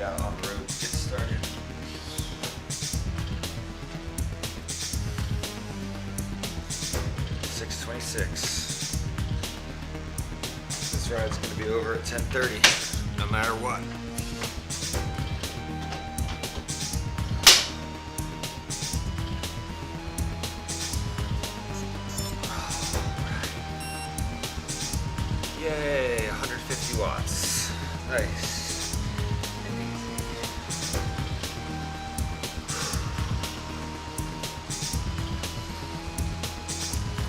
out on the road to get started. .26. This ride's going to be over at 10:30, no matter what. Yay, 150 watts. Nice and easy.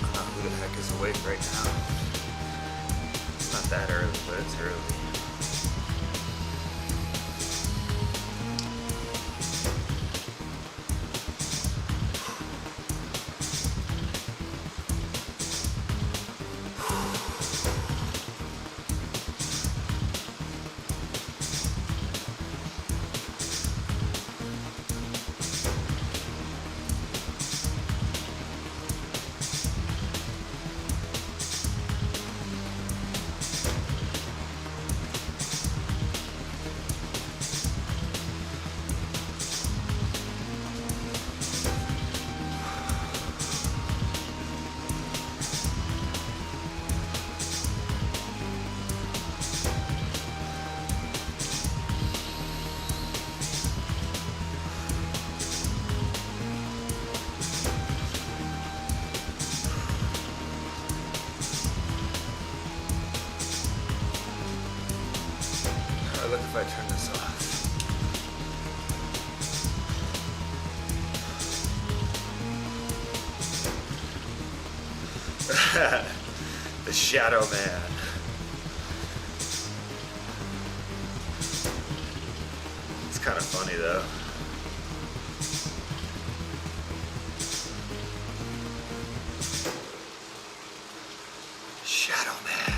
I don't know who the heck is awake right now. It's not that early, but it's early. Look if I turn this off. The Shadow Man. It's kind of funny though. Shadow Man.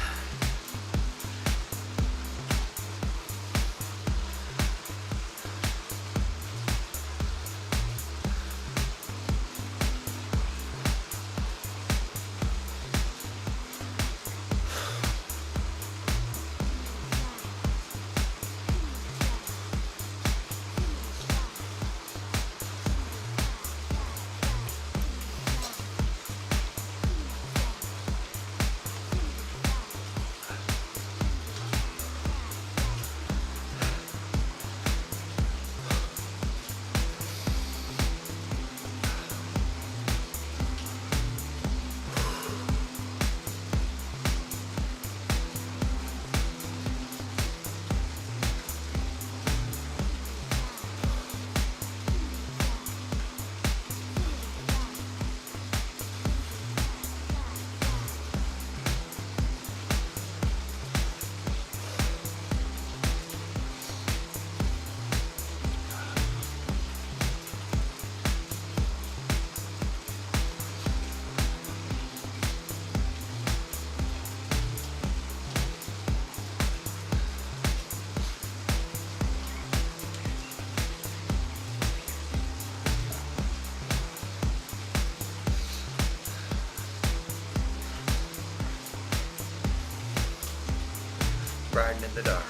Riding in the dark.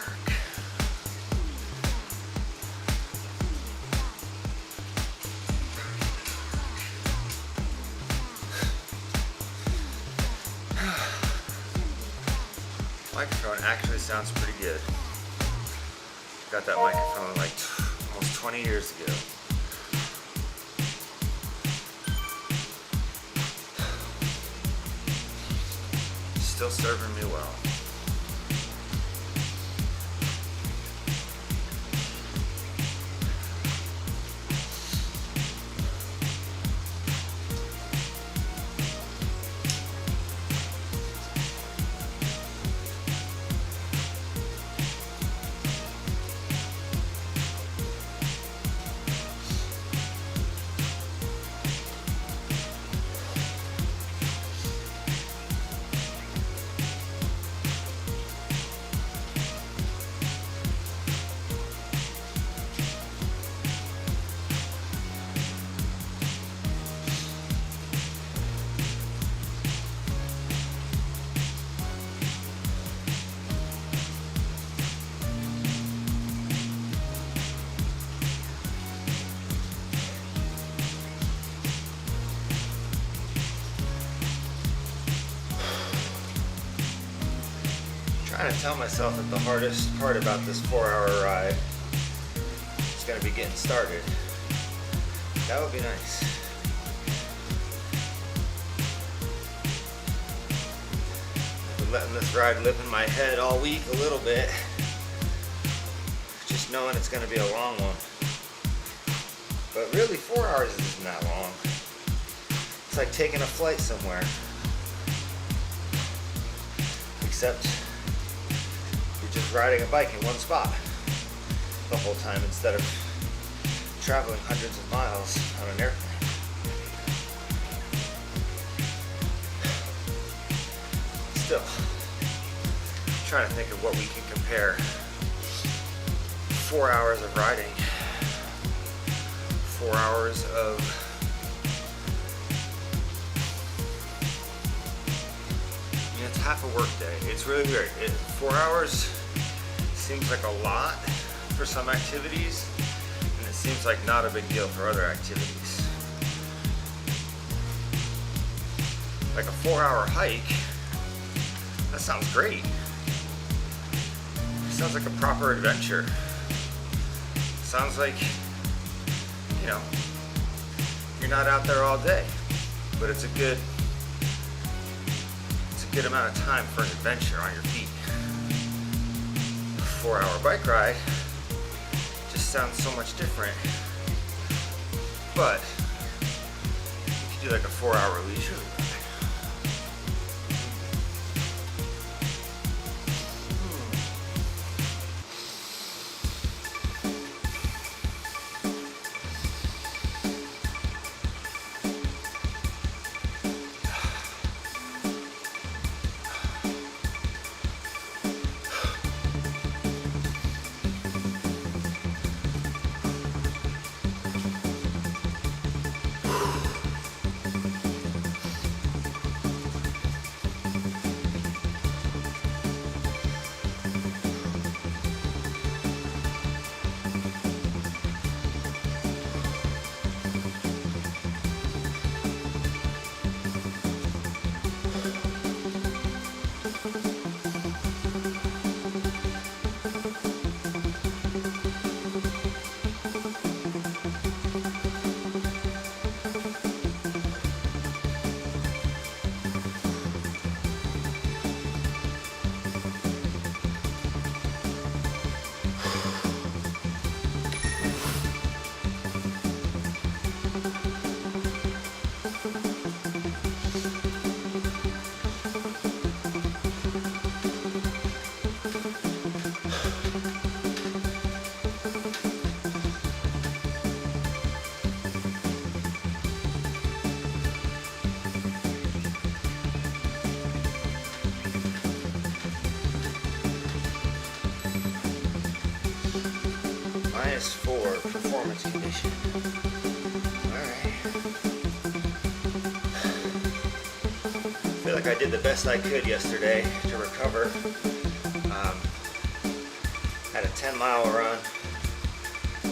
Microphone actually sounds pretty good. Got that microphone like almost 20 years ago. Still serving me well. Trying to tell myself that the hardest part about this 4-hour ride is going to be getting started. That would be nice. I've been letting this ride live in my head all week a little bit. Just knowing it's going to be a long one. But really 4 hours isn't that long. It's like taking a flight somewhere. Except you're just riding a bike in one spot the whole time instead of traveling hundreds of miles on an airplane. Still, I'm trying to think of what we can compare 4 hours of riding, 4 hours of it's half a work day. It's really weird. 4 hours seems like a lot for some activities, and it seems like not a big deal for other activities. Like a 4-hour hike, that sounds great. It sounds like a proper adventure. Sounds like, you know, you're not out there all day, but it's a good amount of time for an adventure on your feet. A 4-hour bike ride just sounds so much different, but you could do like a 4-hour leisure ride. -4 performance condition. Alright. I feel like I did the best I could yesterday to recover. Had a 10-mile run.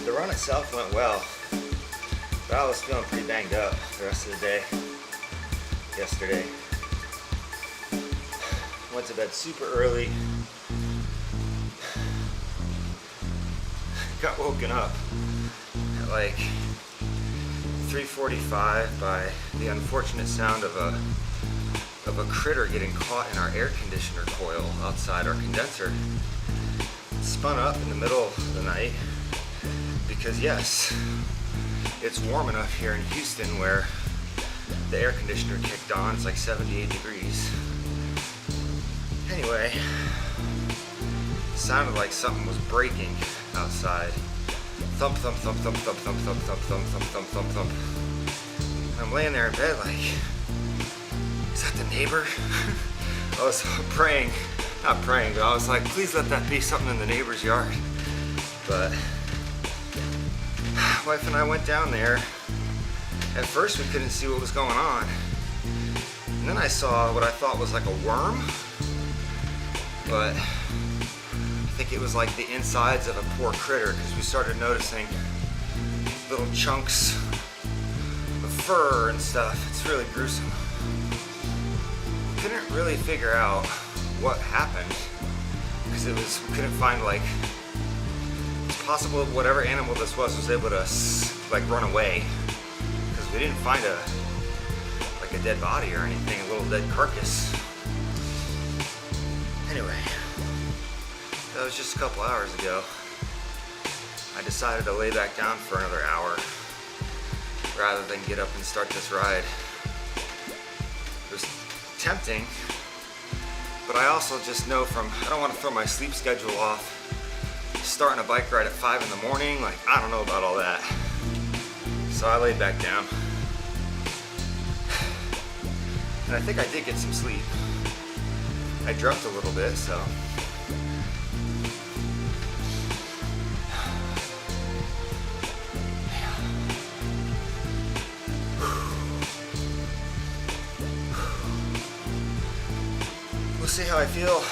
The run itself went well, but I was feeling pretty banged up the rest of the day yesterday. Went to bed super early. Got woken up at like 3:45 by the unfortunate sound of a critter getting caught in our air conditioner coil outside our condenser. Spun up in the middle of the night because yes, it's warm enough here in Houston where the air conditioner kicked on. It's like 78 degrees. Anyway, it sounded like something was breaking outside. Thump, thump, thump, thump, thump, thump, thump, thump, thump, thump, thump, thump, thump. And I'm laying there in bed like, is that the neighbor? I was praying, not praying, but I was like, please let that be something in the neighbor's yard. But wife and I went down there. At first we couldn't see what was going on. And then I saw what I thought was like a worm, but I think it was like the insides of a poor critter because we started noticing little chunks of fur and stuff. It's really gruesome. Couldn't really figure out what happened. because we couldn't find, like, it's possible whatever animal this was able to like run away, because we didn't find a dead body or anything, a little dead carcass. Anyway, that was just a couple hours ago. I decided to lay back down for another hour rather than get up and start this ride. It was tempting, but I also just know I don't want to throw my sleep schedule off. Starting a bike ride at 5 in the morning, like, I don't know about all that. So I laid back down. And I think I did get some sleep. I dreamt a little bit, so. We'll see how I feel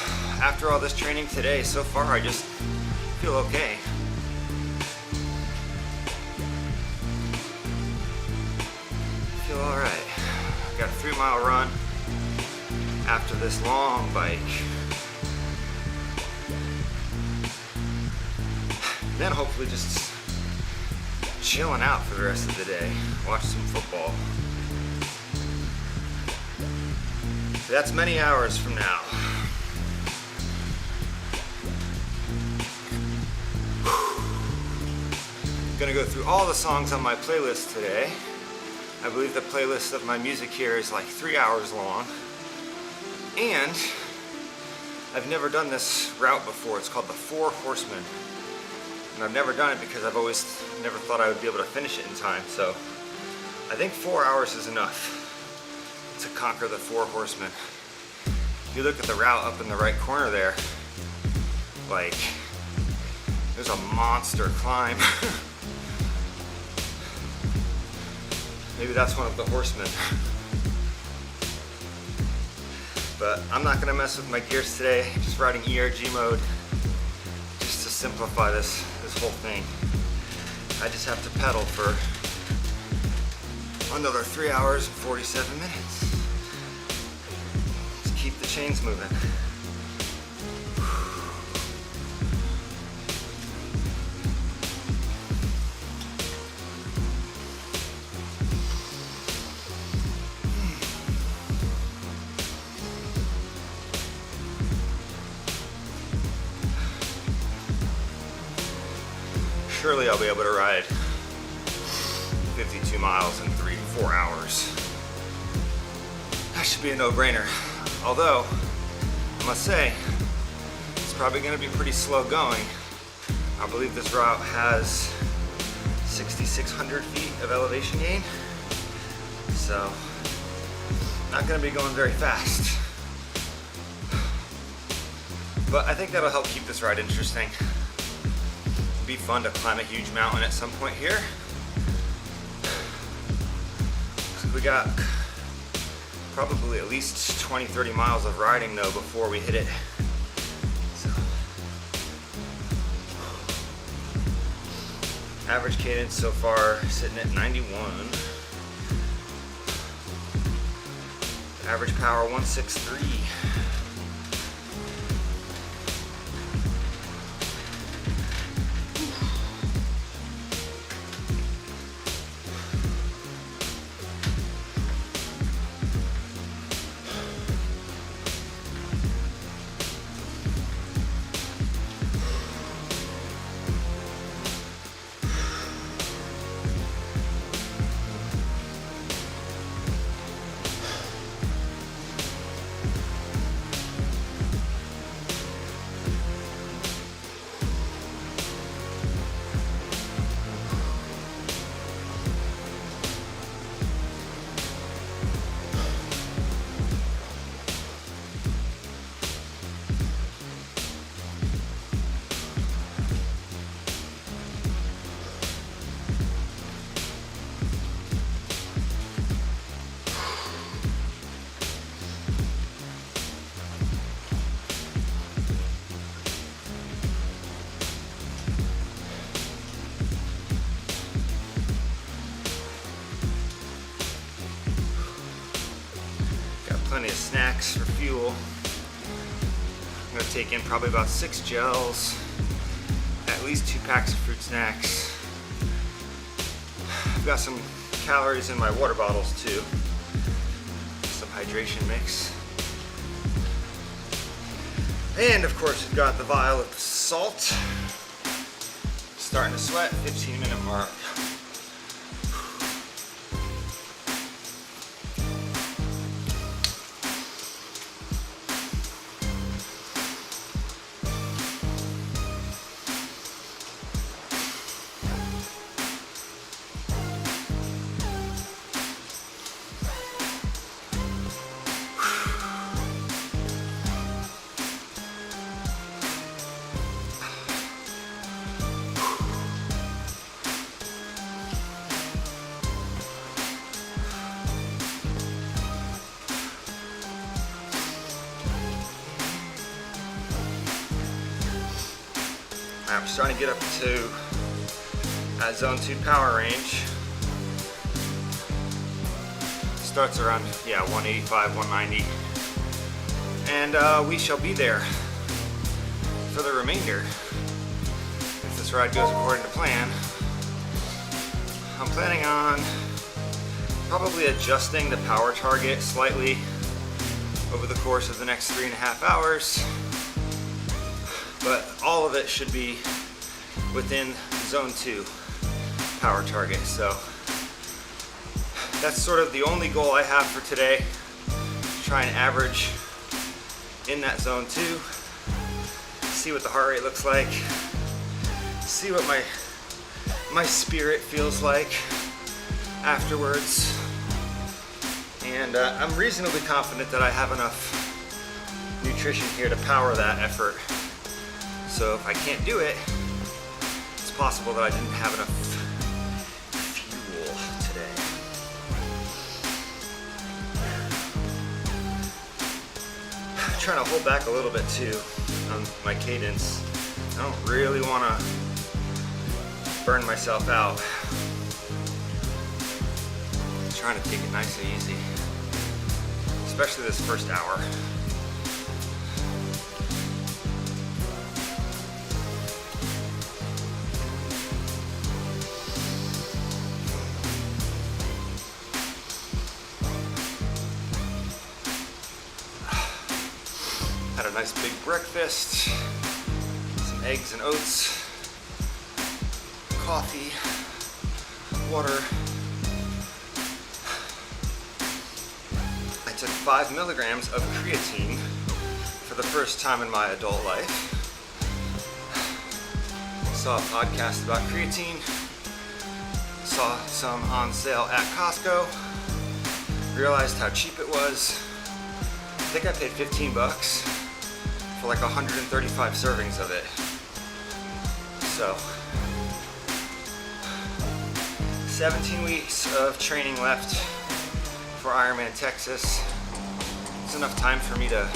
after all this training today. So far, I just feel okay. Feel all right. Got a 3-mile run after this long bike. Then hopefully just chilling out for the rest of the day. Watch some football. That's many hours from now. I'm gonna go through all the songs on my playlist today. I believe the playlist of my music here is like 3 hours long. And I've never done this route before. It's called the Four Horsemen. And I've never done it because I've always never thought I would be able to finish it in time. So I think 4 hours is enough to conquer the Four Horsemen. If you look at the route up in the right corner there, like, there's a monster climb. Maybe that's one of the horsemen. But I'm not gonna mess with my gears today, just riding ERG mode, just to simplify this whole thing. I just have to pedal for another 3 hours and 47 minutes. Just keep the chains moving. Surely I'll be able to ride 52 miles in 3 to 4 hours. That should be a no-brainer. Although, I must say, it's probably going to be pretty slow going. I believe this route has 6,600 feet of elevation gain. So, not going to be going very fast. But I think that'll help keep this ride interesting. Be fun to climb a huge mountain at some point here. We got probably at least 20-30 miles of riding though before we hit it. So, average cadence so far sitting at 91. Average power 163. Plenty of snacks for fuel. I'm gonna take in probably about 6 gels, at least 2 packs of fruit snacks. I've got some calories in my water bottles too. Some hydration mix. And of course we've got the vial of salt. Starting to sweat, 15-minute mark. I'm starting to get up to zone 2 power range. Starts around 185, 190, and we shall be there for the remainder if this ride goes according to plan. I'm planning on probably adjusting the power target slightly over the course of the next 3.5 hours. But all of it should be within zone 2 power target. So that's sort of the only goal I have for today. Try and average in that zone 2. See what the heart rate looks like. See what my spirit feels like afterwards. And I'm reasonably confident that I have enough nutrition here to power that effort. So if I can't do it, it's possible that I didn't have enough fuel today. I'm trying to hold back a little bit too on my cadence. I don't really want to burn myself out. I'm trying to take it nice and easy, especially this first hour. Had a nice big breakfast, some eggs and oats, coffee, water. I took 5 milligrams of creatine for the first time in my adult life. Saw a podcast about creatine, saw some on sale at Costco, realized how cheap it was. I think I paid 15 bucks for like 135 servings of it. So 17 weeks of training left for Ironman Texas. It's enough time for me to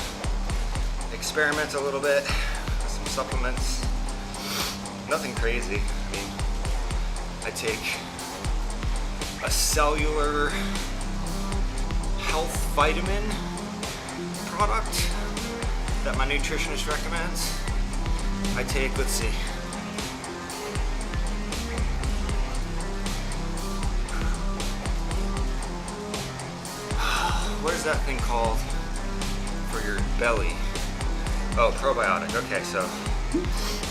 experiment a little bit with some supplements. Nothing crazy. I mean, I take a cellular health vitamin product that my nutritionist recommends. I take, let's see, what is that thing called for your belly? Oh, probiotic. Okay, so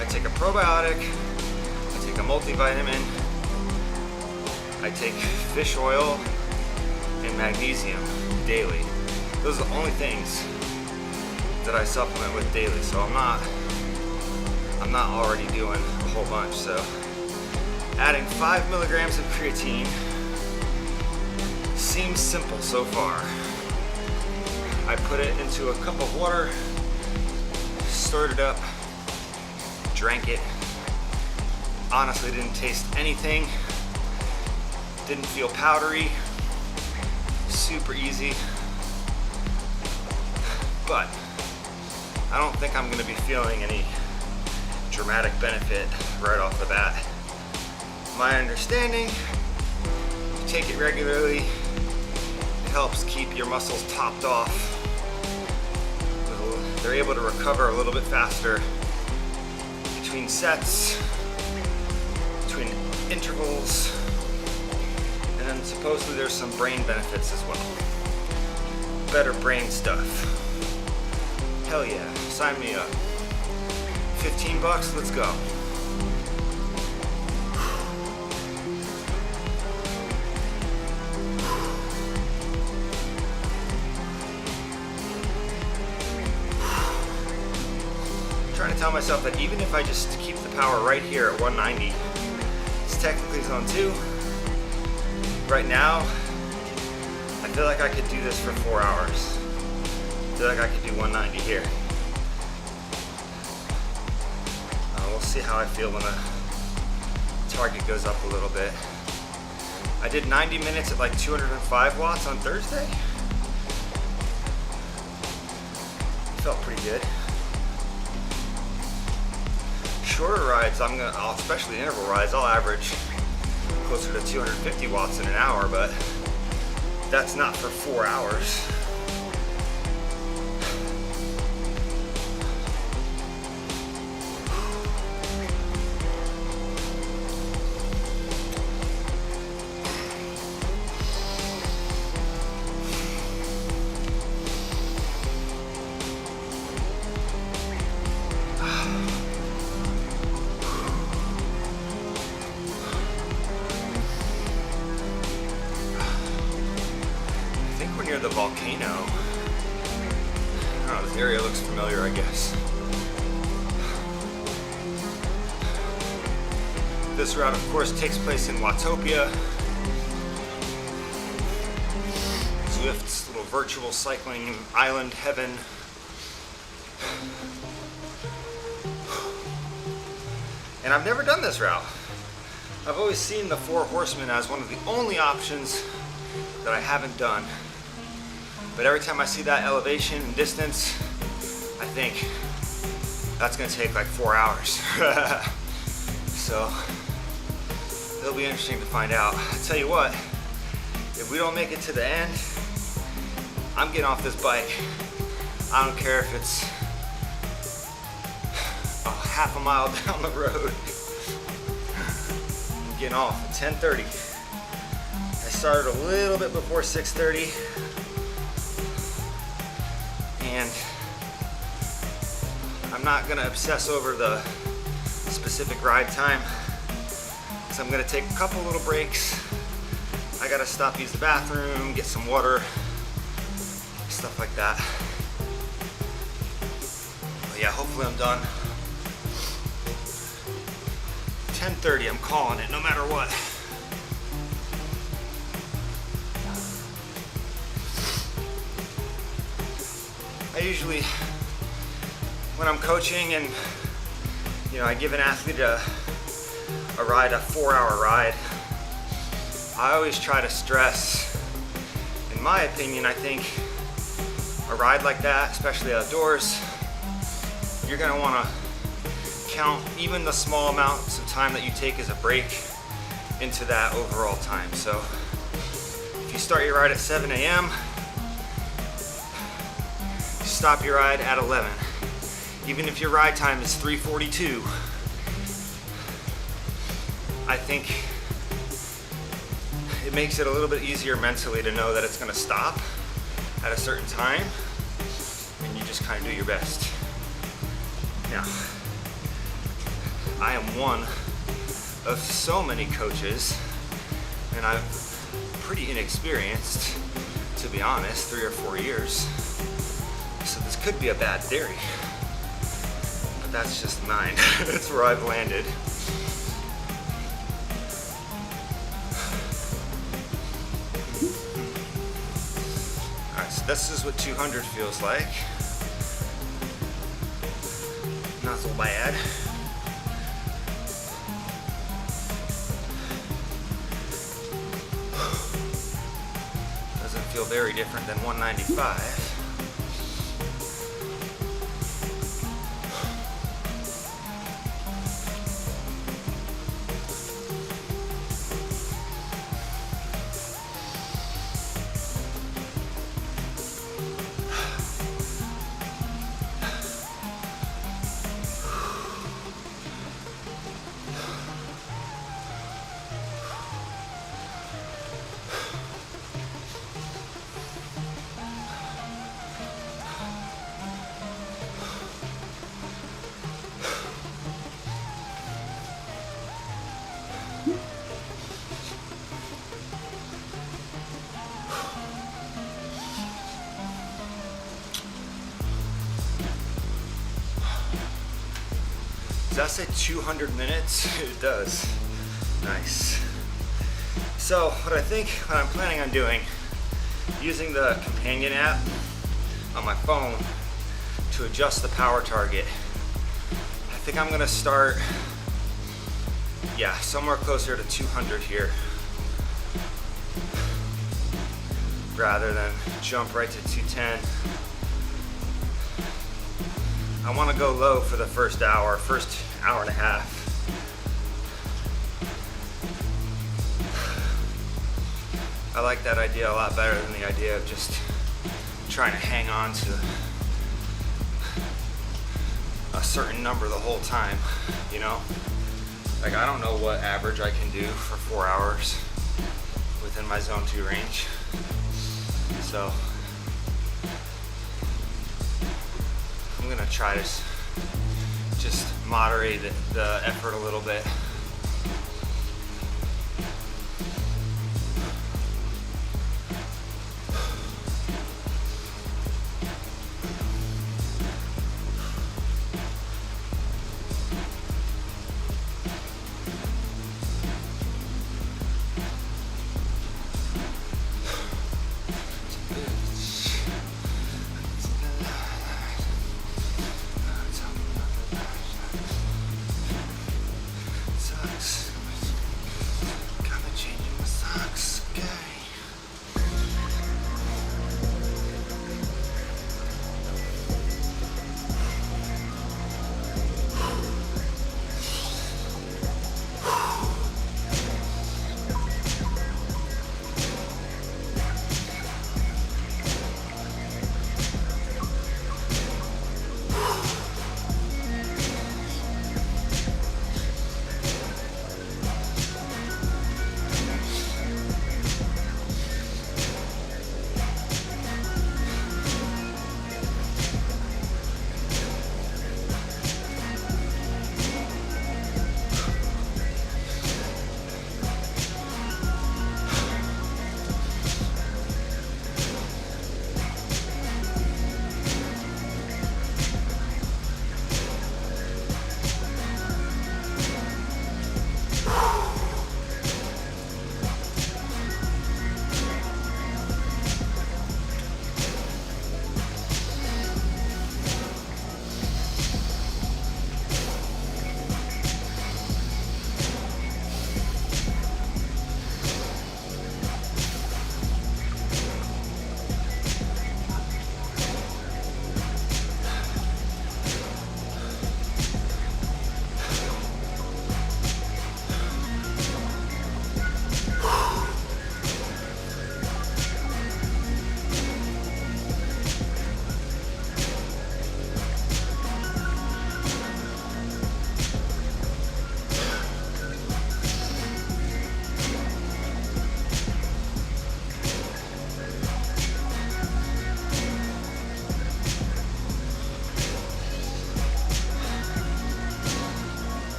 I take a probiotic, I take a multivitamin, I take fish oil and magnesium daily. Those are the only things that I supplement with daily, so I'm not already doing a whole bunch. So adding 5 milligrams of creatine seems simple so far. I put it into a cup of water, stirred it up, drank it. Honestly, didn't taste anything, didn't feel powdery, super easy. But I don't think I'm gonna be feeling any dramatic benefit right off the bat. My understanding, if you take it regularly, it helps keep your muscles topped off with they're able to recover a little bit faster between sets, between intervals, and then supposedly there's some brain benefits as well. Better brain stuff. Hell yeah, sign me up. 15 bucks, let's go. Trying to tell myself that even if I just keep the power right here at 190, it's technically zone 2. Right now, I feel like I could do this for 4 hours. I feel like I could do 190 here. We'll see how I feel when the target goes up a little bit. I did 90 minutes at like 205 watts on Thursday. Felt pretty good. Shorter rides, especially interval rides, I'll average closer to 250 watts in an hour, but that's not for 4 hours. Near the volcano. I don't know, this area looks familiar, I guess. This route, of course, takes place in Watopia. Zwift's little virtual cycling island heaven. And I've never done this route. I've always seen the Four Horsemen as one of the only options that I haven't done. But every time I see that elevation and distance, I think that's gonna take like 4 hours. So it'll be interesting to find out. I tell you what, if we don't make it to the end, I'm getting off this bike. I don't care if it's half a mile down the road. I'm getting off at 10:30. I started a little bit before 6:30. And I'm not gonna obsess over the specific ride time, so I'm gonna take a couple little breaks. I gotta stop, use the bathroom, get some water, stuff like that. But yeah, hopefully I'm done. 10:30, I'm calling it, no matter what. I usually, when I'm coaching and I give an athlete a ride, a 4-hour ride, I always try to stress, in my opinion, I think a ride like that, especially outdoors, you're gonna wanna count even the small amounts of time that you take as a break into that overall time. So if you start your ride at 7 a.m., stop your ride at 11. Even if your ride time is 3:42, I think it makes it a little bit easier mentally to know that it's gonna stop at a certain time, and you just kind of do your best. Now, I am one of so many coaches, and I'm pretty inexperienced, to be honest, 3 or 4 years. So this could be a bad theory, but that's just mine. That's where I've landed. All right, so this is what 200 feels like. Not so bad. Doesn't feel very different than 195. that say 200 minutes? It does. Nice. So what I'm planning on doing, using the companion app on my phone to adjust the power target. I think I'm gonna start, yeah, somewhere closer to 200 here, rather than jump right to 210. I wanna go low for the first hour and a half. I like that idea a lot better than the idea of just trying to hang on to a certain number the whole time, you know? Like, I don't know what average I can do for 4 hours within my zone 2 range. So I'm gonna try to just moderate the effort a little bit.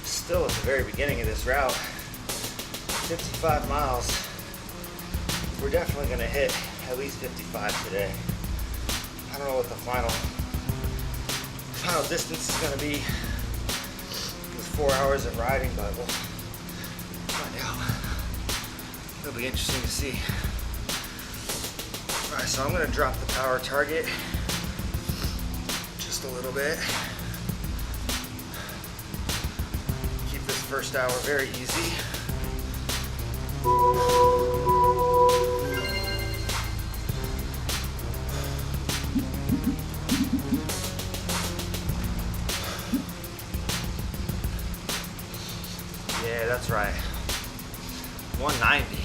Still at the very beginning of this route, 55 miles. We're definitely gonna hit at least 55 today. I don't know what the final distance is gonna be with 4 hours of riding, but we'll find out. It'll be interesting to see. All right, so I'm gonna drop the power target just a little bit. First hour very easy. Yeah, that's right. 190.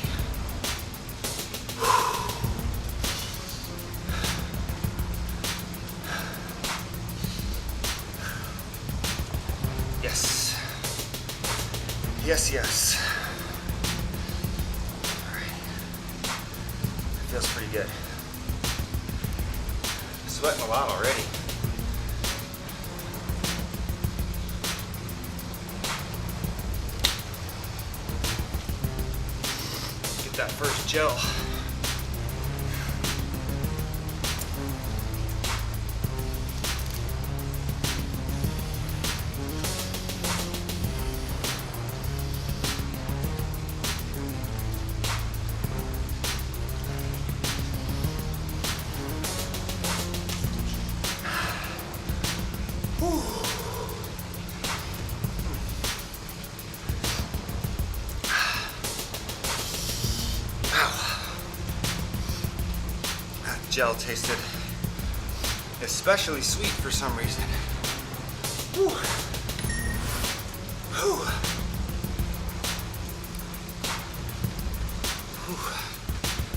Yes, yes. All right. Feels pretty good. Sweating a lot already. Get that first gel. Gel tasted especially sweet for some reason. Whew. Whew. Whew.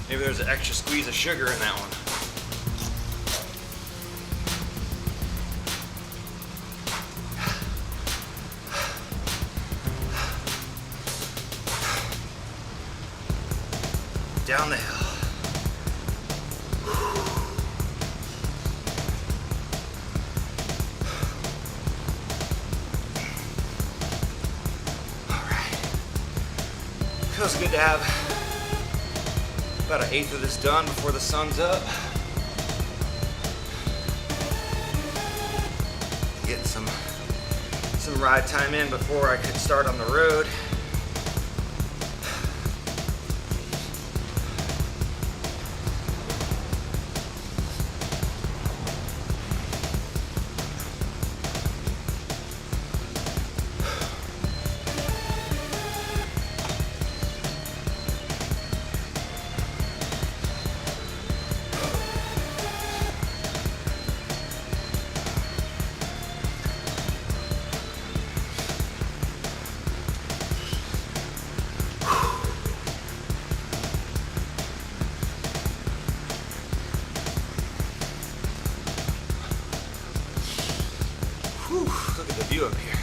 Maybe there's an extra squeeze of sugar in that one. Down the hill. Feels good to have about 1/8 of this done before the sun's up. Get some ride time in before I could start on the road. Look at the view up here.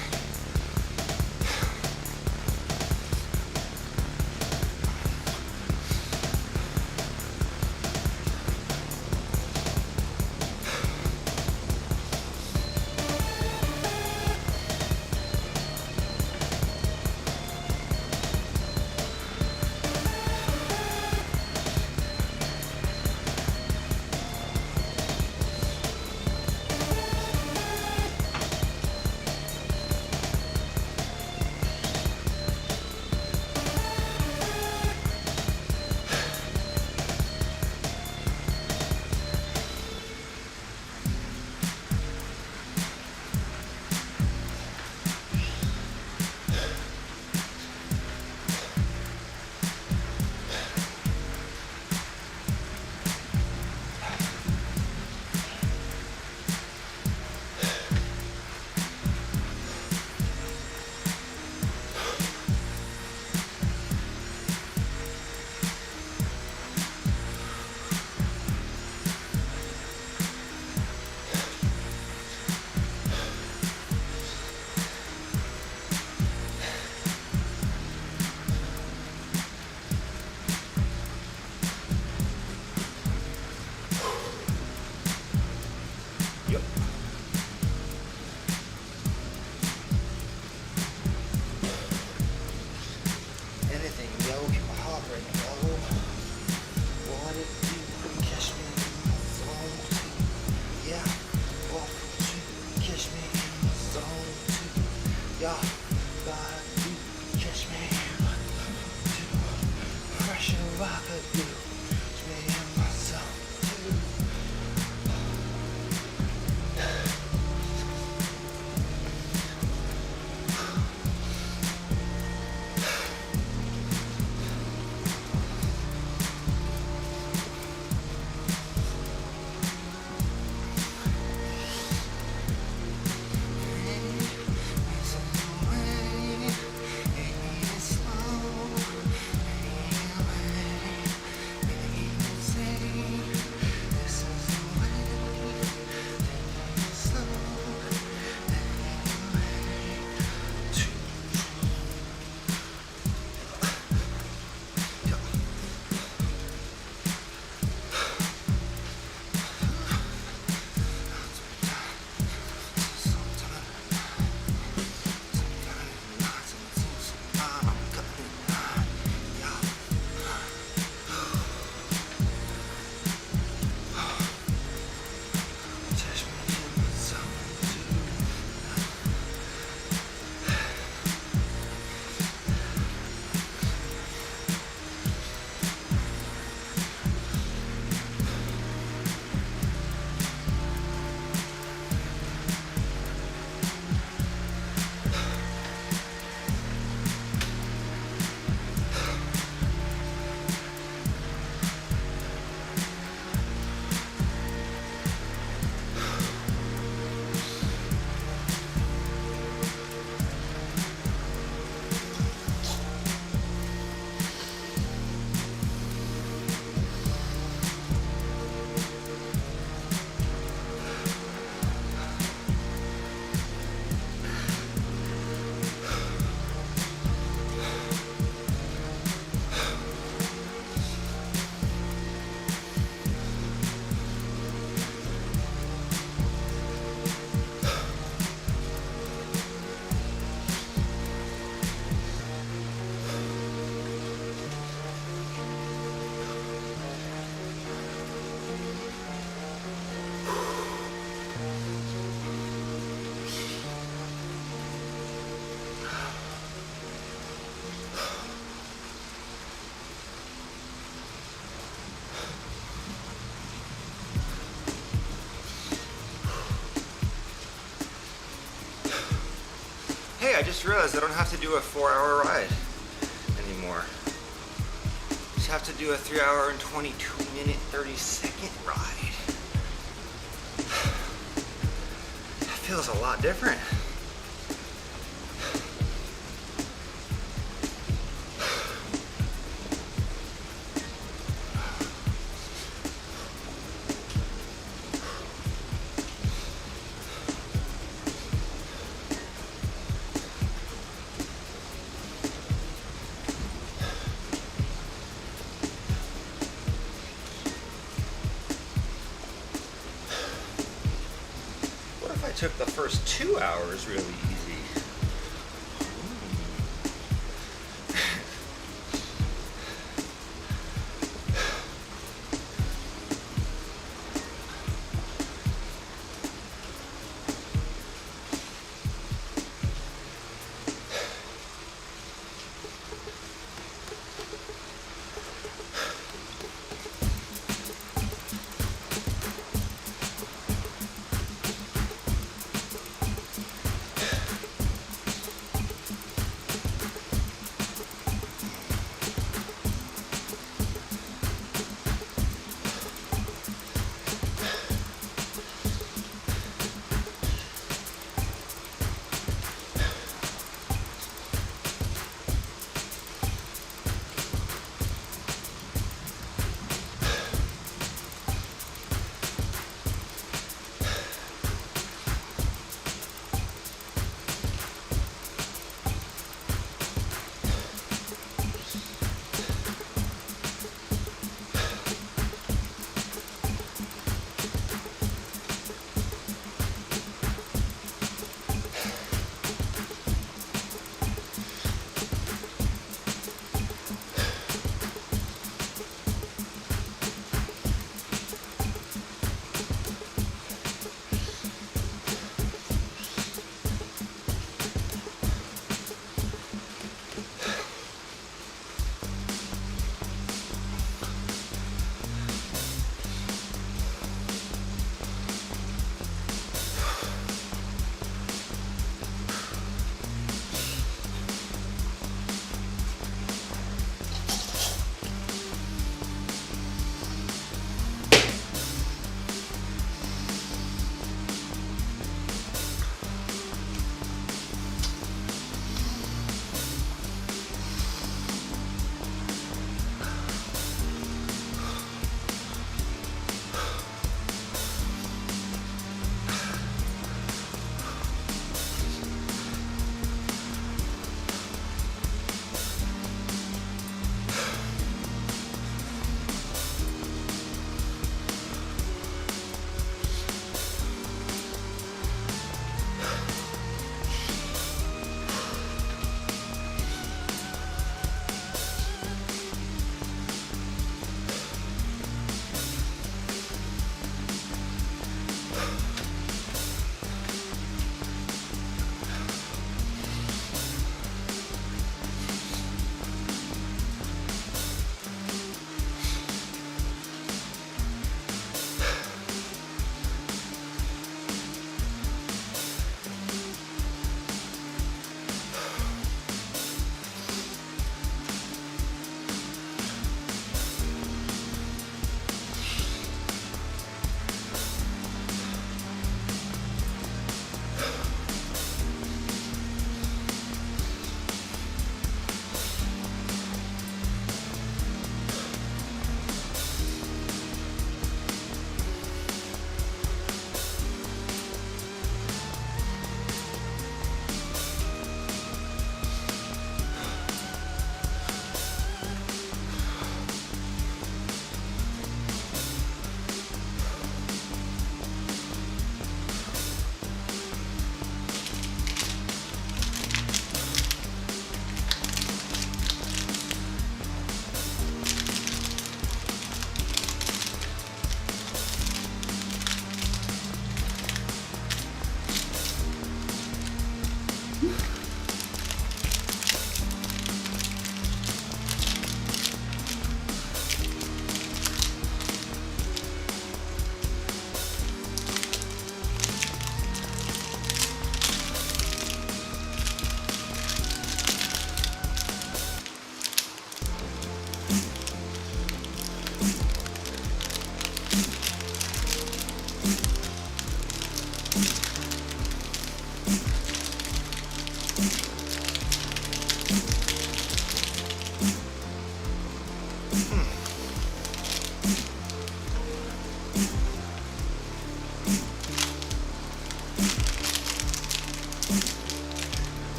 just realized I don't have to do a 4-hour ride anymore. Just have to do a 3-hour and 22-minute, 30-second ride. That feels a lot different. I took the first 2 hours really easy.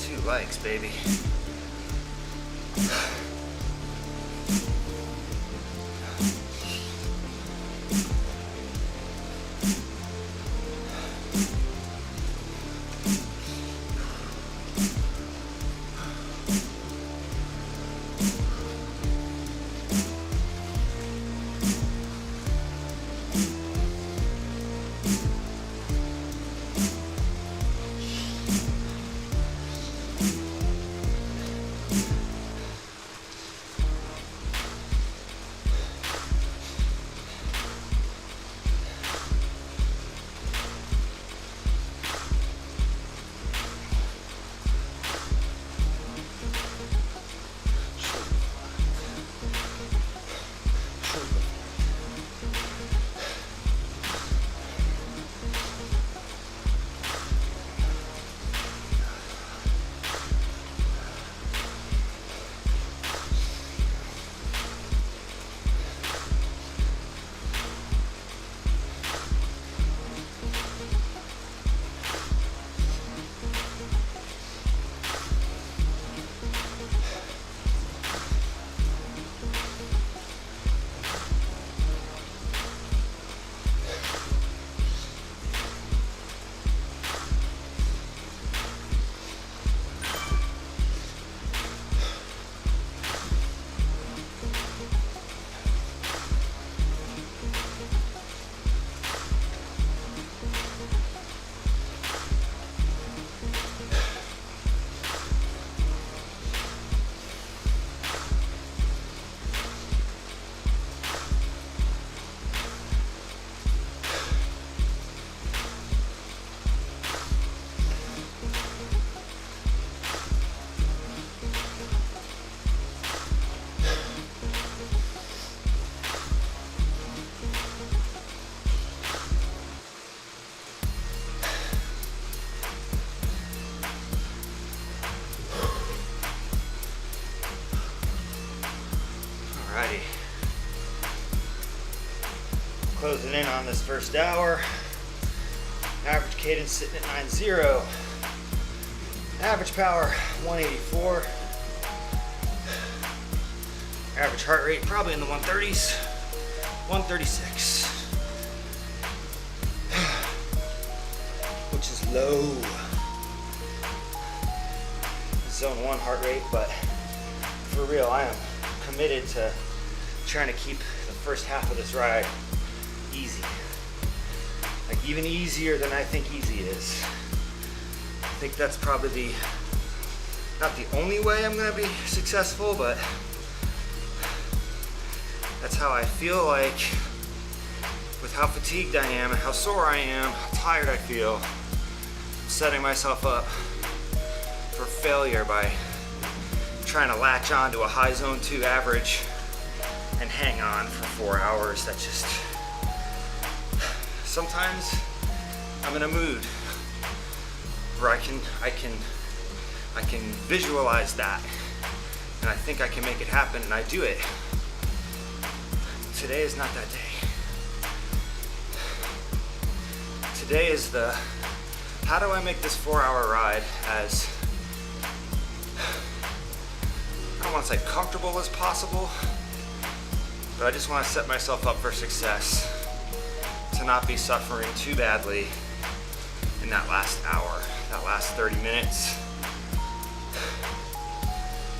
2 likes, baby. Alrighty. Closing in on this first hour. Average cadence sitting at 9.0. Average power 184. Average heart rate probably in the 130s. 136. Which is low. Zone 1 heart rate, but for real, I am committed to trying to keep the first half of this ride easy. Like even easier than I think easy is. I think that's probably not the only way I'm gonna be successful, but that's how I feel like with how fatigued I am, how sore I am, how tired I feel. I'm setting myself up for failure by trying to latch on to a high zone 2 average and hang on for 4 hours. That just, sometimes I'm in a mood where I can visualize that, and I think I can make it happen, and I do it. Today is not that day. Today is the, how do I make this 4-hour ride as, I don't want to say comfortable as possible, but I just want to set myself up for success, to not be suffering too badly in that last hour, that last 30 minutes.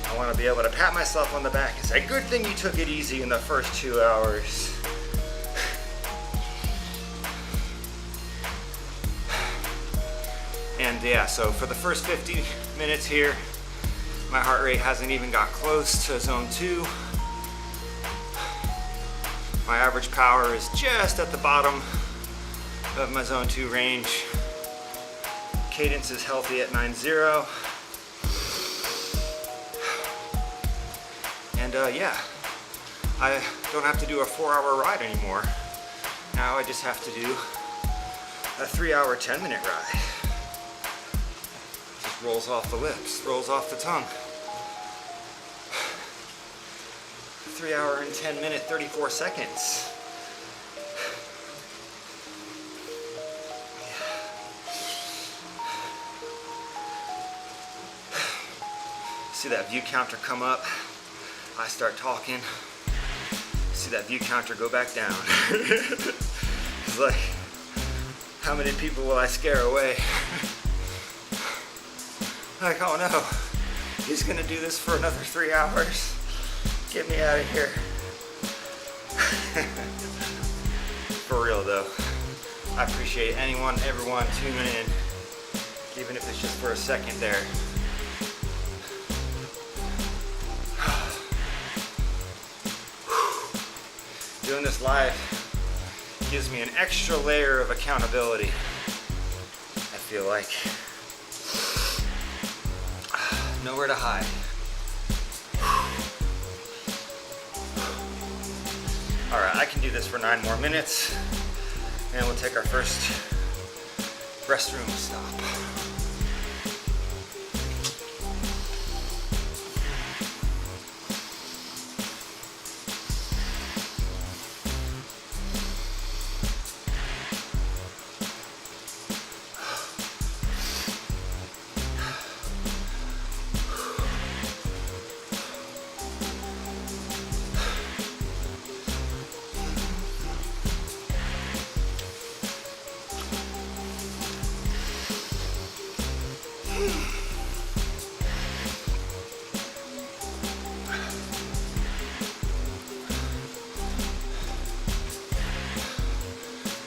I want to be able to pat myself on the back and say, good thing you took it easy in the first 2 hours. And yeah, so for the first 50 minutes here, my heart rate hasn't even got close to zone 2. My average power is just at the bottom of my zone 2 range. Cadence is healthy at 9.0. And yeah, I don't have to do a 4-hour ride anymore. Now I just have to do a 3-hour, 10-minute ride. Just rolls off the lips, rolls off the tongue. 3-hour and 10-minute, 34 seconds. See that view counter come up. I start talking. See that view counter go back down. It's like, how many people will I scare away? Like, oh no, he's gonna do this for another 3 hours. Get me out of here. For real though, I appreciate anyone, everyone tuning in, even if it's just for a second there. Doing this live gives me an extra layer of accountability, I feel like. Nowhere to hide. All right, I can do this for 9 more minutes, and we'll take our first restroom stop.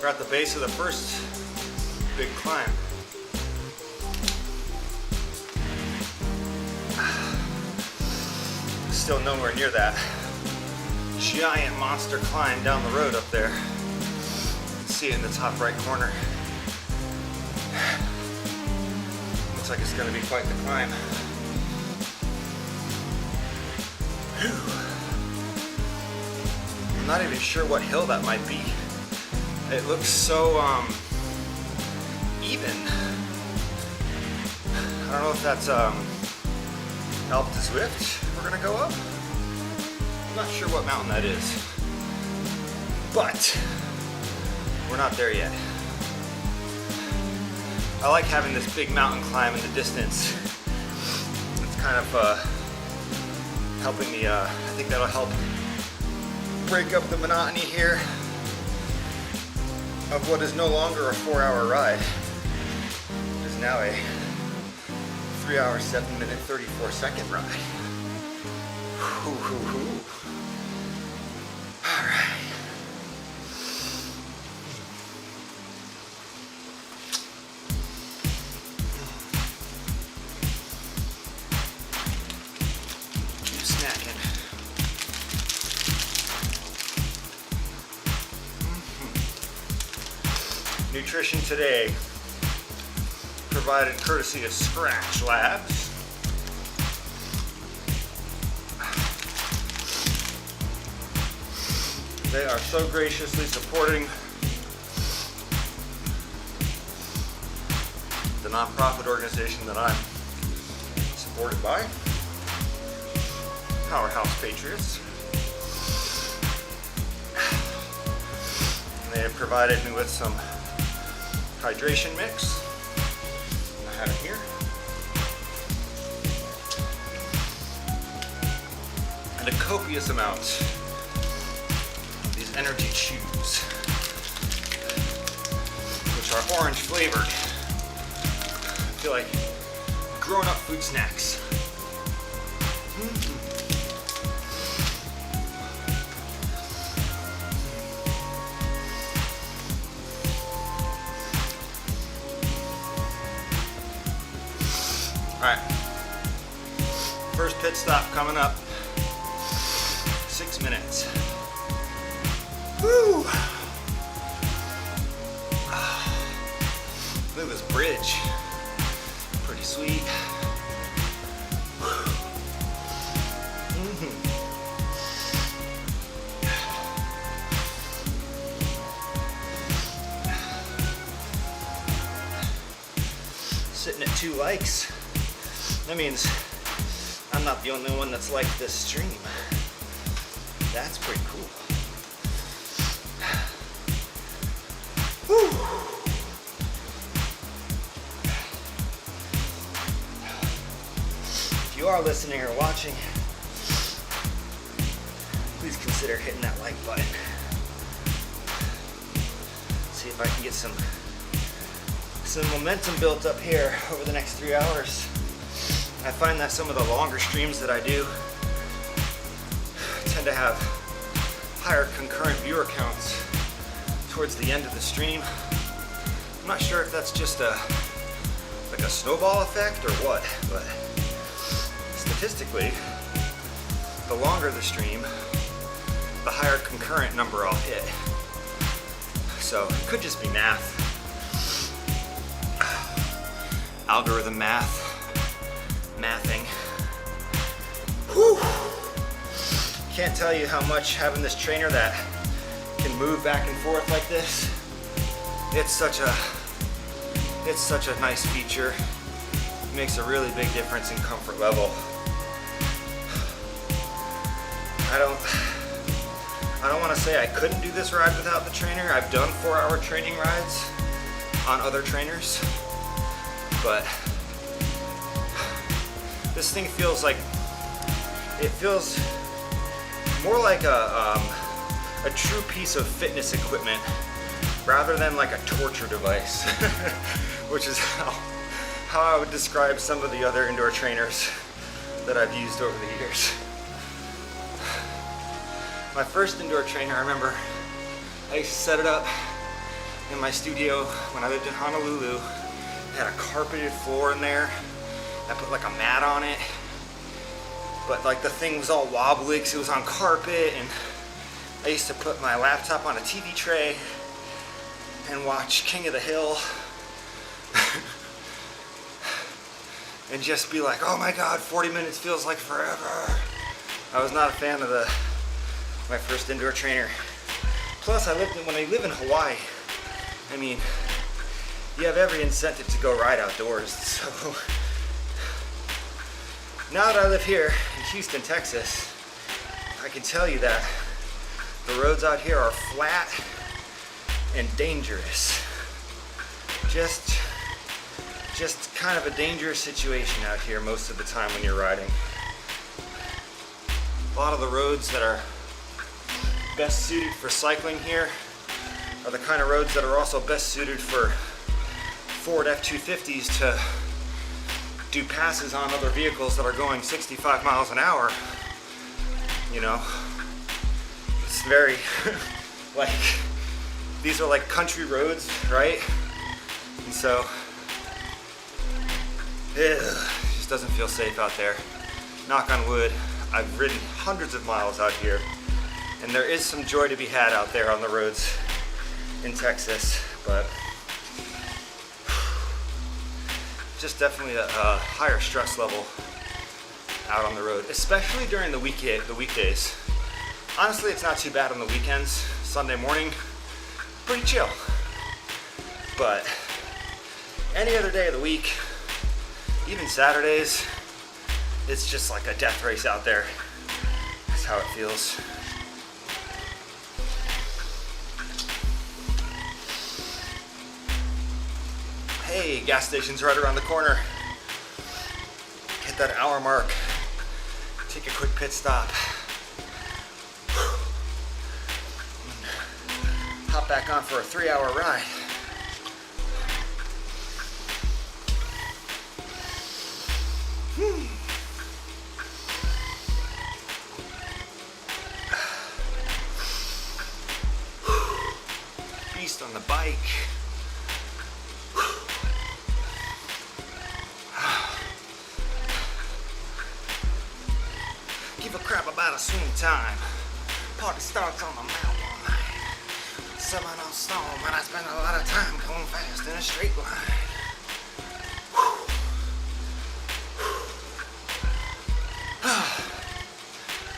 We're at the base of the first big climb. Still nowhere near that giant monster climb down the road up there. You can see it in the top right corner. Looks like it's going to be quite the climb. I'm not even sure what hill that might be. It looks so even. I don't know if that's Alpine Zwift we're gonna go up. I'm not sure what mountain that is, but we're not there yet. I like having this big mountain climb in the distance. It's kind of helping me. I think that'll help break up the monotony here of what is no longer a 4-hour ride. It is now a 3 hour, 7 minute, 34 second ride. All right. Keep snacking. Nutrition today provided courtesy of Scratch Labs. They are so graciously supporting the nonprofit organization that I'm supported by, Powerhouse Patriots. And they have provided me with some hydration mix. I have it here. And a copious amount of these energy chews, which are orange flavored. I feel like grown-up food snacks. All right, first pit stop coming up. 6 minutes. Woo! Look at this bridge. Pretty sweet. Sitting at 2 likes. That means I'm not the only one that's liked this stream. That's pretty cool. Whew. If you you are listening or watching, please consider hitting that like button. See if I can get some momentum built up here over the next 3 hours. I find that some of the longer streams that I do tend to have higher concurrent viewer counts towards the end of the stream. I'm not sure if that's just like a snowball effect or what, but statistically, the longer the stream, the higher concurrent number I'll hit. So it could just be math. Algorithm mathing. Whew. Can't tell you how much having this trainer that can move back and forth like this. It's such a nice feature. It makes a really big difference in comfort level. I don't want to say I couldn't do this ride without the trainer. I've done 4-hour training rides on other trainers, but this thing feels more like a true piece of fitness equipment rather than like a torture device, which is how I would describe some of the other indoor trainers that I've used over the years. My first indoor trainer, I remember I used to set it up in my studio when I lived in Honolulu. It had a carpeted floor in there. I put like a mat on it, but like the thing was all wobbly because it was on carpet, and I used to put my laptop on a TV tray and watch King of the Hill and just be like, oh my god, 40 minutes feels like forever. I was not a fan of my first indoor trainer. Plus, when I live in Hawaii, I mean, you have every incentive to go ride outdoors. So now that I live here in Houston, Texas, I can tell you that the roads out here are flat and dangerous. Just kind of a dangerous situation out here most of the time when you're riding. A lot of the roads that are best suited for cycling here are the kind of roads that are also best suited for Ford F-250s to do passes on other vehicles that are going 65 miles an hour. You know, it's very like, these are like country roads, right? And so it just doesn't feel safe out there. Knock on wood, I've ridden hundreds of miles out here, and there is some joy to be had out there on the roads in Texas, but just definitely a higher stress level out on the road, especially during the weekdays. Honestly, it's not too bad on the weekends. Sunday morning, pretty chill. But any other day of the week, even Saturdays, it's just like a death race out there. That's how it feels. Hey, gas station's right around the corner. Hit that hour mark. Take a quick pit stop. Hop back on for a 3-hour ride. Beast on the bike. Give a crap about a swing time. Party starts on the mountain. 7 on stone, but I spend a lot of time going fast in a straight line.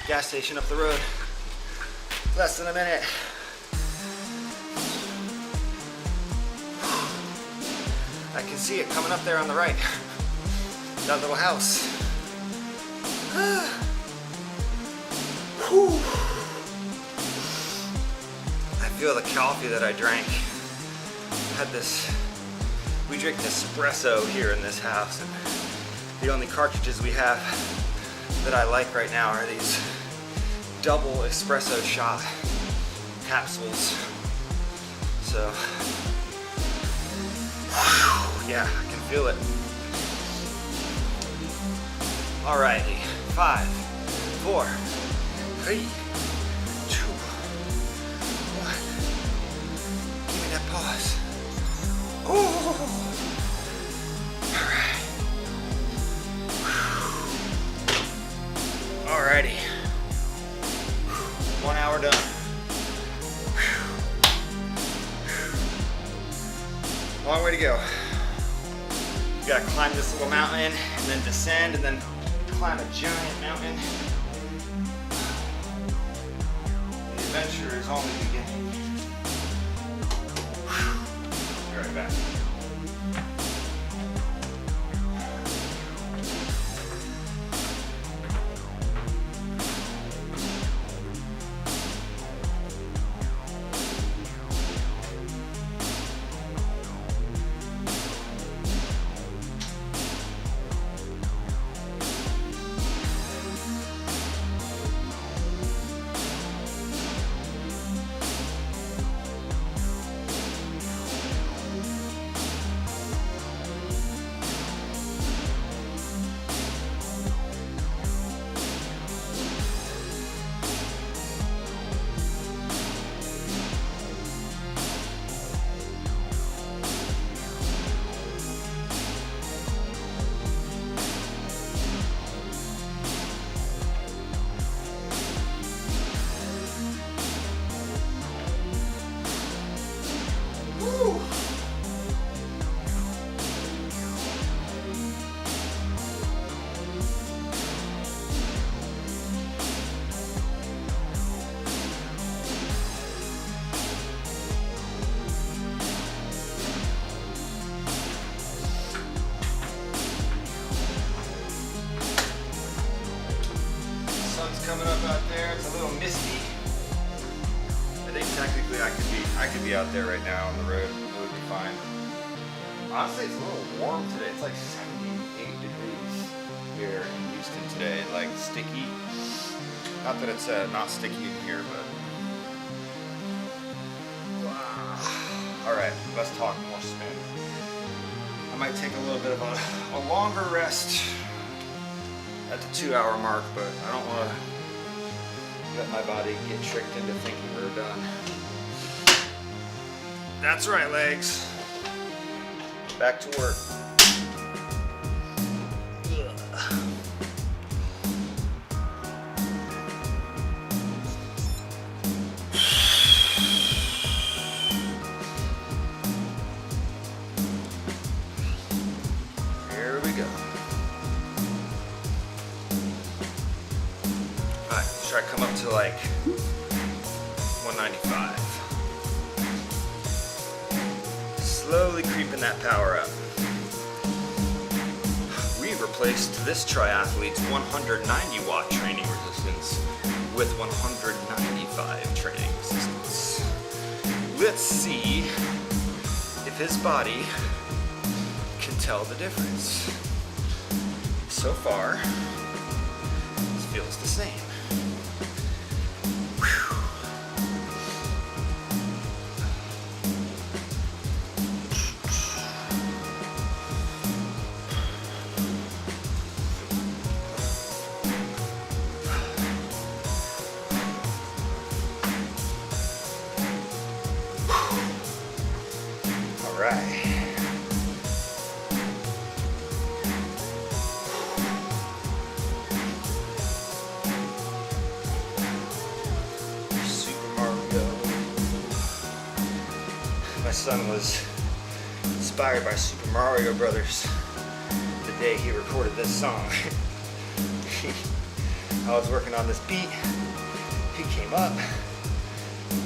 Gas station up the road. Less than a minute. I can see it coming up there on the right. That little house. I feel the coffee that I drank. We drink Nespresso here in this house, and the only cartridges we have that I like right now are these double espresso shot capsules. So, yeah, I can feel it. Alrighty, 5, 4, 3, 2, 1. Give me that pause. Ooh. Alright. Alrighty. 1 hour done. Long way to go. You gotta climb this little mountain and then descend and then climb a giant mountain. The adventure is only beginning. Be right back. Coming up out there, it's a little misty. I think technically I could be out there right now on the road. It would be fine. Honestly, it's a little warm today. It's like 78 degrees here in Houston today. Like sticky. Not that it's not sticky in here, but. All right, let's talk more spin. I might take a little bit of a longer rest at the 2 hour mark, but I don't want to let my body get tricked into thinking we're done. That's right, legs. Back to work. Here we go. Try to come up to like 195. Slowly creeping that power up. We've replaced this triathlete's 190 watt training resistance with 195 training resistance. Let's see if his body can tell the difference. So far, it feels the same. My son was inspired by Super Mario Brothers the day he recorded this song. I was working on this beat, he came up,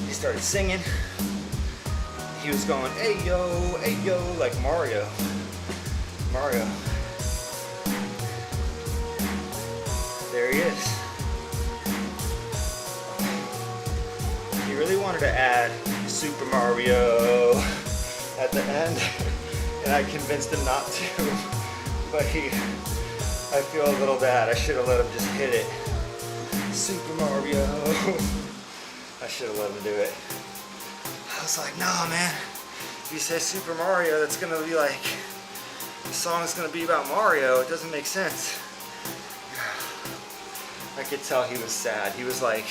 he started singing, he was going, hey yo, like Mario. There he is. He really wanted to add Super Mario at the end, and I convinced him not to, but he I feel a little bad. I should have let him just hit it. Super Mario. I should have let him do it. I was like, nah, man. If you say Super Mario, that's gonna be like, the song is gonna be about Mario. It doesn't make sense. I could tell he was sad. He was like,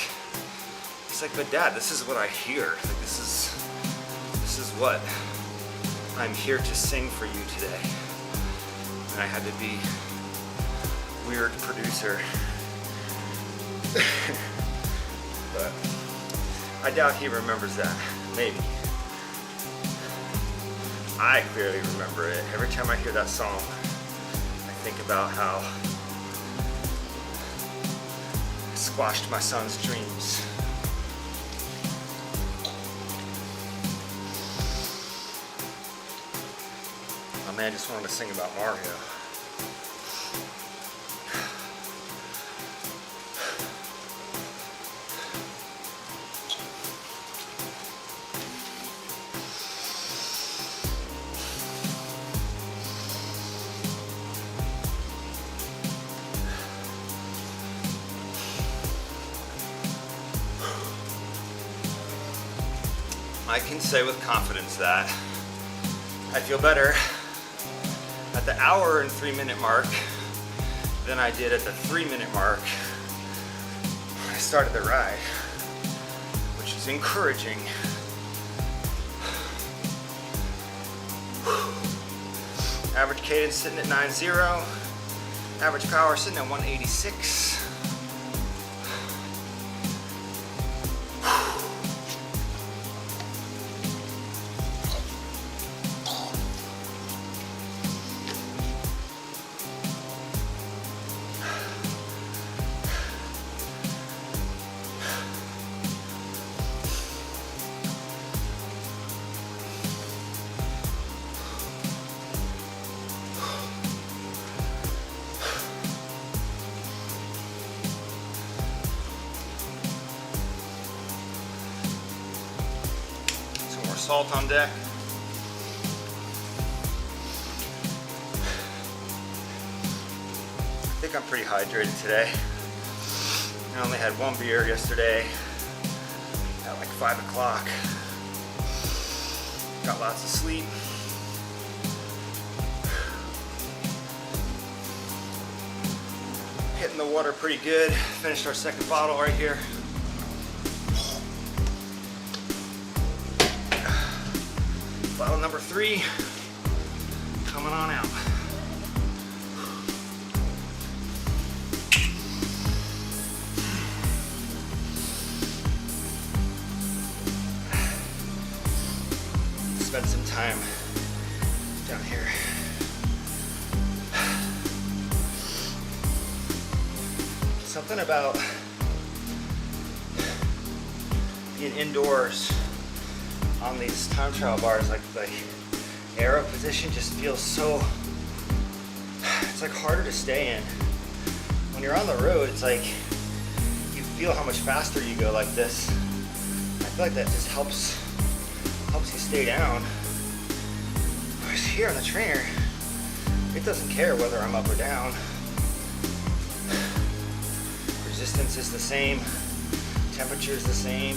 he's like, but Dad, this is what I hear. Like, this is what I'm here to sing for you today. And I had to be weird producer. But I doubt he remembers that. Maybe. I clearly remember it. Every time I hear that song, I think about how it squashed my son's dreams. My man just wanted to sing about Mario. I can say with confidence that I feel better at the hour and 3-minute mark than I did at the 3-minute mark when I started the ride, which is encouraging. Average cadence sitting at 9.0, average power sitting at 186. Salt on deck. I think I'm pretty hydrated today. I only had one beer yesterday at like 5 o'clock. Got lots of sleep. Hitting the water pretty good. Finished our second bottle right here. Bottle number 3 coming on out. Spend some time down here. Something about being indoors on these time trial bars, like the aero position just feels so, it's like harder to stay in. When you're on the road, it's like you feel how much faster you go like this. I feel like that just helps you stay down. Whereas here on the trainer, it doesn't care whether I'm up or down. Resistance is the same, temperature is the same.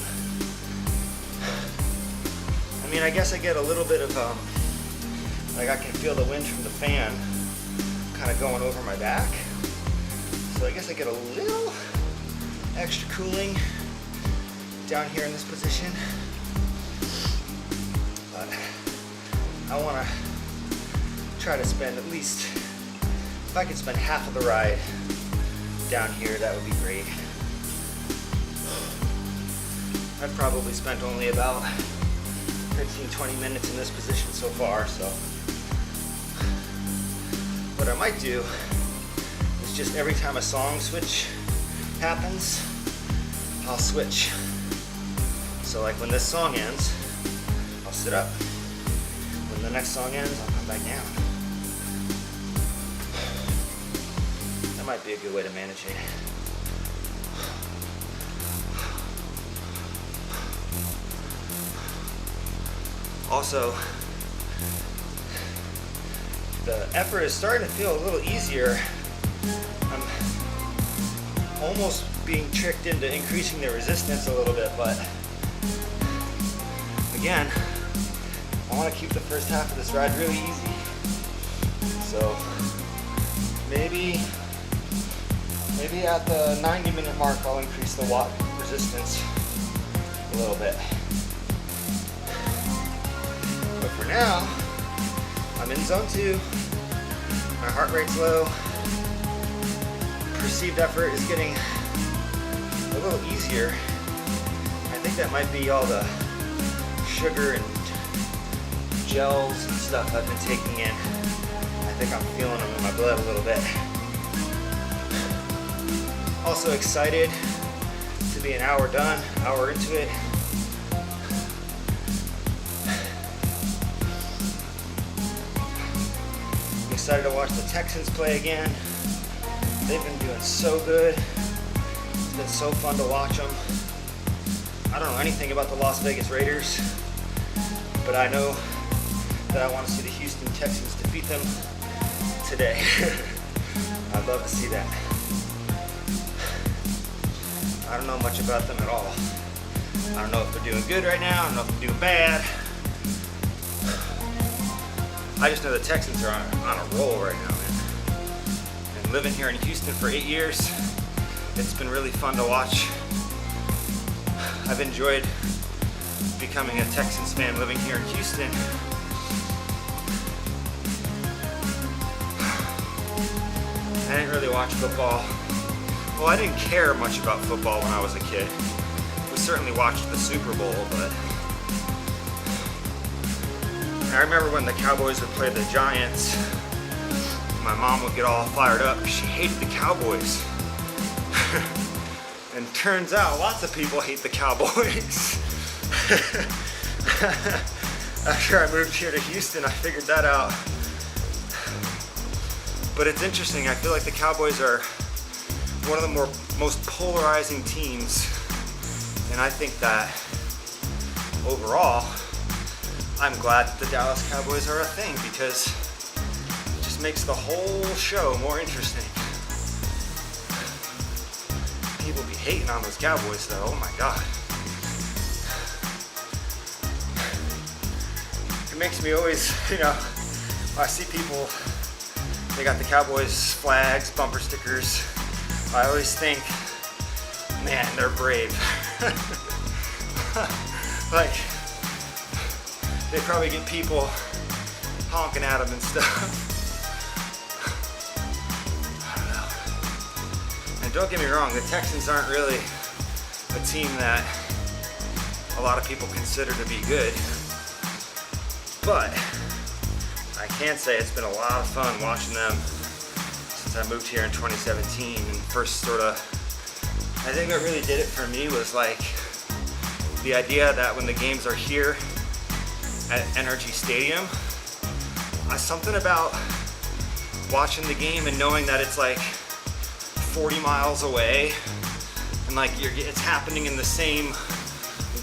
I mean, I guess I get a little bit of, like I can feel the wind from the fan kind of going over my back. So I guess I get a little extra cooling down here in this position. But I want to try to spend at least, if I could spend half of the ride down here, that would be great. I've probably spent only about 15-20 minutes in this position so far, so what I might do is just every time a song switch happens, I'll switch. So like when this song ends, I'll sit up. When the next song ends, I'll come back down. That might be a good way to manage it. Also, the effort is starting to feel a little easier almost being tricked into increasing the resistance a little bit, but again, I want to keep the first half of this ride really easy. So maybe at the 90-minute mark, I'll increase the watt resistance a little bit. But for now, I'm in zone 2. My heart rate's low. Perceived effort is getting a little easier. I think that might be all the sugar and gels and stuff I've been taking in. I think I'm feeling them in my blood a little bit. Also excited to be an hour done, hour into it. I'm excited to watch the Texans play again. They've been doing so good. It's been so fun to watch them. I don't know anything about the Las Vegas Raiders, but I know that I want to see the Houston Texans defeat them today. I'd love to see that. I don't know much about them at all. I don't know if they're doing good right now. I don't know if they're doing bad. I just know the Texans are on a roll right now, man. And living here in Houston for 8 years, it's been really fun to watch. I've enjoyed becoming a Texans fan living here in Houston. I didn't really watch football. Well, I didn't care much about football when I was a kid. We certainly watched the Super Bowl, but I remember when the Cowboys would play the Giants, my mom would get all fired up. She hated the Cowboys. And turns out lots of people hate the Cowboys. After I moved here to Houston, I figured that out. But it's interesting, I feel like the Cowboys are one of the most polarizing teams, and I think that overall, I'm glad that the Dallas Cowboys are a thing because it just makes the whole show more interesting. People be hating on those Cowboys though, oh my god. It makes me always, I see people, they got the Cowboys flags, bumper stickers. I always think, man, they're brave. Like, they probably get people honking at them and stuff. I don't know. And don't get me wrong, the Texans aren't really a team that a lot of people consider to be good. But I can say it's been a lot of fun watching them since I moved here in 2017 and first I think what really did it for me was like the idea that when the games are here at Energy Stadium, something about watching the game and knowing that it's like 40 miles away and like it's happening in the same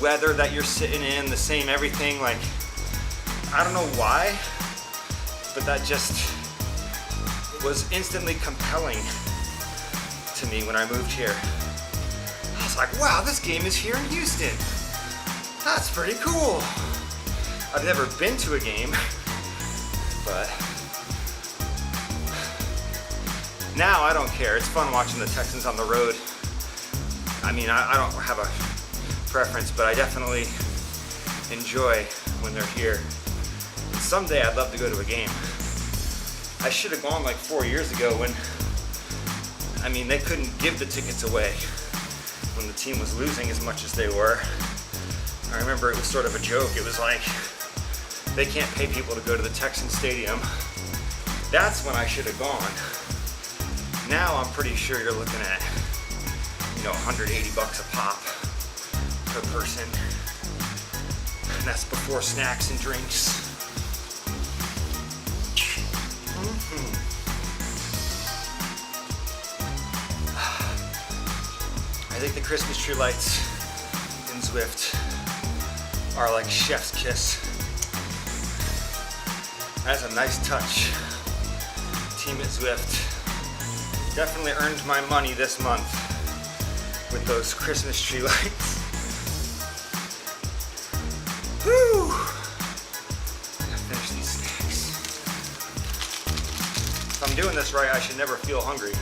weather that you're sitting in, the same everything, like I don't know why, but that just was instantly compelling to me when I moved here. I was like, wow, this game is here in Houston. That's pretty cool. I've never been to a game, but now I don't care. It's fun watching the Texans on the road. I mean, I don't have a preference, but I definitely enjoy when they're here. And someday I'd love to go to a game. I should have gone like 4 years ago when, I mean, they couldn't give the tickets away when the team was losing as much as they were. I remember it was sort of a joke. It was like, they can't pay people to go to the Texan Stadium. That's when I should have gone. Now I'm pretty sure you're looking at, $180 a pop per person. And that's before snacks and drinks. I think the Christmas tree lights in Zwift are like chef's kiss. That's a nice touch. Team at Zwift, Definitely earned my money this month with those Christmas tree lights. Whew! Gotta finish these snacks. If I'm doing this right, I should never feel hungry.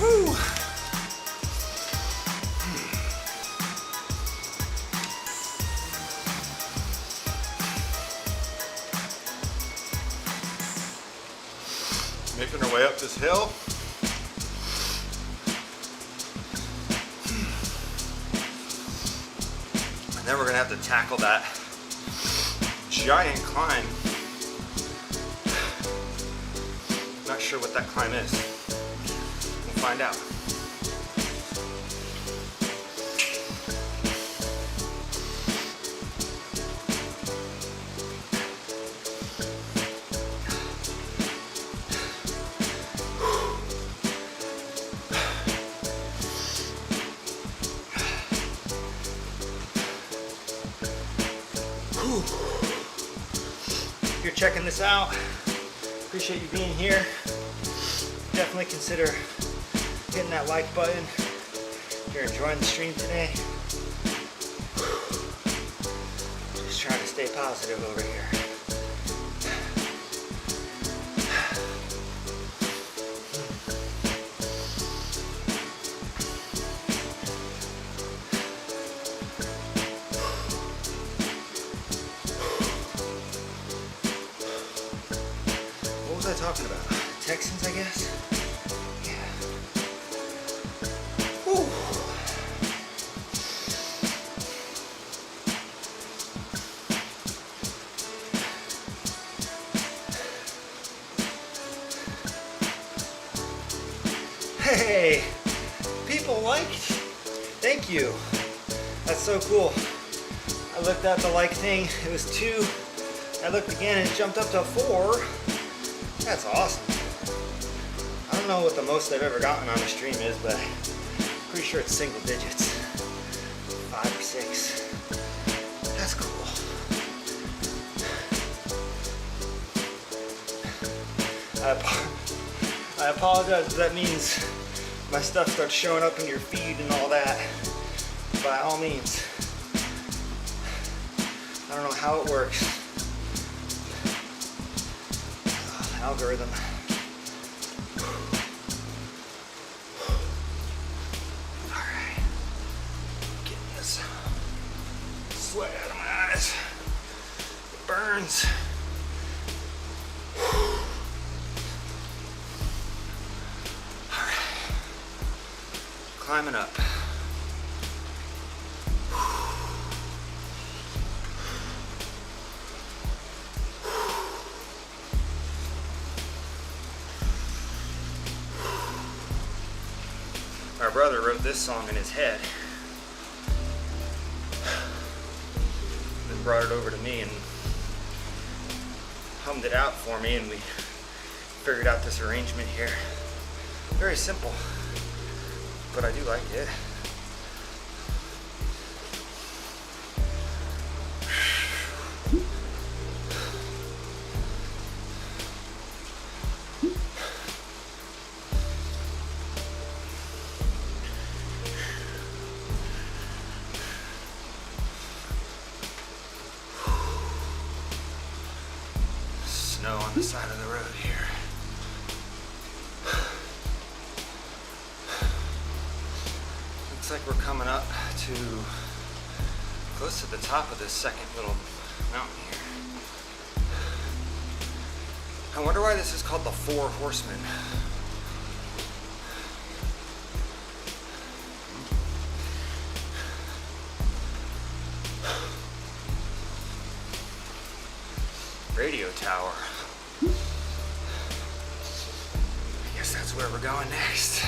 Woo! Making our way up this hill. And then we're gonna have to tackle that giant climb. Not sure what that climb is. We'll find out. If you're checking this out, appreciate you being here. Definitely consider hitting that like button if you're enjoying the stream today. Just trying to stay positive over here. What was I talking about? Texans, I guess? Yeah. Whew. Hey, people liked. Thank you. That's so cool. I looked at the like thing, it was 2. I looked again and it jumped up to 4. That's awesome. I don't know what the most I've ever gotten on a stream is, but I'm pretty sure it's single digits. 5 or 6. That's cool. I apologize if that means my stuff starts showing up in your feed and all that. By all means. I don't know how it works. Algorithm. Alright. Getting this sweat out of my eyes. It burns. Alright. Climbing up. Our brother wrote this song in his head, then brought it over to me and hummed it out for me, and we figured out this arrangement here. Very simple, but I do like it. Snow on the side of the road here. Looks like we're coming up to close to the top of this second little mountain here. I wonder why this is called the Four Horsemen. Radio tower. is where we're going next.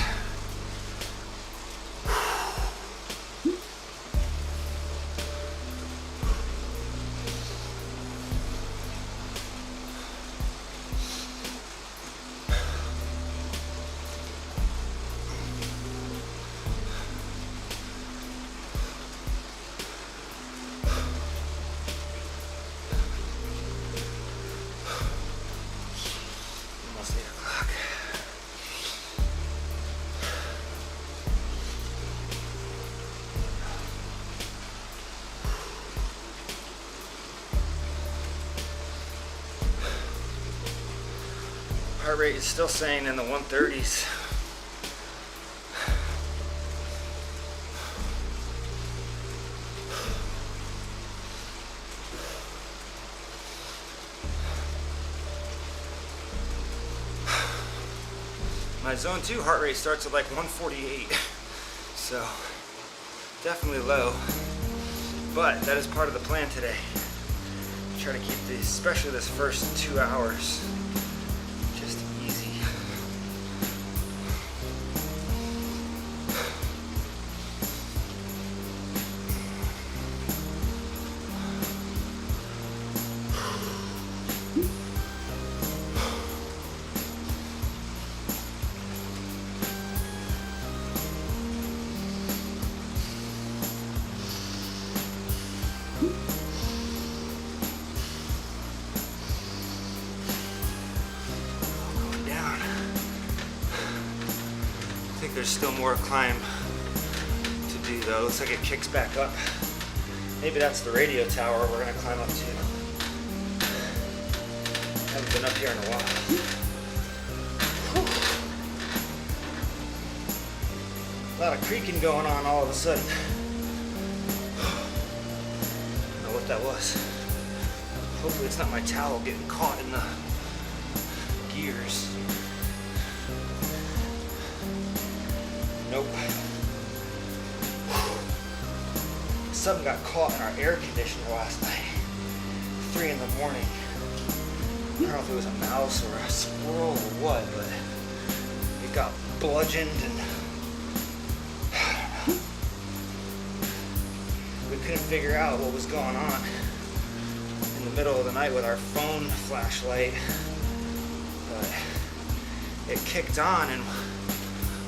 Heart rate is still saying in the 130s. My zone 2 heart rate starts at like 148, so definitely low, but that is part of the plan today. Try to keep these, especially this first 2 hours, just easy. There's still more climb to do though. Looks like it kicks back up. Maybe that's the radio tower we're gonna climb up to. Haven't been up here in a while. Whew. A lot of creaking going on all of a sudden. I don't know what that was. Hopefully it's not my towel getting caught in the gears. Nope. Something got caught in our air conditioner last night. 3 in the morning. I don't know if it was a mouse or a squirrel or what, but it got bludgeoned and I don't know. We couldn't figure out what was going on in the middle of the night with our phone flashlight. But it kicked on and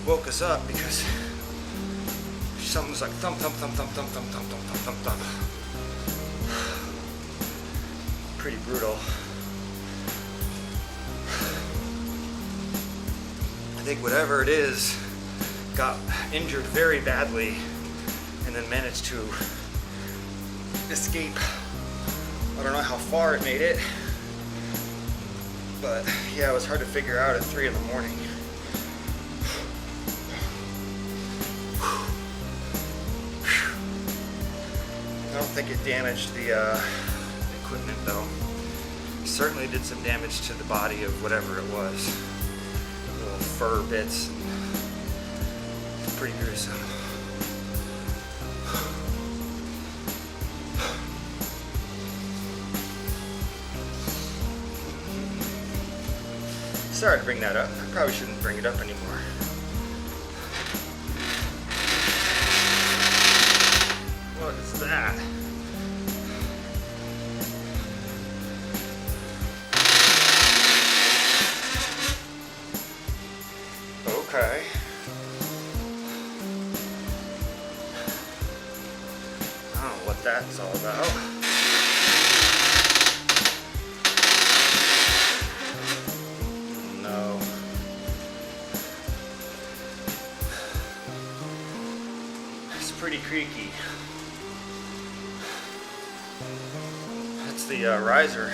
woke us up because something was like thump, thump, thump, thump, thump, thump, thump, thump, thump, thump, thump. Pretty brutal. I think whatever it is got injured very badly and then managed to escape. I don't know how far it made it, but yeah, it was hard to figure out at 3 in the morning. I don't think it damaged the equipment though. It certainly did some damage to the body of whatever it was. Little fur bits. It's pretty gruesome. Sorry to bring that up. I probably shouldn't bring it up anymore. What is that? Okay. I don't know what that's all about. No. It's pretty creaky. That's the riser.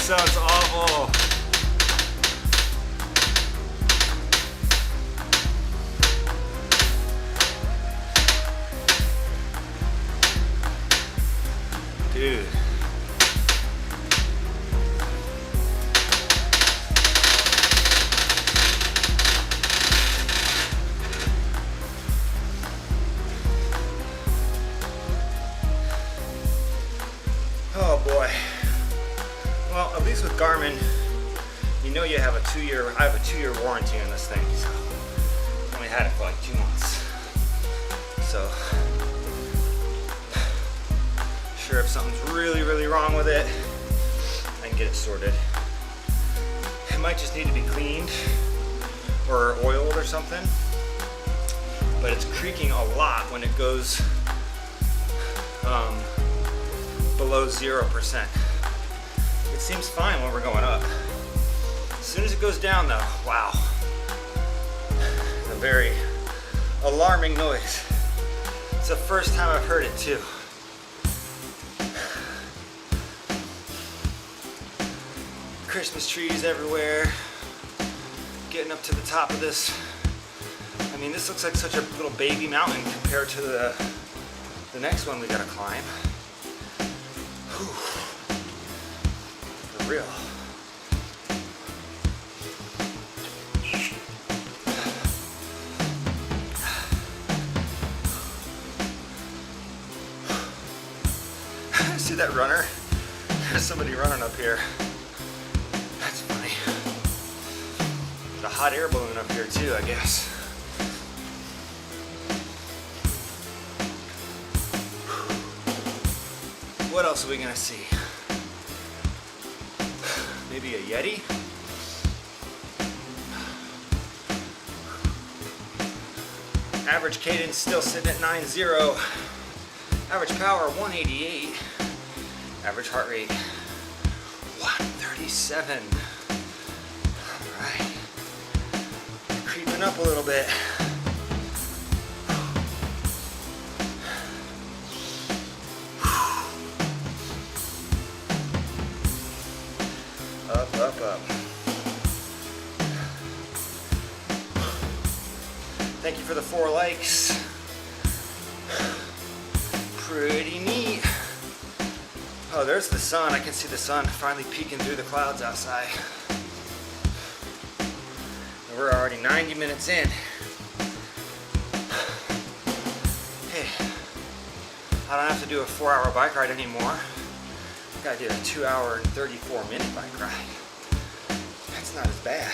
Sounds awful. Dude. Oh boy. Well, at least with Garmin, you know you have a 2-year, I have a 2-year warranty on this thing, so I only had it for like 2 months. So, sure if something's really wrong with it, I can get it sorted. It might just need to be cleaned or oiled or something, but it's creaking a lot when it goes below 0%. It seems fine when we're going up. As soon as it goes down though, wow. It's a very alarming noise. It's the first time I've heard it too. Christmas trees everywhere. Getting up to the top of this. I mean, this looks like such a little baby mountain compared to the next one we gotta climb. Whew. For real. See that runner? There's somebody running up here. That's funny. There's a hot air balloon up here too, I guess. What else are we gonna see? Maybe a Yeti? Average cadence still sitting at 9.0. Average power 188. Average heart rate 137. Alright. Creeping up a little bit. Up. Thank you for the 4 likes. Pretty neat. Oh, there's the sun. I can see the sun finally peeking through the clouds outside. And we're already 90 minutes in. Hey, I don't have to do a 4-hour bike ride anymore. I gotta do a 2-hour and 34-minute bike ride. That's not as bad.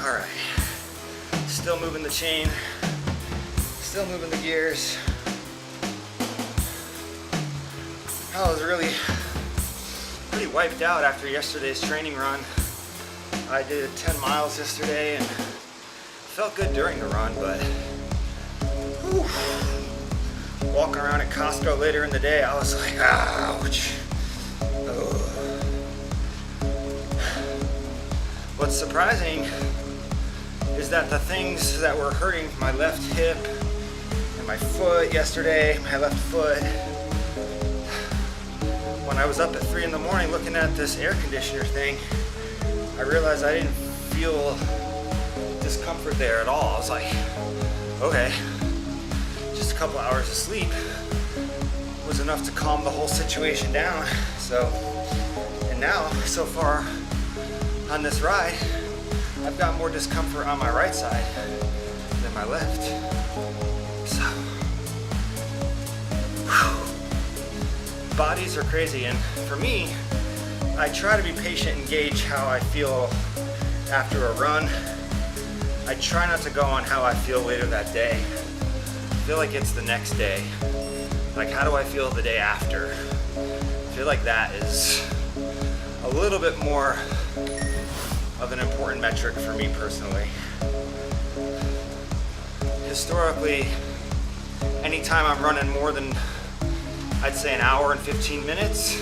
All right. Still moving the chain, still moving the gears. I was really pretty wiped out after yesterday's training run. I did 10 miles yesterday and felt good during the run, but whew, walking around at Costco later in the day, I was like, ouch. Ugh. What's surprising is that the things that were hurting my left hip and my foot yesterday, my left foot, when I was up at 3 in the morning looking at this air conditioner thing, I realized I didn't feel discomfort there at all. I was like, okay, just a couple hours of sleep was enough to calm the whole situation down. So, and now, so far on this ride, I've got more discomfort on my right side than my left. So, whew. bodies are crazy, and for me, I try to be patient and gauge how I feel after a run. I try not to go on how I feel later that day. I feel like it's the next day. Like, how do I feel the day after? I feel like that is a little bit more of an important metric for me personally. Historically, anytime I'm running more than, I'd say, an hour and 15 minutes,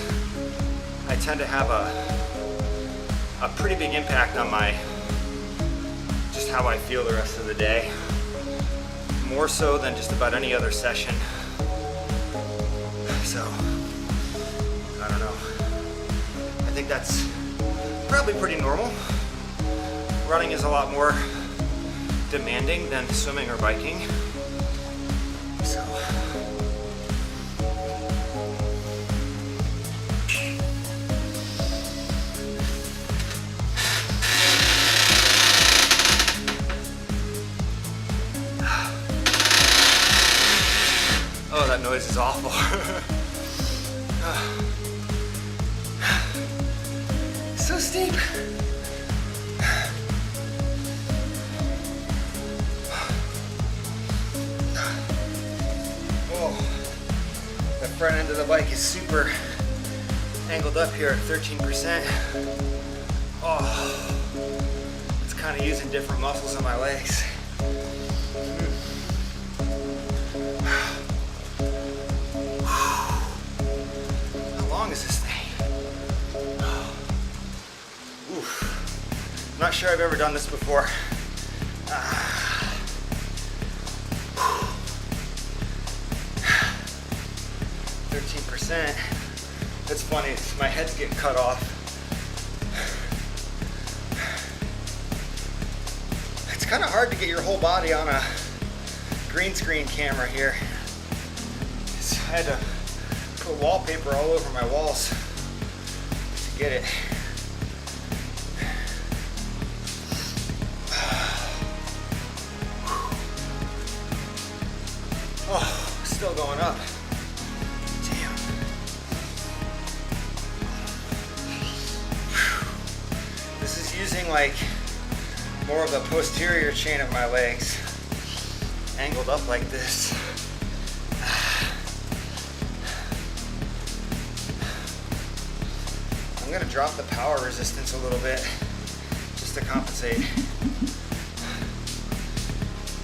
I tend to have a pretty big impact on just how I feel the rest of the day. More so than just about any other session. So, I don't know. I think that's probably pretty normal. Running is a lot more demanding than swimming or biking. So, oh, that noise is awful. So steep. The front end of the bike is super angled up here at 13%. Oh, it's kind of using different muscles on my legs. How long is this thing? Oof. I'm not sure I've ever done this before. 13%. That's funny, my head's getting cut off. It's kind of hard to get your whole body on a green screen camera here. I had to put wallpaper all over my walls to get it. Oh, still going up. Damn. This is using like more of the posterior chain of my legs, angled up like this. I'm gonna drop the power resistance a little bit just to compensate.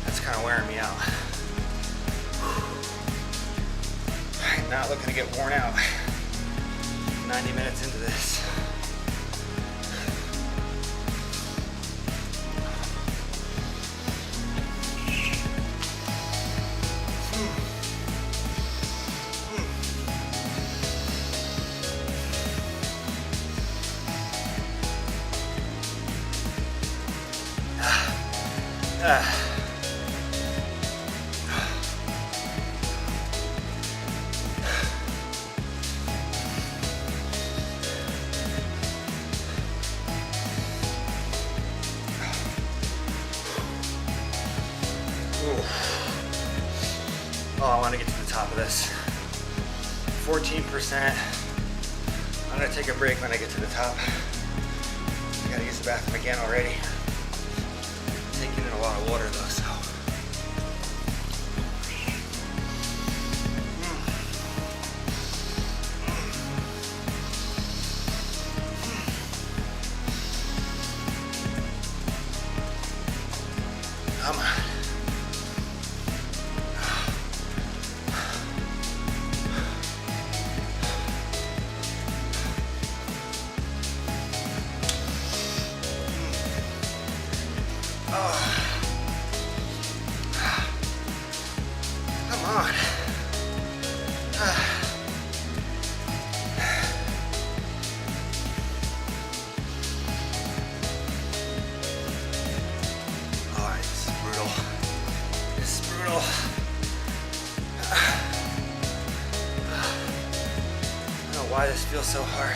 That's kind of wearing me out. I'm not looking to get worn out 90 minutes into this. Oh, I want to get to the top of this. 14%. I'm going to take a break when I get to the top. I got to use the bathroom again already. Taking in a lot of water though, so. Come on. Why this feels so hard.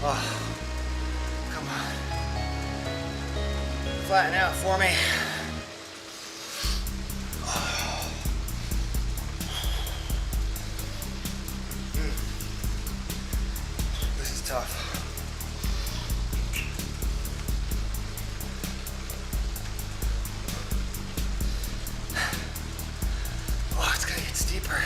Oh, come on. flatten out for me. This is tough. Oh, it's gonna get steeper.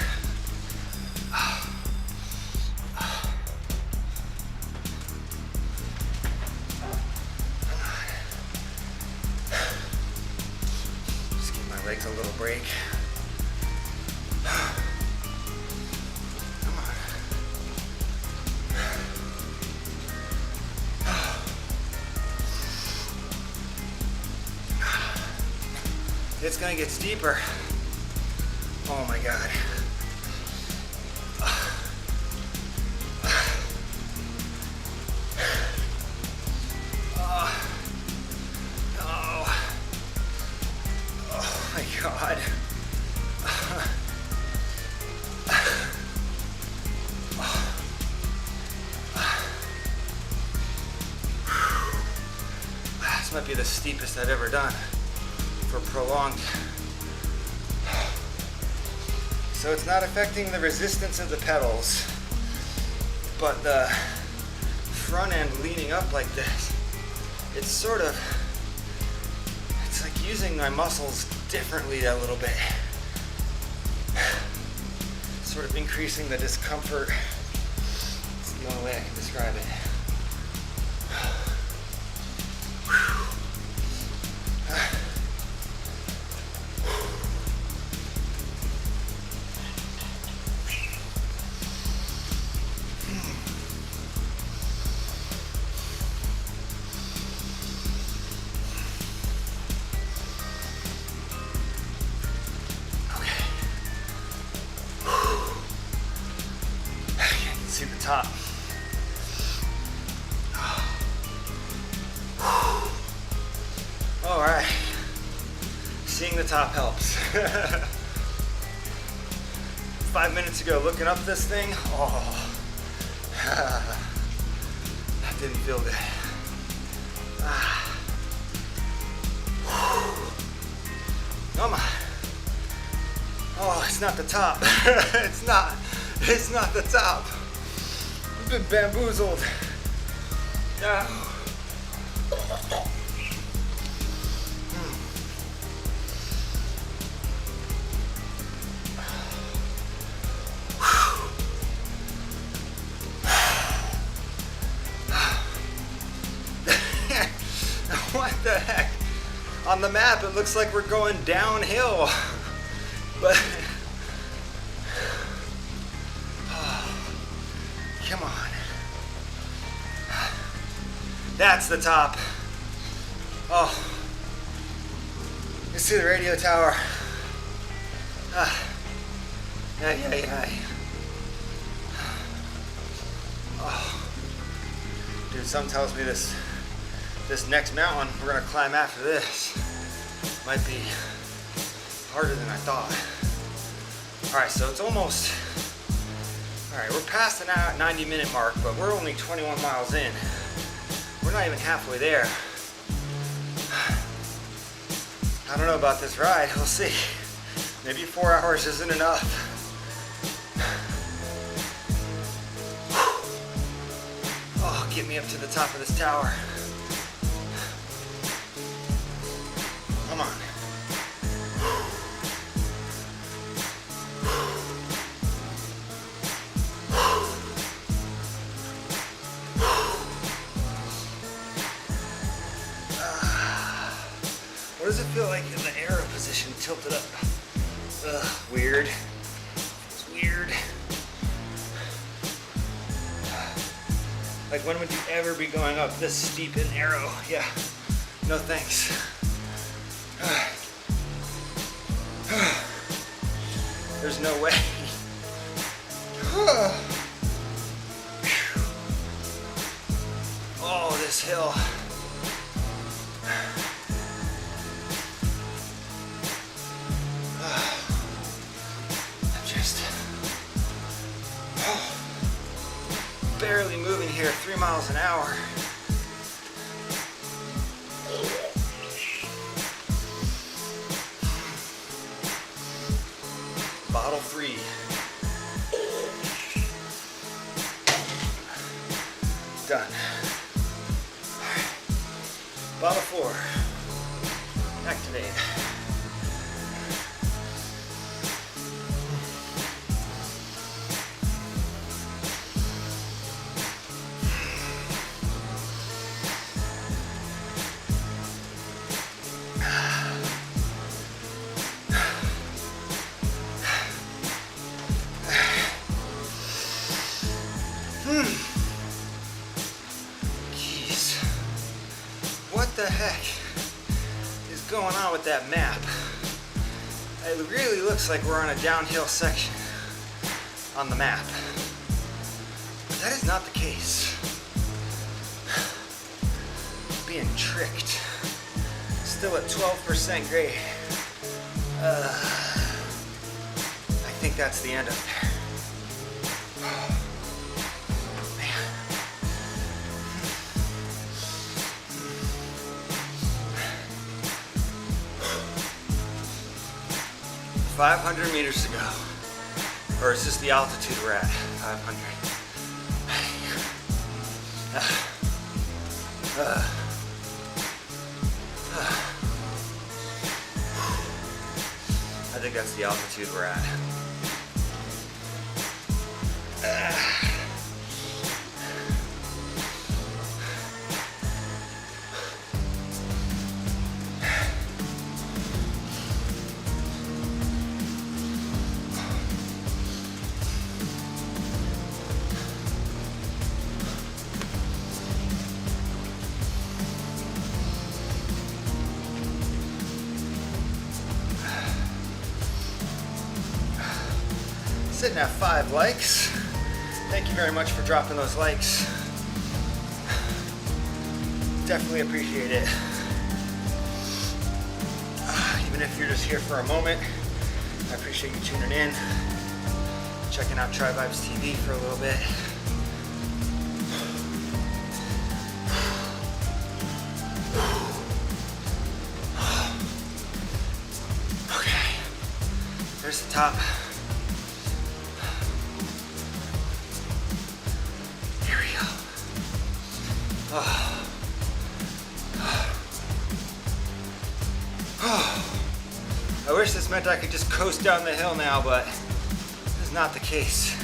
Just give my legs a little break. Come on. It's gonna get steeper. Oh my God. Oh my God. This might be the steepest I've ever done for prolonged. So it's not affecting the resistance of the pedals, but the front end leaning up like this, it's like using my muscles differently a little bit. Sort of increasing the discomfort. It's the only way I can describe it. See the top. All right, seeing the top helps. 5 minutes ago, looking up this thing, oh, that didn't feel good. Come on. Oh, it's not the top. It's not the top. I've been bamboozled. No. What the heck? On the map, it looks like we're going downhill, but come on. That's the top. Oh, you see the radio tower. Yeah. Oh, dude, something tells me this next mountain we're gonna climb after this might be harder than I thought. All right, so it's almost, all right, we're past the 90-minute mark, but we're only 21 miles in. We're not even halfway there. I don't know about this ride, we'll see. Maybe 4 hours isn't enough. Oh, get me up to the top of this tower. Come on. What does it feel like in the arrow position, tilted up? Weird. It's weird. Like, when would you ever be going up this steep in arrow? Yeah, no thanks. There's no way. Oh, this hill. I'm just barely moving here, 3 miles an hour. Bottle 3. Done. Bottle 4. Activate. Jeez. What the heck is going on with that map? It really looks like we're on a downhill section on the map. But that is not the case. Being tricked. Still at 12% grade. I think that's the end of there. Man. 500 meters to go. Or is this the altitude we're at? 500. I think that's the altitude we're at. Sitting at 5 likes. Thank you very much for dropping those likes. Definitely appreciate it. Even if you're just here for a moment, I appreciate you tuning in, checking out TriVibes TV for a little bit. Okay, there's the top. I wish this meant I could just coast down the hill now, but this is not the case.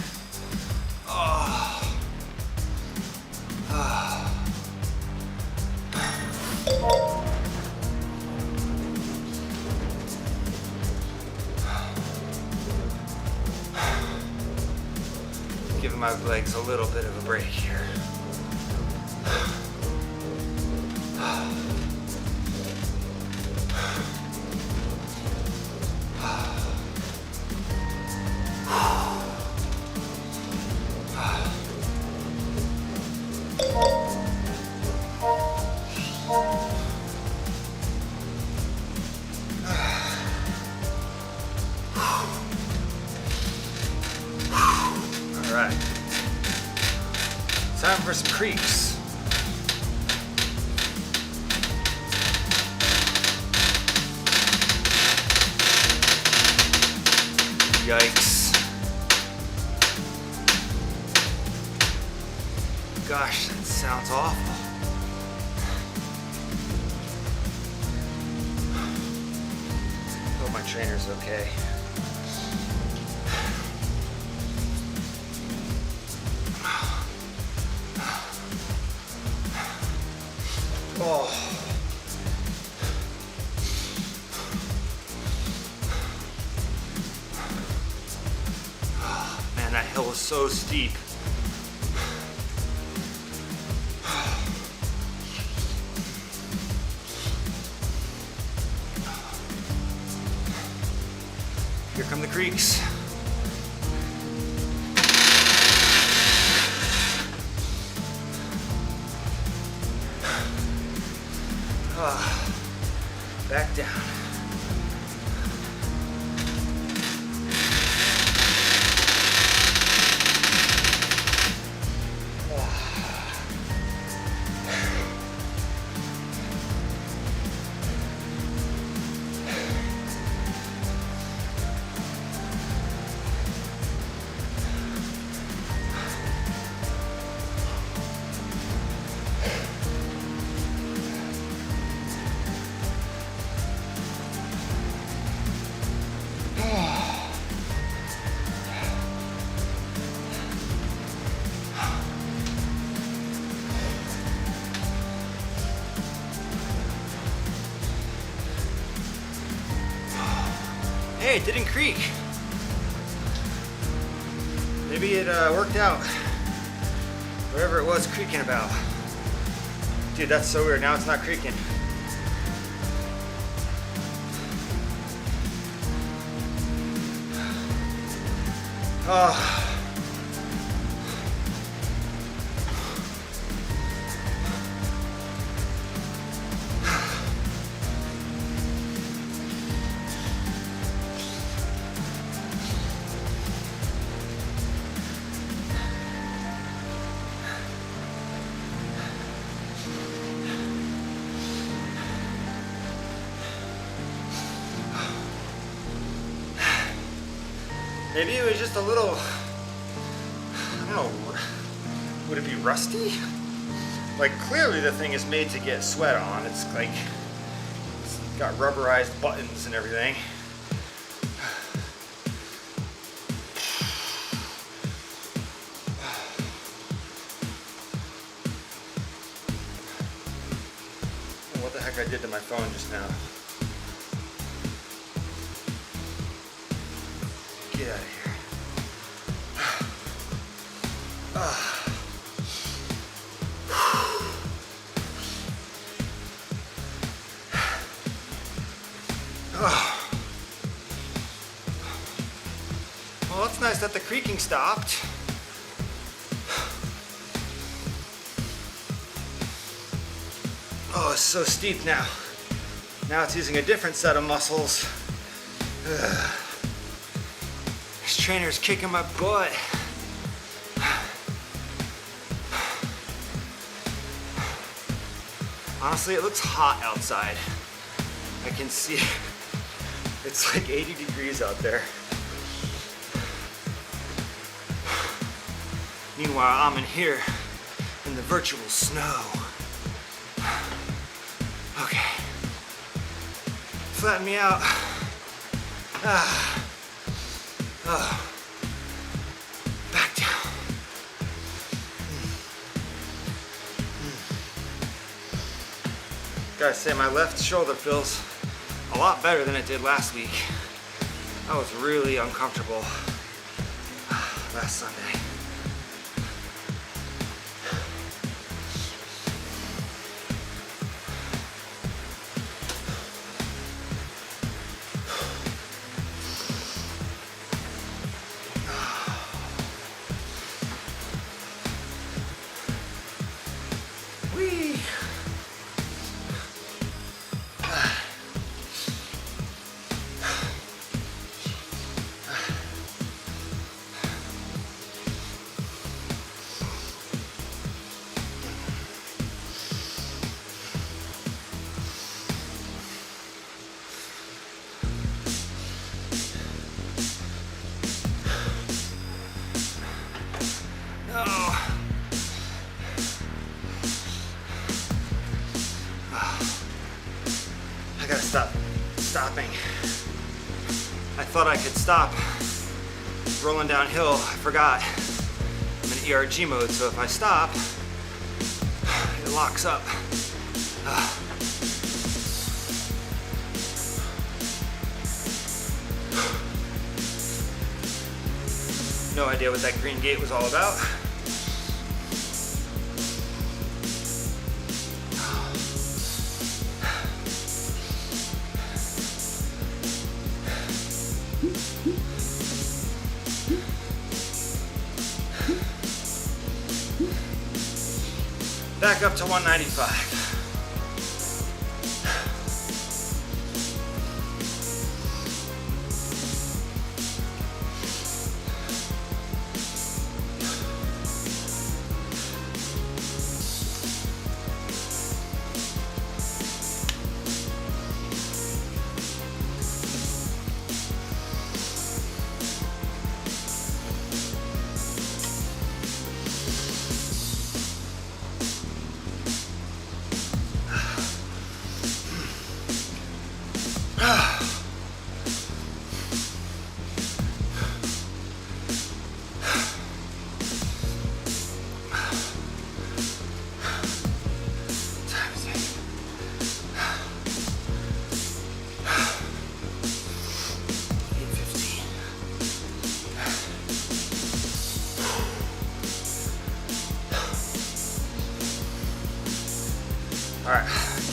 Giving my legs a little bit of a break here. Alright, time for some creeks. Yikes. Gosh, that sounds awful. Hope my trainer's okay. Oh. Oh, man, that hill was so steep. Here come the creeks. Back down. Hey, it didn't creak. Maybe it worked out. Whatever it was creaking about. Dude, that's so weird. Now it's not creaking. Oh. Maybe it was just a little, I don't know, would it be rusty? Like clearly the thing is made to get sweat on. It's like, it's got rubberized buttons and everything. What the heck I did to my phone just now. Get out of here. Well, it's nice that the creaking stopped. Oh, it's so steep now. Now it's using a different set of muscles. This trainer's kicking my butt. Honestly, it looks hot outside. I can see it's like 80 degrees out there. Meanwhile, I'm in here in the virtual snow. Okay. Flatten me out. Back down. Gotta say, my left shoulder feels a lot better than it did last week. I was really uncomfortable last Sunday. I gotta stop stopping. I thought I could stop rolling downhill. I forgot. I'm in ERG mode, so if I stop, it locks up. No idea what that green gate was all about. Back up to 195.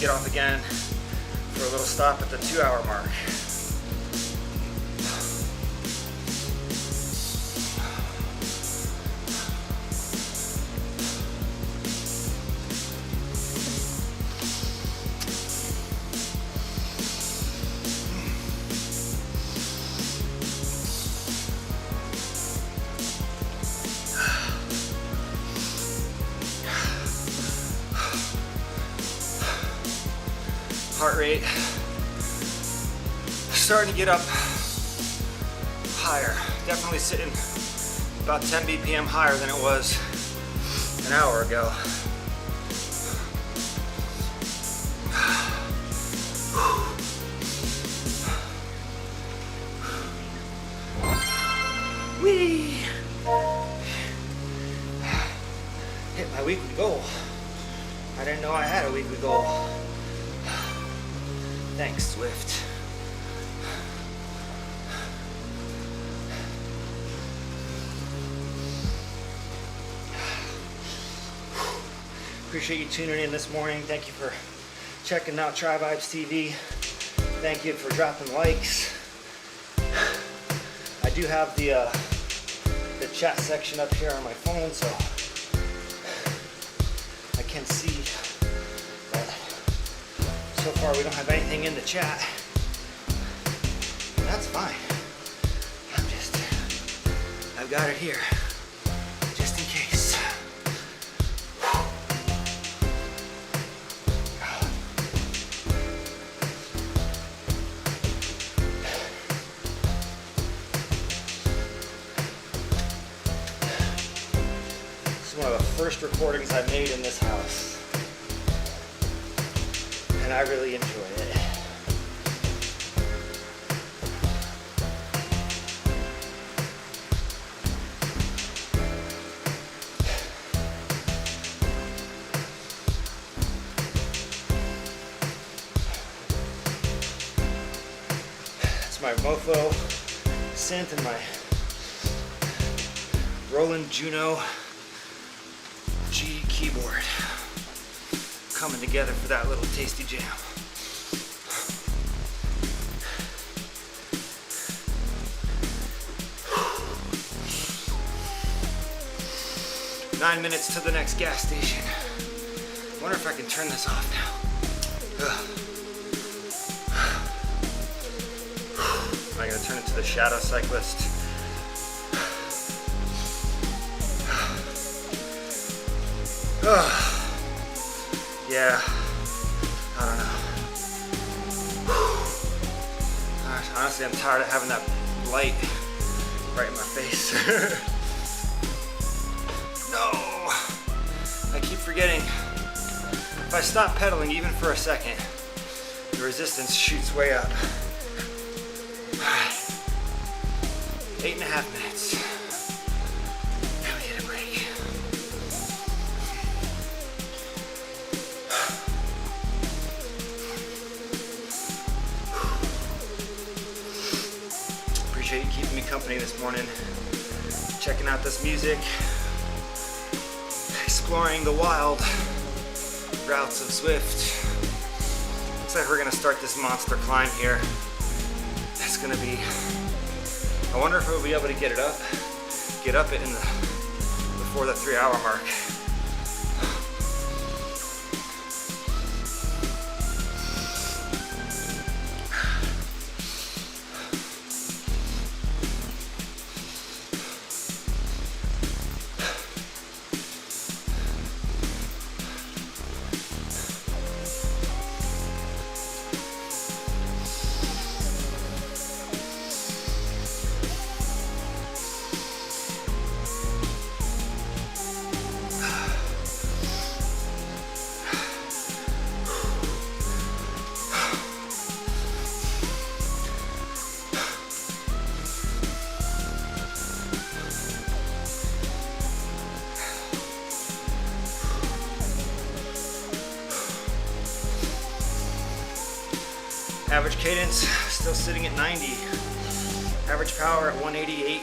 get off again for a little stop at the 2-hour mark. Heart rate starting to get up higher. Definitely sitting about 10 BPM higher than it was an hour ago. Whee! Hit my weekly goal. I didn't know I had a weekly goal. Thanks, Zwift. Appreciate you tuning in this morning. Thank you for checking out TriVibes TV. Thank you for dropping likes. I do have the chat section up here on my phone, so I can see that so far we don't have anything in the chat. That's fine. I've got it here, just in case. This is one of the first recordings I made in this house, and I really enjoy it. My Mofo synth and my Roland Juno G keyboard coming together for that little tasty jam. Nine minutes to the next gas station. Wonder if I can turn this off now. Ugh. I'm gonna turn it to the Shadow Cyclist. Yeah, I don't know. Honestly, I'm tired of having that light right in my face. No! I keep forgetting. If I stop pedaling even for a second, the resistance shoots way up. 8.5 minutes. Now we get a break. Appreciate you keeping me company this morning. Checking out this music. Exploring the wild routes of Zwift. Looks like we're gonna start this monster climb here. It's gonna be, I wonder if we'll be able to get it up, it in before the 3-hour mark. Average cadence still sitting at 90. Average power at 188.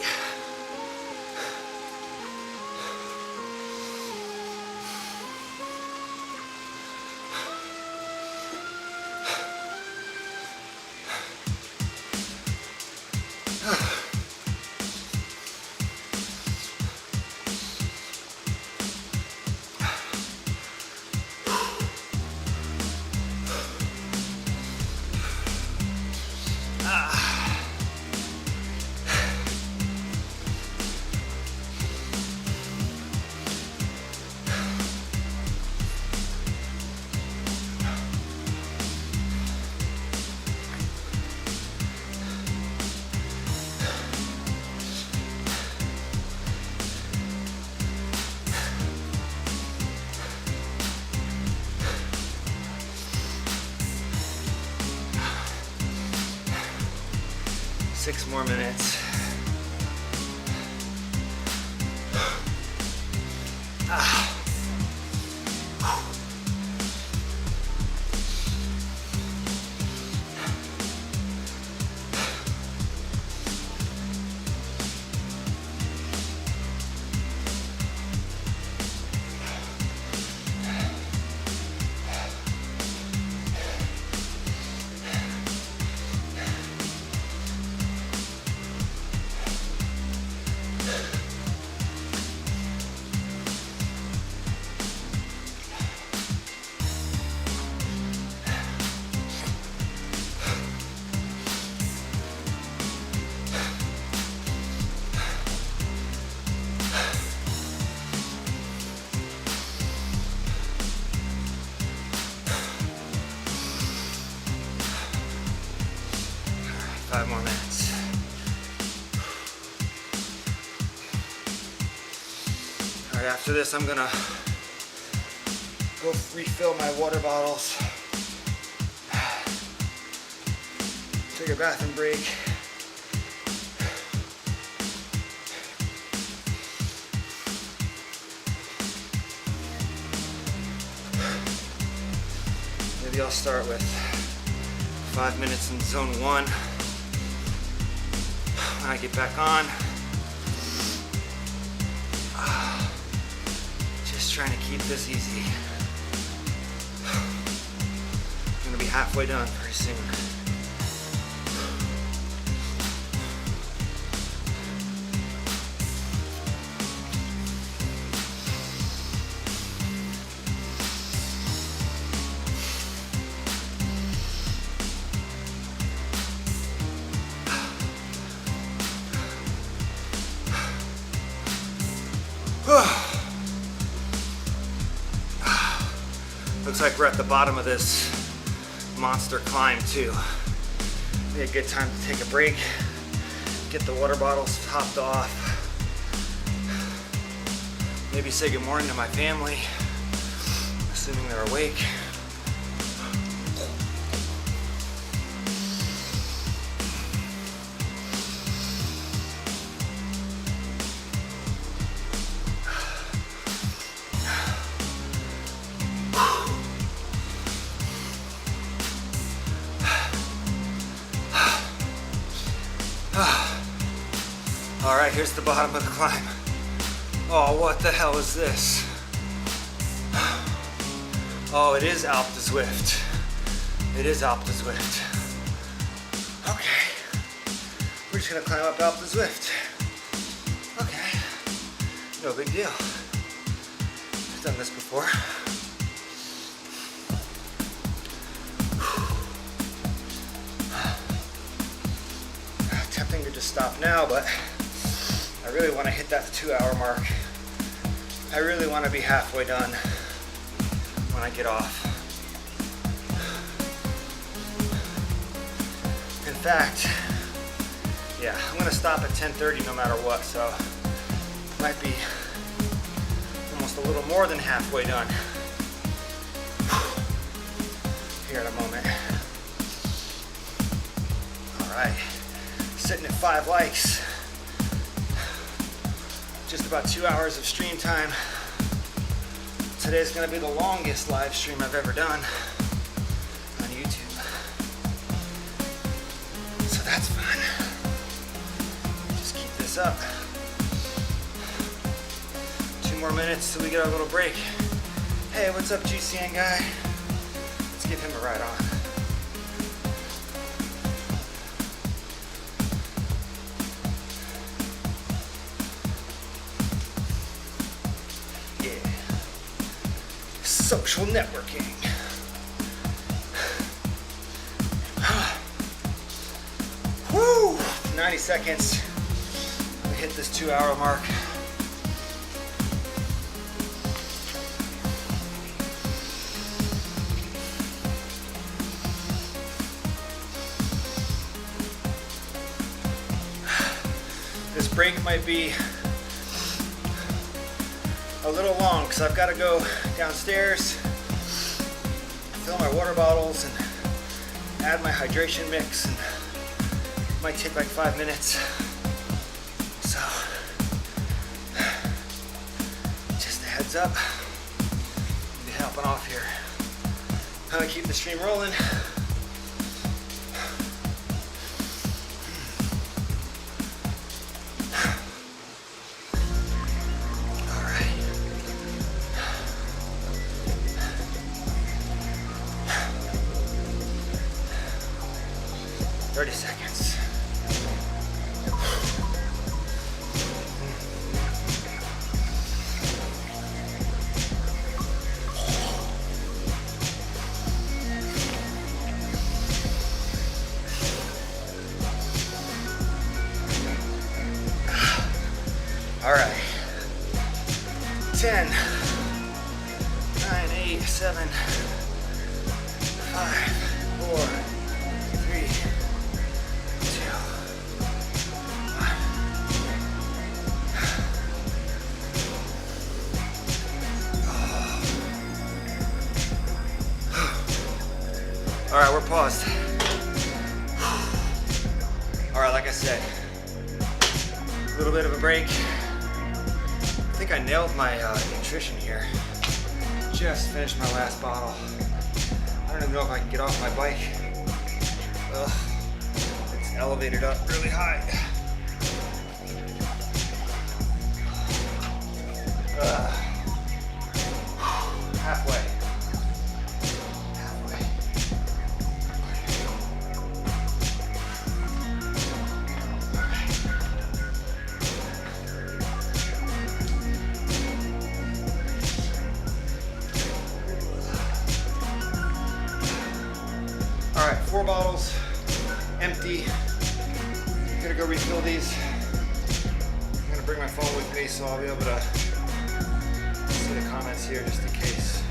6 more minutes. Ah. 5 more minutes. All right, after this, I'm gonna go refill my water bottles, take a bathroom break. Maybe I'll start with 5 minutes in zone 1. When I get back on, just trying to keep this easy. I'm gonna be halfway done pretty soon. Looks like we're at the bottom of this monster climb too. Be a good time to take a break, get the water bottles topped off, maybe say good morning to my family, assuming they're awake. All right, here's the bottom of the climb. Oh, what the hell is this? Oh, it is Alpe de Zwift. It is Alpe de Zwift. Okay, we're just gonna climb up Alpe de Zwift. Okay, no big deal. I've done this before. Tempting to just stop now, but I really want to hit that 2-hour mark. I really want to be halfway done when I get off. In fact, yeah, I'm going to stop at 10:30 no matter what, so might be almost a little more than halfway done here in a moment. All right, sitting at 5 likes. Just about 2 hours of stream time. Today's gonna be the longest live stream I've ever done on YouTube. So that's fun. Just keep this up. 2 more minutes till we get our little break. Hey, what's up, GCN guy? Let's give him a ride on. Social networking. Woo! 90 seconds. We hit this 2-hour mark. This break might be a little long because I've got to go downstairs, fill my water bottles, and add my hydration mix. And Might take like 5 minutes. So, just a heads up. I'll be helping off here. How to keep the stream rolling. All right. 30 seconds. All right. 10, 9, 8, 7, 5, 4, 3, 2, 1. All right, we're paused. All right, like I said, a little bit of a break. I think I nailed my nutrition here. Just finished my last bottle. I don't even know if I can get off my bike. Ugh, it's elevated up really high. Halfway. All right, 4 bottles, empty. Gonna go refill these. I'm gonna bring my phone with me so I'll be able to see the comments here just in case.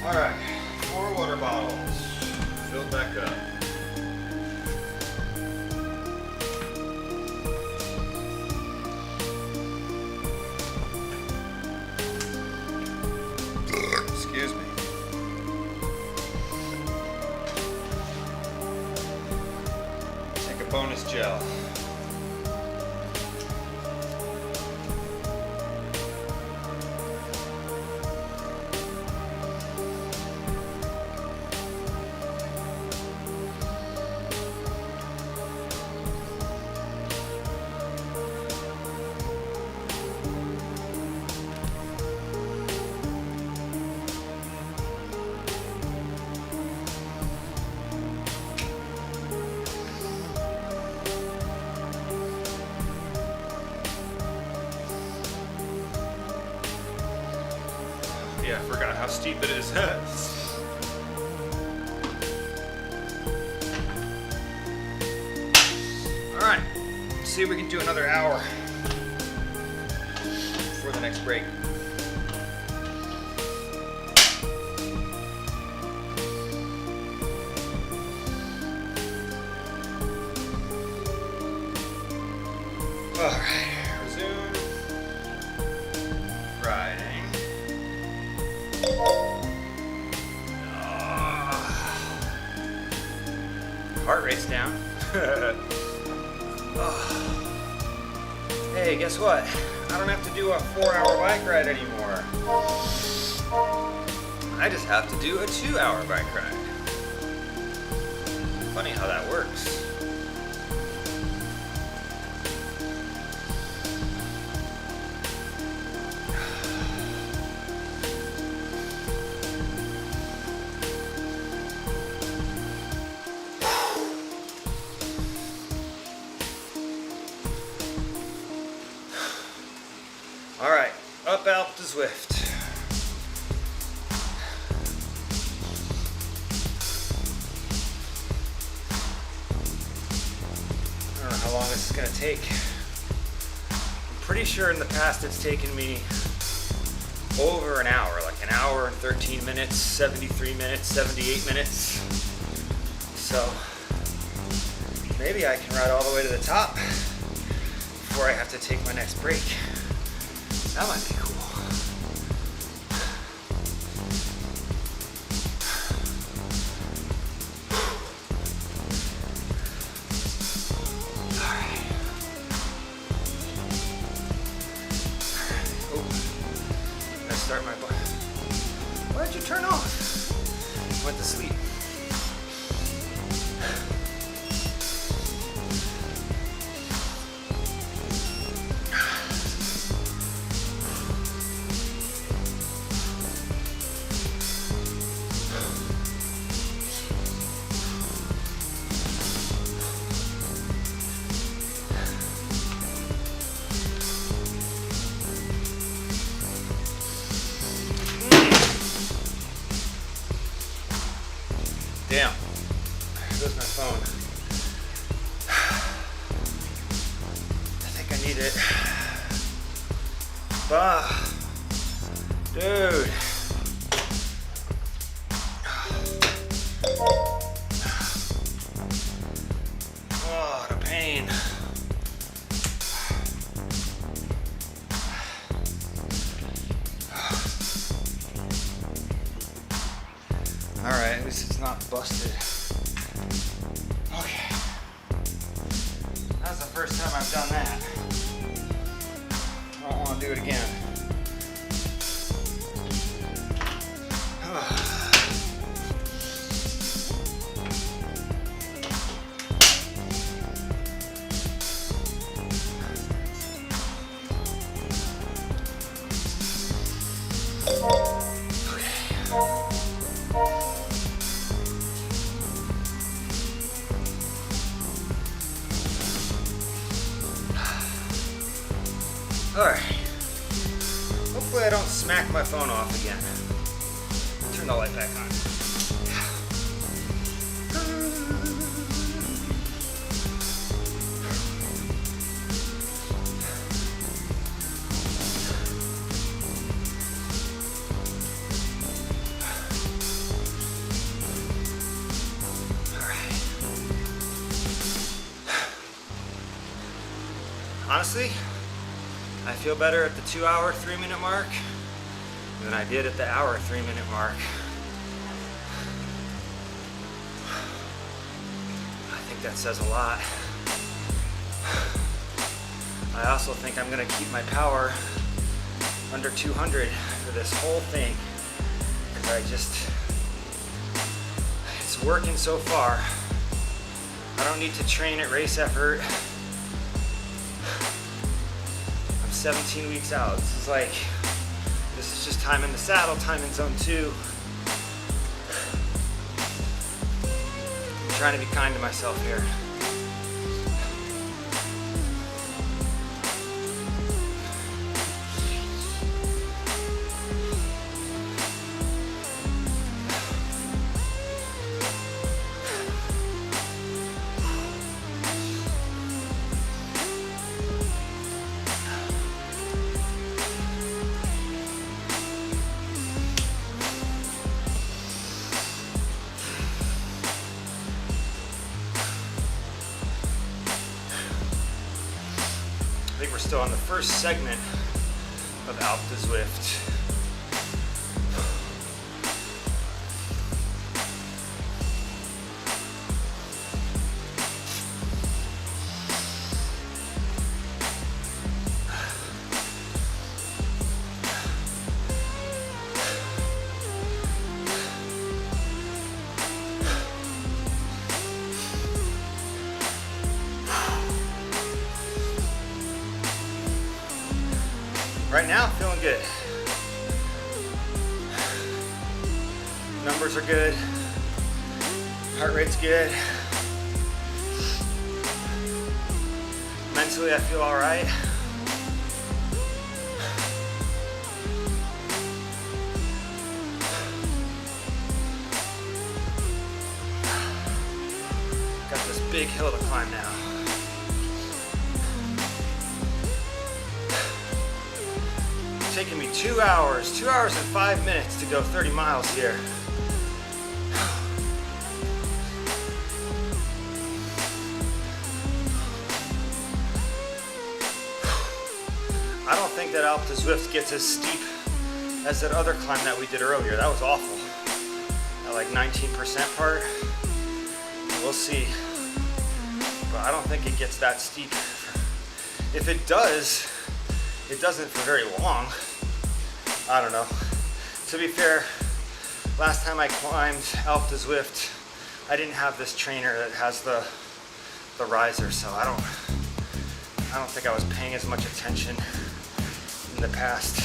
All right, 4 water bottles filled back up. Excuse me. Take a bonus gel. Yeah, I forgot how steep it is. Alright, let's see if we can do another hour before the next break. Alright, resume riding. Heart rate's down. Hey, guess what? I don't have to do a 4-hour bike ride anymore. I just have to do a 2-hour bike ride. Funny how that works. All right, up Alp to Zwift. I don't know how long this is gonna take. I'm pretty sure in the past it's taken me over an hour, like an hour and 13 minutes, 73 minutes, 78 minutes. So maybe I can ride all the way to the top before I have to take my next break. That might be cool. Alright. Oh, let's start my bike. Why'd you turn off? Went to sleep. Damn, there goes my phone. I think I need it. Bah, dude. Oh, the pain. Alright, at least it's not busted. Okay. That's the first time I've done that. I don't want to do it again. Alright. Hopefully I don't smack my phone off again. Turn the light back on. Honestly, I feel better at the 2 hour, 3 minute mark than I did at the hour, 3 minute mark. I think that says a lot. I also think I'm gonna keep my power under 200 for this whole thing, because it's working so far. I don't need to train at race effort. I'm 17 weeks out. This is just time in the saddle, time in zone 2. I'm trying to be kind to myself here. I think we're still on the first segment of Zwift. Right now, I'm feeling good. Numbers are good. Heart rate's good. Mentally, I feel all right. Got this big hill to climb now. Taking me 2 hours and 5 minutes to go 30 miles here. I don't think that Zwift gets as steep as that other climb that we did earlier. That was awful. That like 19% part. We'll see. But I don't think it gets that steep. If it does, it doesn't for very long. I don't know. To be fair, last time I climbed Zwift, I didn't have this trainer that has the riser, so I don't think I was paying as much attention in the past.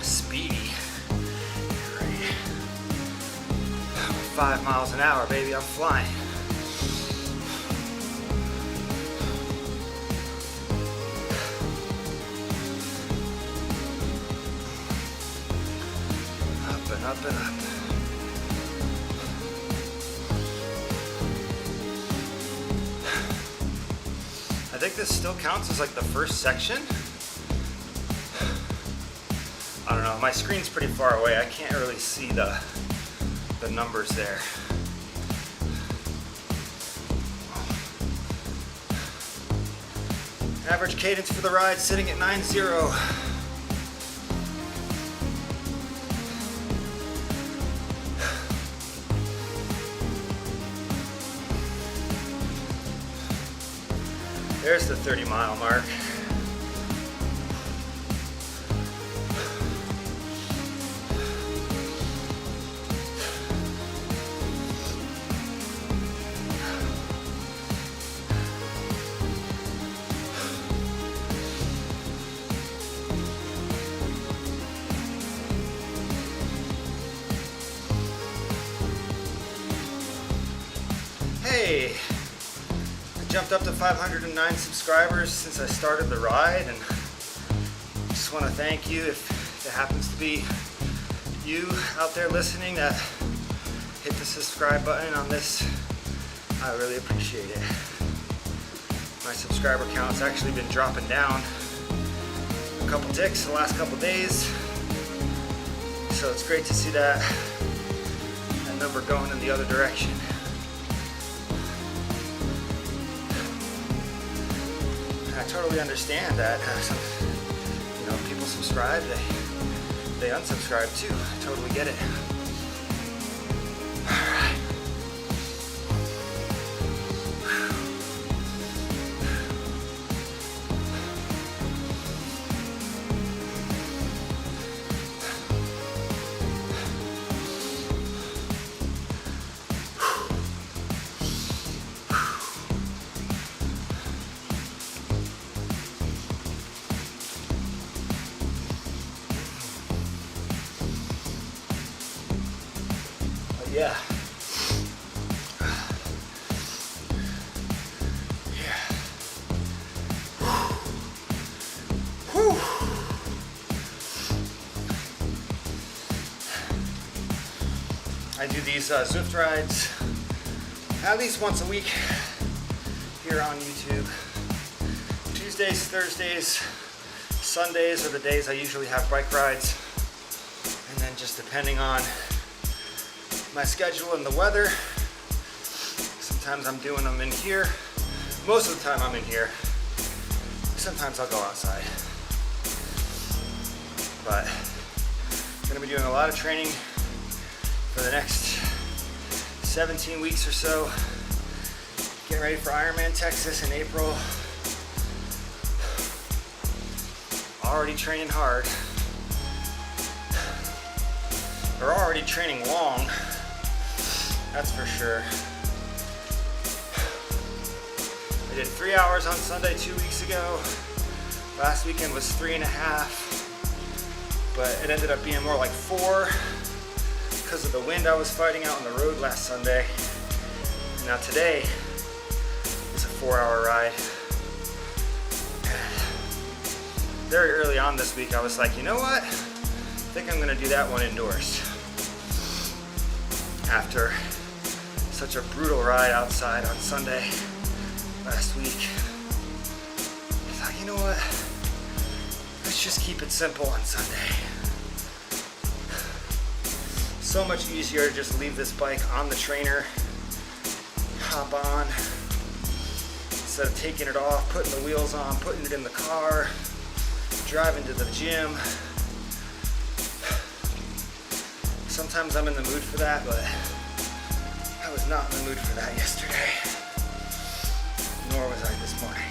Speedy. 5 miles an hour, baby, I'm flying. Up and up and up. I think this still counts as like the first section. I don't know, my screen's pretty far away. I can't really see the numbers there. Average cadence for the ride sitting at 9.0. There's the 30-mile mark. Hey, I jumped up to 509 subscribers since I started the ride, and just want to thank you if it happens to be you out there listening that hit the subscribe button on this. I really appreciate it. My subscriber count's actually been dropping down a couple ticks the last couple days, so it's great to see that number going in the other direction. And I totally understand that people subscribe, they unsubscribe too. I totally get it. Alright. Yeah. Yeah. Whew. I do these Zwift rides at least once a week here on YouTube. Tuesdays, Thursdays, Sundays are the days I usually have bike rides. And then just depending on my schedule and the weather, sometimes I'm doing them in here. Most of the time I'm in here. Sometimes I'll go outside. But I'm gonna be doing a lot of training for the next 17 weeks or so. Getting ready for IRONMAN Texas in April. Already training hard. We're already training long. That's for sure. I did 3 hours on Sunday 2 weeks ago. Last weekend was 3.5, but it ended up being more like 4 because of the wind I was fighting out on the road last Sunday. And now today is a 4-hour ride. Very early on this week, I was like, you know what? I think I'm gonna do that one indoors. After such a brutal ride outside on Sunday last week, I thought, you know what? Let's just keep it simple on Sunday. So much easier to just leave this bike on the trainer, hop on, instead of taking it off, putting the wheels on, putting it in the car, driving to the gym. Sometimes I'm in the mood for that, but I was not in the mood for that yesterday. Nor was I this morning.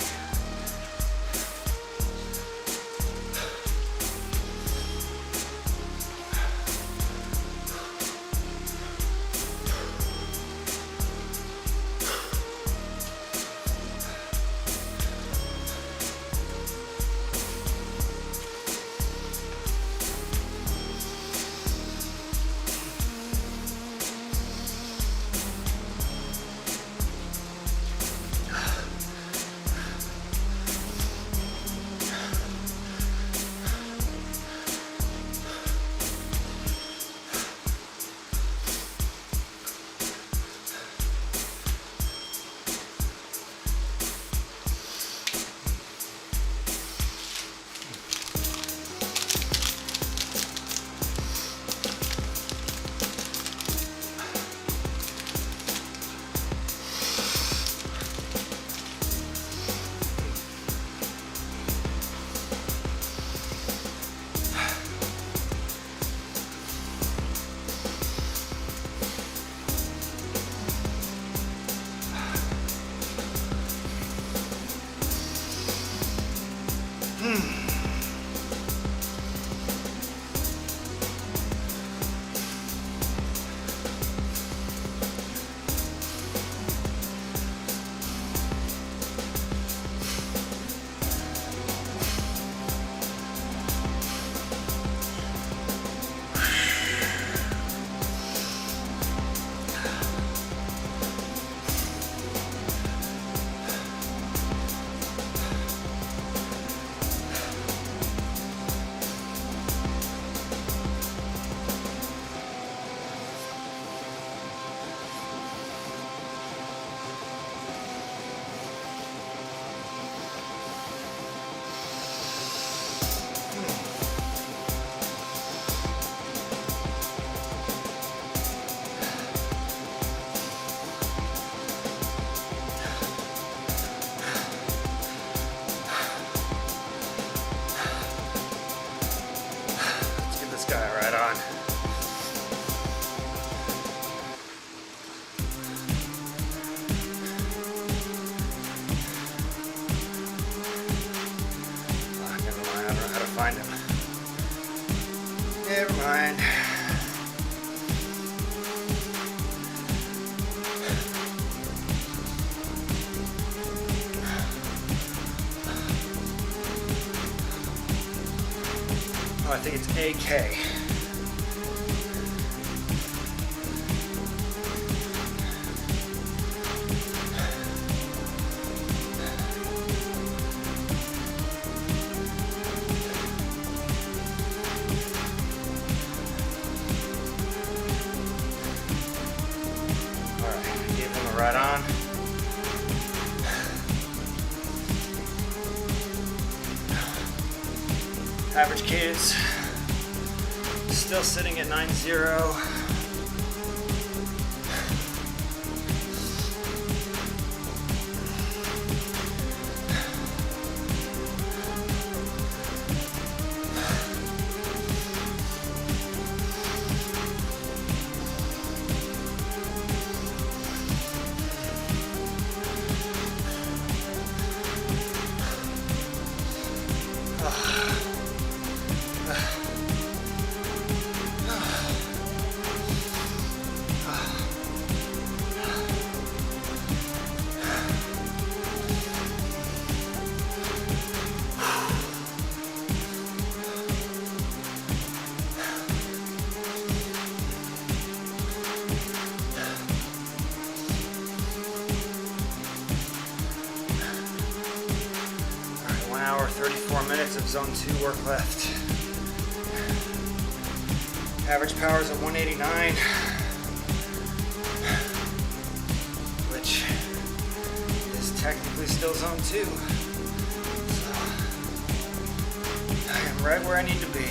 Oh, I think it's AK. Right on. Average cadence still sitting at 9.0. Hour 34 minutes of zone 2 work left. Average power is at 189, which is technically still zone 2. So I am right where I need to be.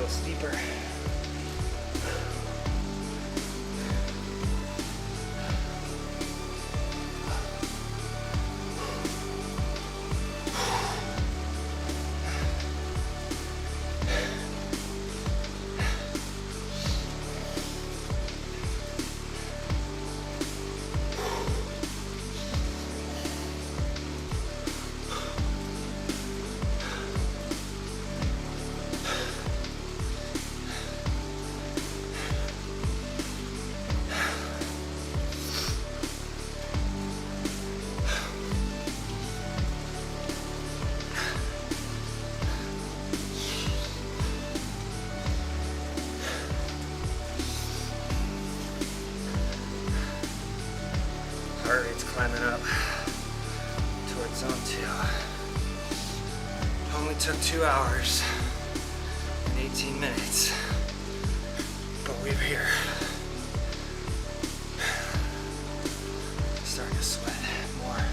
Steeper. Heart rate's climbing up towards zone 2. Only took 2 hours and 18 minutes, but we're here. Starting to sweat more.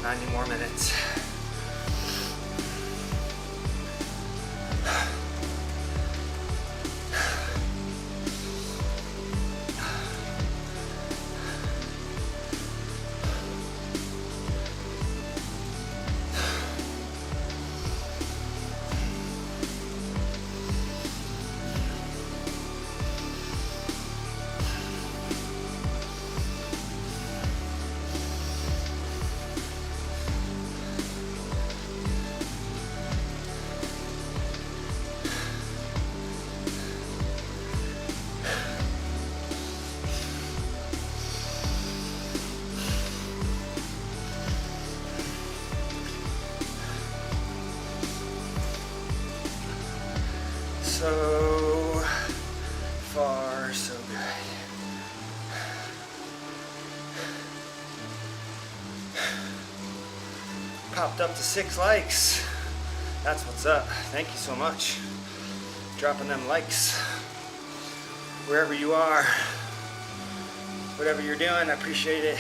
90 more minutes. So far, so good. Popped up to 6 likes. That's what's up. Thank you so much. Dropping them likes. Wherever you are, whatever you're doing, I appreciate it.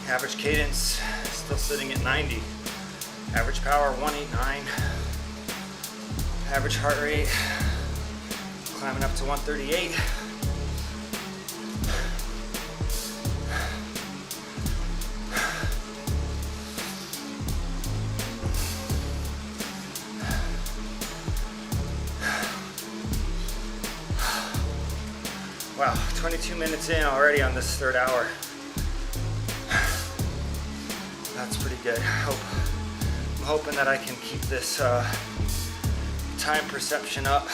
Average cadence still sitting at 90. Average power 189. Average heart rate climbing up to 138. Wow, 22 minutes in already on this third hour. That's pretty good. I'm hoping that I can keep this time perception up.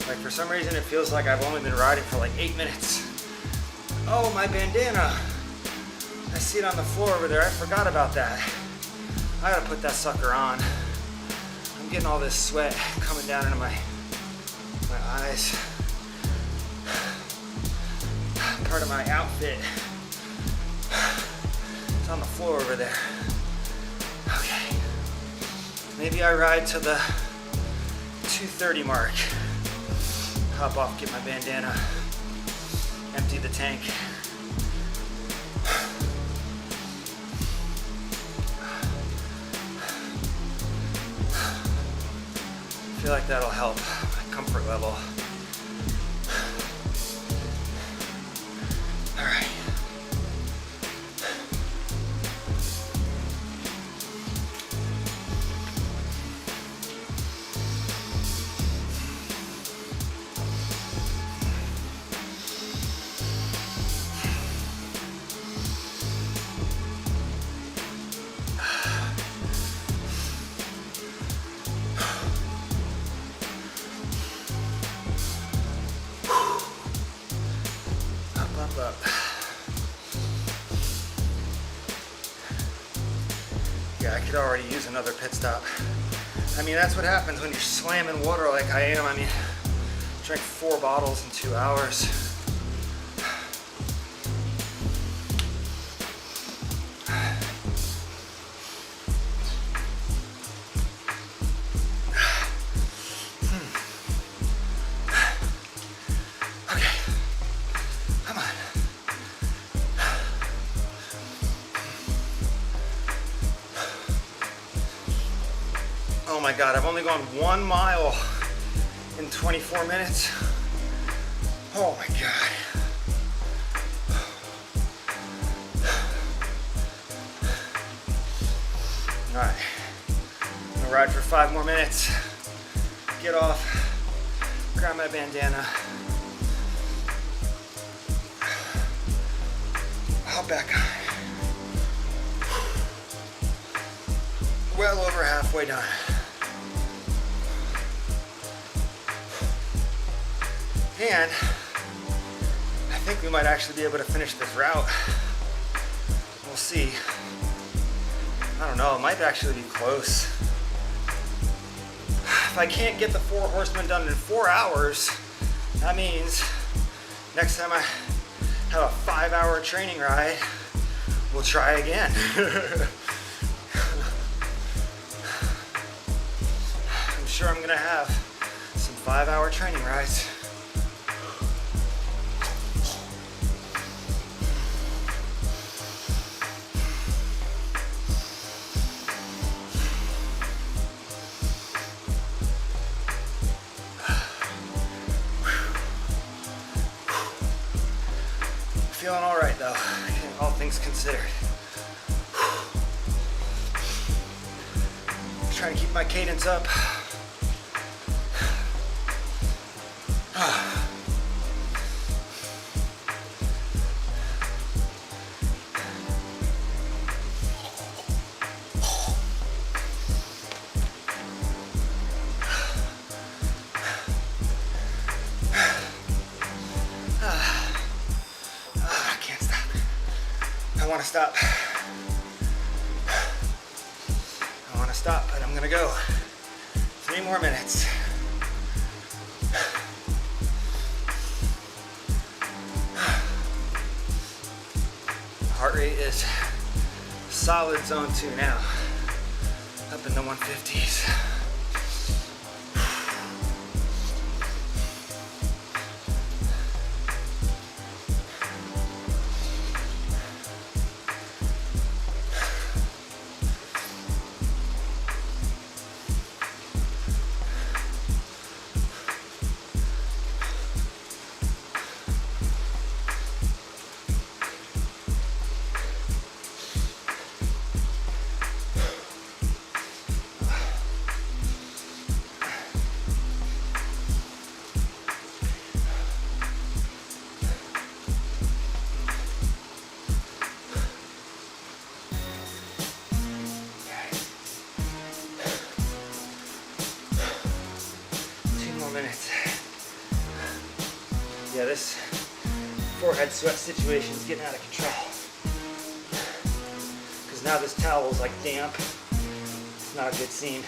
Like for some reason it feels like I've only been riding for like 8 minutes. Oh, my bandana. I see it on the floor over there. I forgot about that. I gotta put that sucker on. I'm getting all this sweat coming down into my eyes. Part of my outfit. It's on the floor over there. Okay. Maybe I ride to the 2:30 mark. Hop off, get my bandana, empty the tank. I feel like that'll help my comfort level. All right. Up. Yeah, I could already use another pit stop. I mean, that's what happens when you're slamming water like I am. I mean, I drank 4 bottles in 2 hours. my God, I've only gone 1 mile in 24 minutes. Oh my God. All right, I'm gonna ride for 5 more minutes. Get off, grab my bandana. Hop back on. Well over halfway done. And I think we might actually be able to finish this route. We'll see. I don't know, it might actually be close. If I can't get the 4 Horsemen done in 4 hours, that means next time I have a 5-hour training ride, we'll try again. I'm sure I'm gonna have some 5-hour training rides. Feeling all right though, all things considered. Trying to keep my cadence up. I want to stop. I want to stop, but I'm gonna go. 3 more minutes. Heart rate is solid zone 2 now, up in the 150s. Minutes. Yeah, this forehead sweat situation is getting out of control. Because now this towel is like damp. It's not a good scene.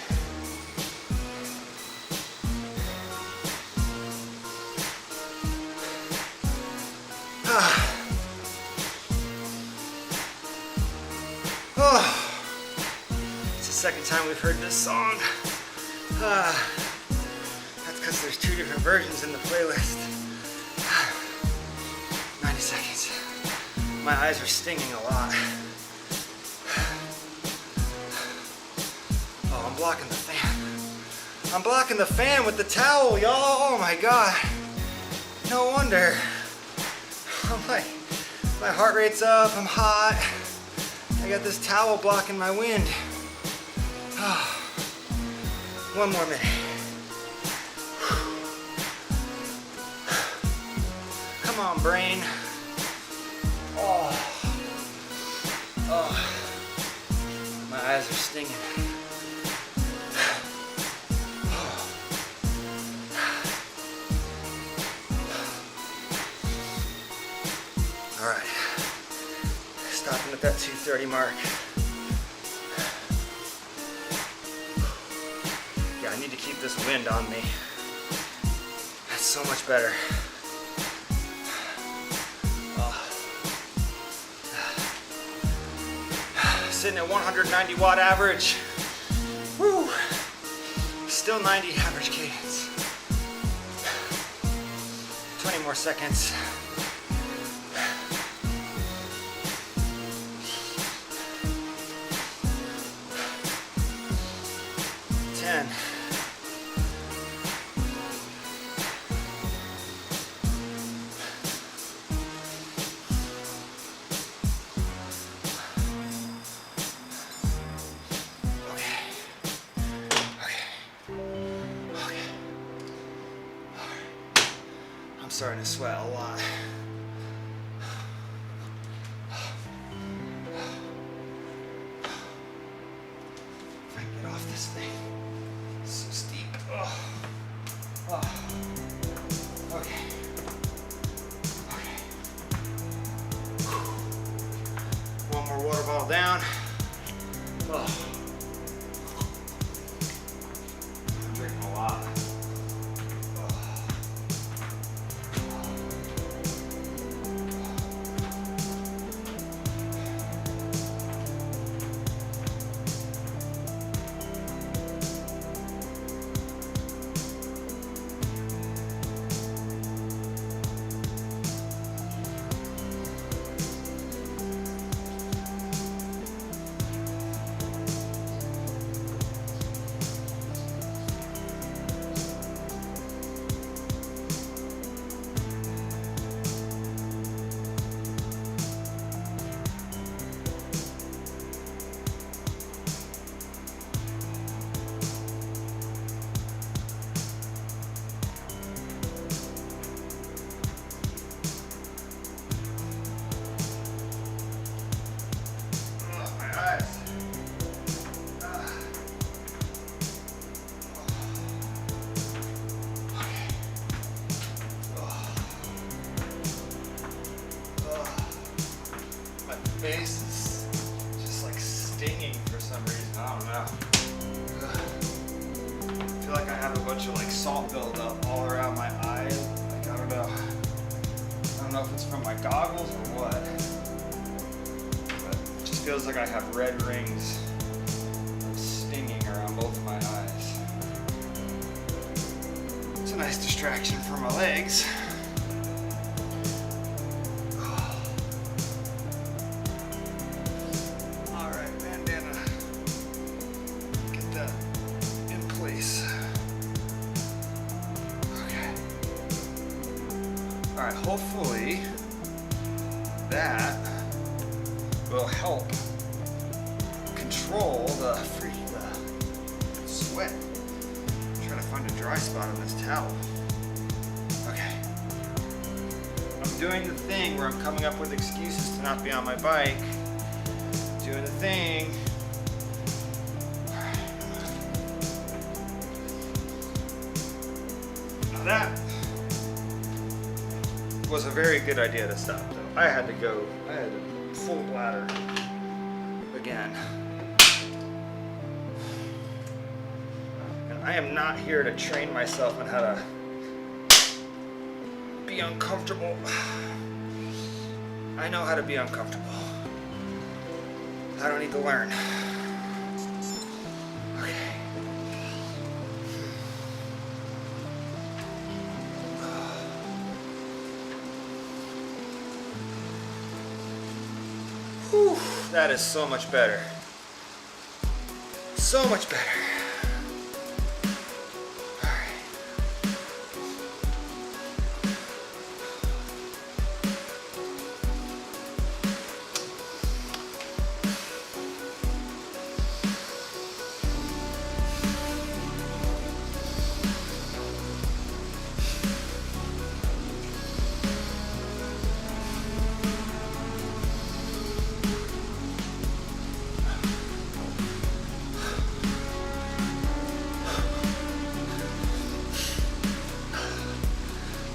It's the second time we've heard this song. Because there's 2 different versions in the playlist. 90 seconds. My eyes are stinging a lot. Oh, I'm blocking the fan. I'm blocking the fan with the towel, y'all. Oh my God. No wonder. I'm like, my heart rate's up, I'm hot. I got this towel blocking my wind. Oh. 1 more minute. Come on, brain. Oh. Oh. My eyes are stinging. All right. Stopping at that 2:30 mark. Yeah, I need to keep this wind on me. That's so much better. Sitting at 190 watt average. Woo! Still 90 average cadence. 20 more seconds. 10. I'm starting to sweat a lot. If I can get off this thing. It's so steep. Oh. Oh. Okay. Okay. One more water bottle down. Oh. I'm drinking a lot. Face is just like stinging for some reason. I don't know. I feel like I have a bunch of like salt buildup all around my eyes. Like I don't know. I don't know if it's from my goggles or what. But it just feels like I have red rings stinging around both of my eyes. It's a nice distraction for my legs. Alright, hopefully that will help control the sweat. I'm trying to find a dry spot on this towel. Okay. I'm doing the thing where I'm coming up with excuses to not be on my bike. Doing the thing. Now that was a very good idea to stop though. I had to full bladder again. And I am not here to train myself on how to be uncomfortable. I know how to be uncomfortable. I don't need to learn. Whew, that is so much better. So much better. All right.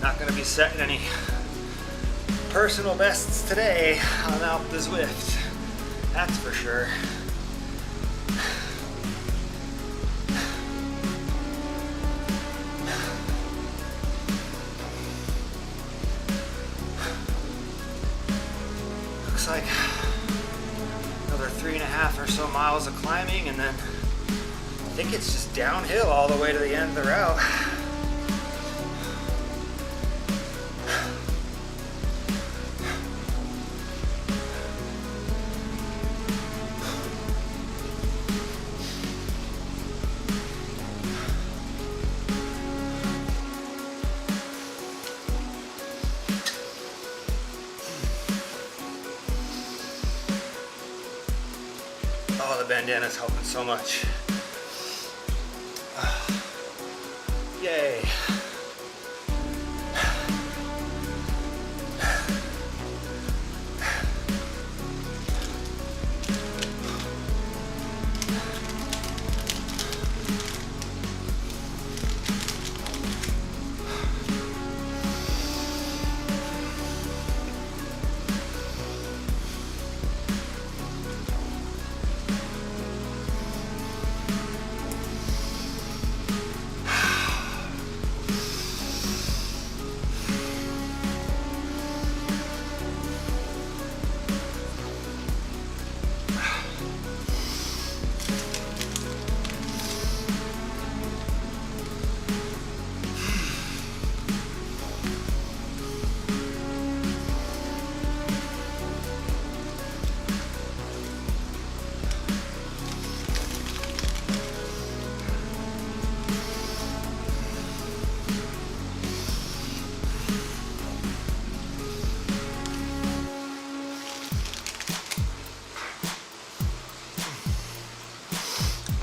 Not going to be setting any personal bests today on the Zwift. That's for sure. Looks like another 3.5 or so miles of climbing, and then I think it's just downhill all the way to the end of the route. Oh, the bandana's helping so much. Yay.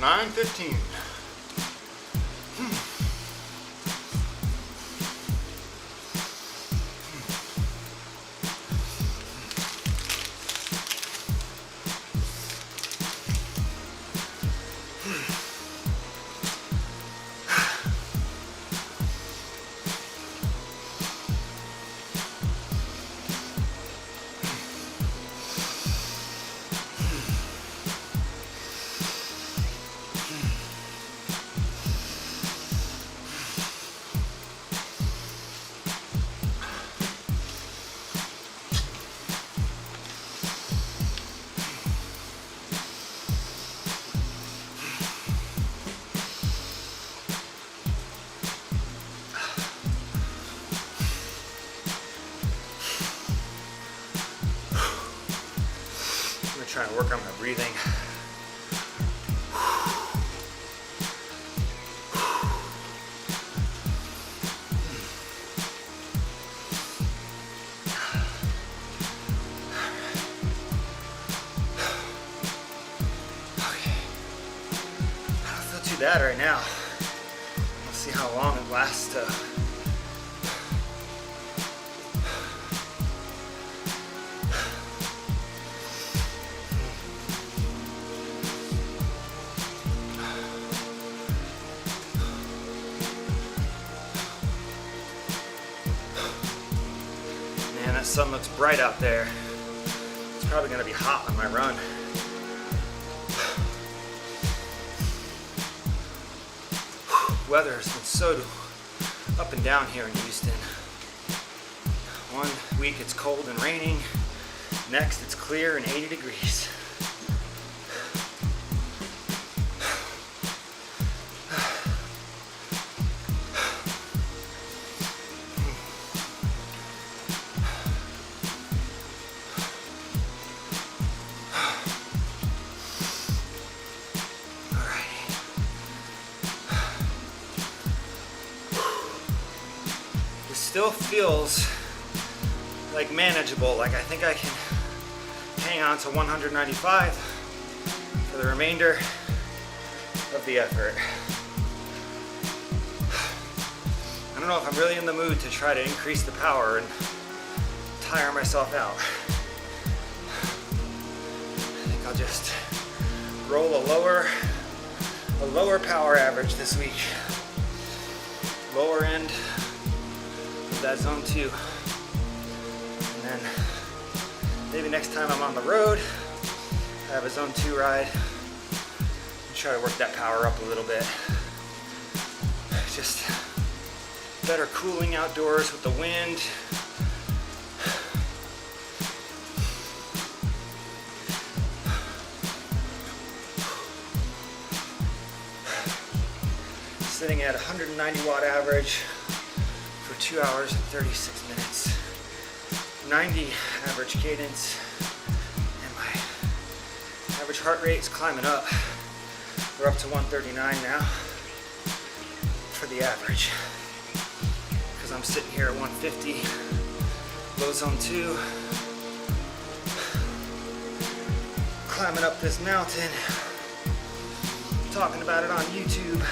9:15. Trying to work on my breathing. Okay. I don't feel too bad right now. We'll see how long it lasts. The sun looks bright out there. It's probably going to be hot on my run. Weather has been so up and down here in Houston. One week it's cold and raining. Next it's clear and 80 degrees. Still feels like manageable, like I think I can hang on to 195 for the remainder of the effort. I don't know if I'm really in the mood to try to increase the power and tire myself out. I think I'll just roll a lower power average this week. Lower end that zone 2, and then maybe next time I'm on the road I have a zone 2 ride and try to work that power up a little bit. Just better cooling outdoors with the wind. Sitting at 190 watt average 2 hours and 36 minutes, 90 average cadence, and my average heart rate is climbing up. We're up to 139 now for the average, because I'm sitting here at 150, low zone 2, climbing up this mountain, talking about it on YouTube.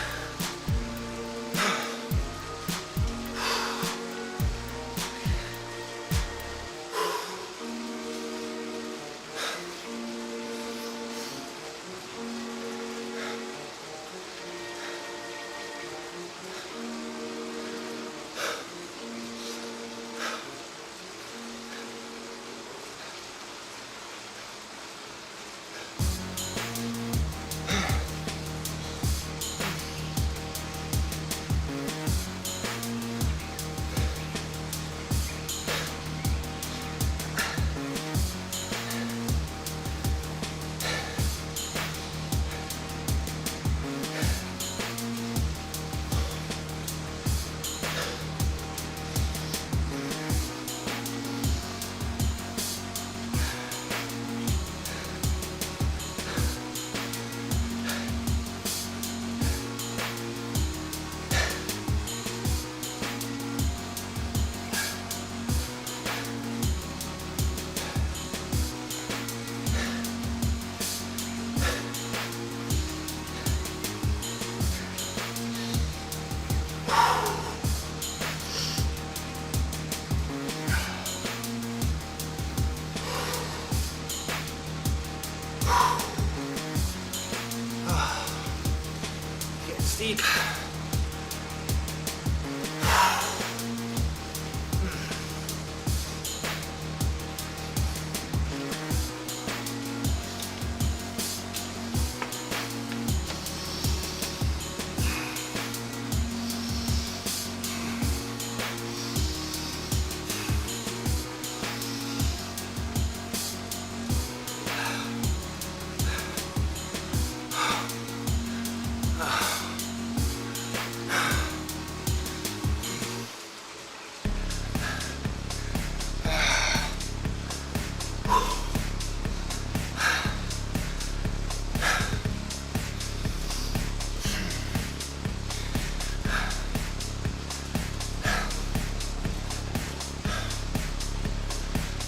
steep.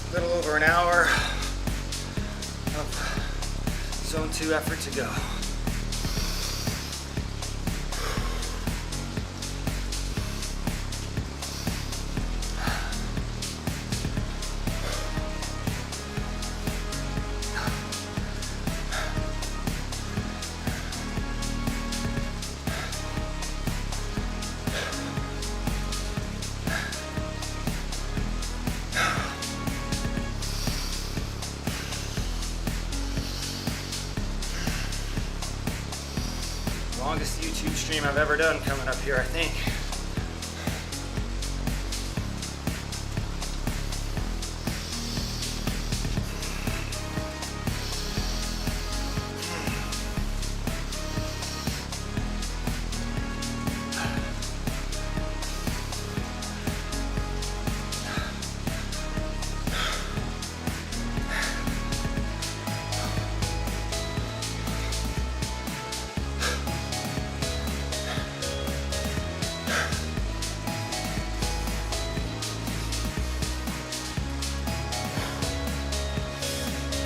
A little over an hour of zone 2 effort to go. Longest YouTube stream I've ever done coming up here, I think.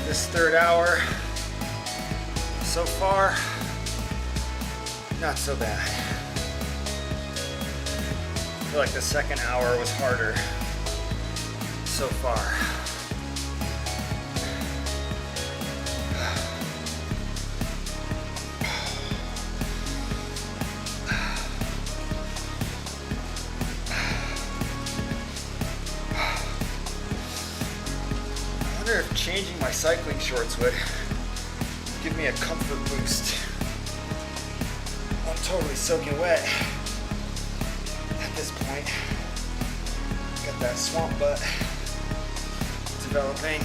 This third hour, so far, not so bad. I feel like the second hour was harder so far. I wonder if changing my cycling shorts would give me a comfort boost. I'm totally soaking wet at this point. Got that swamp butt developing.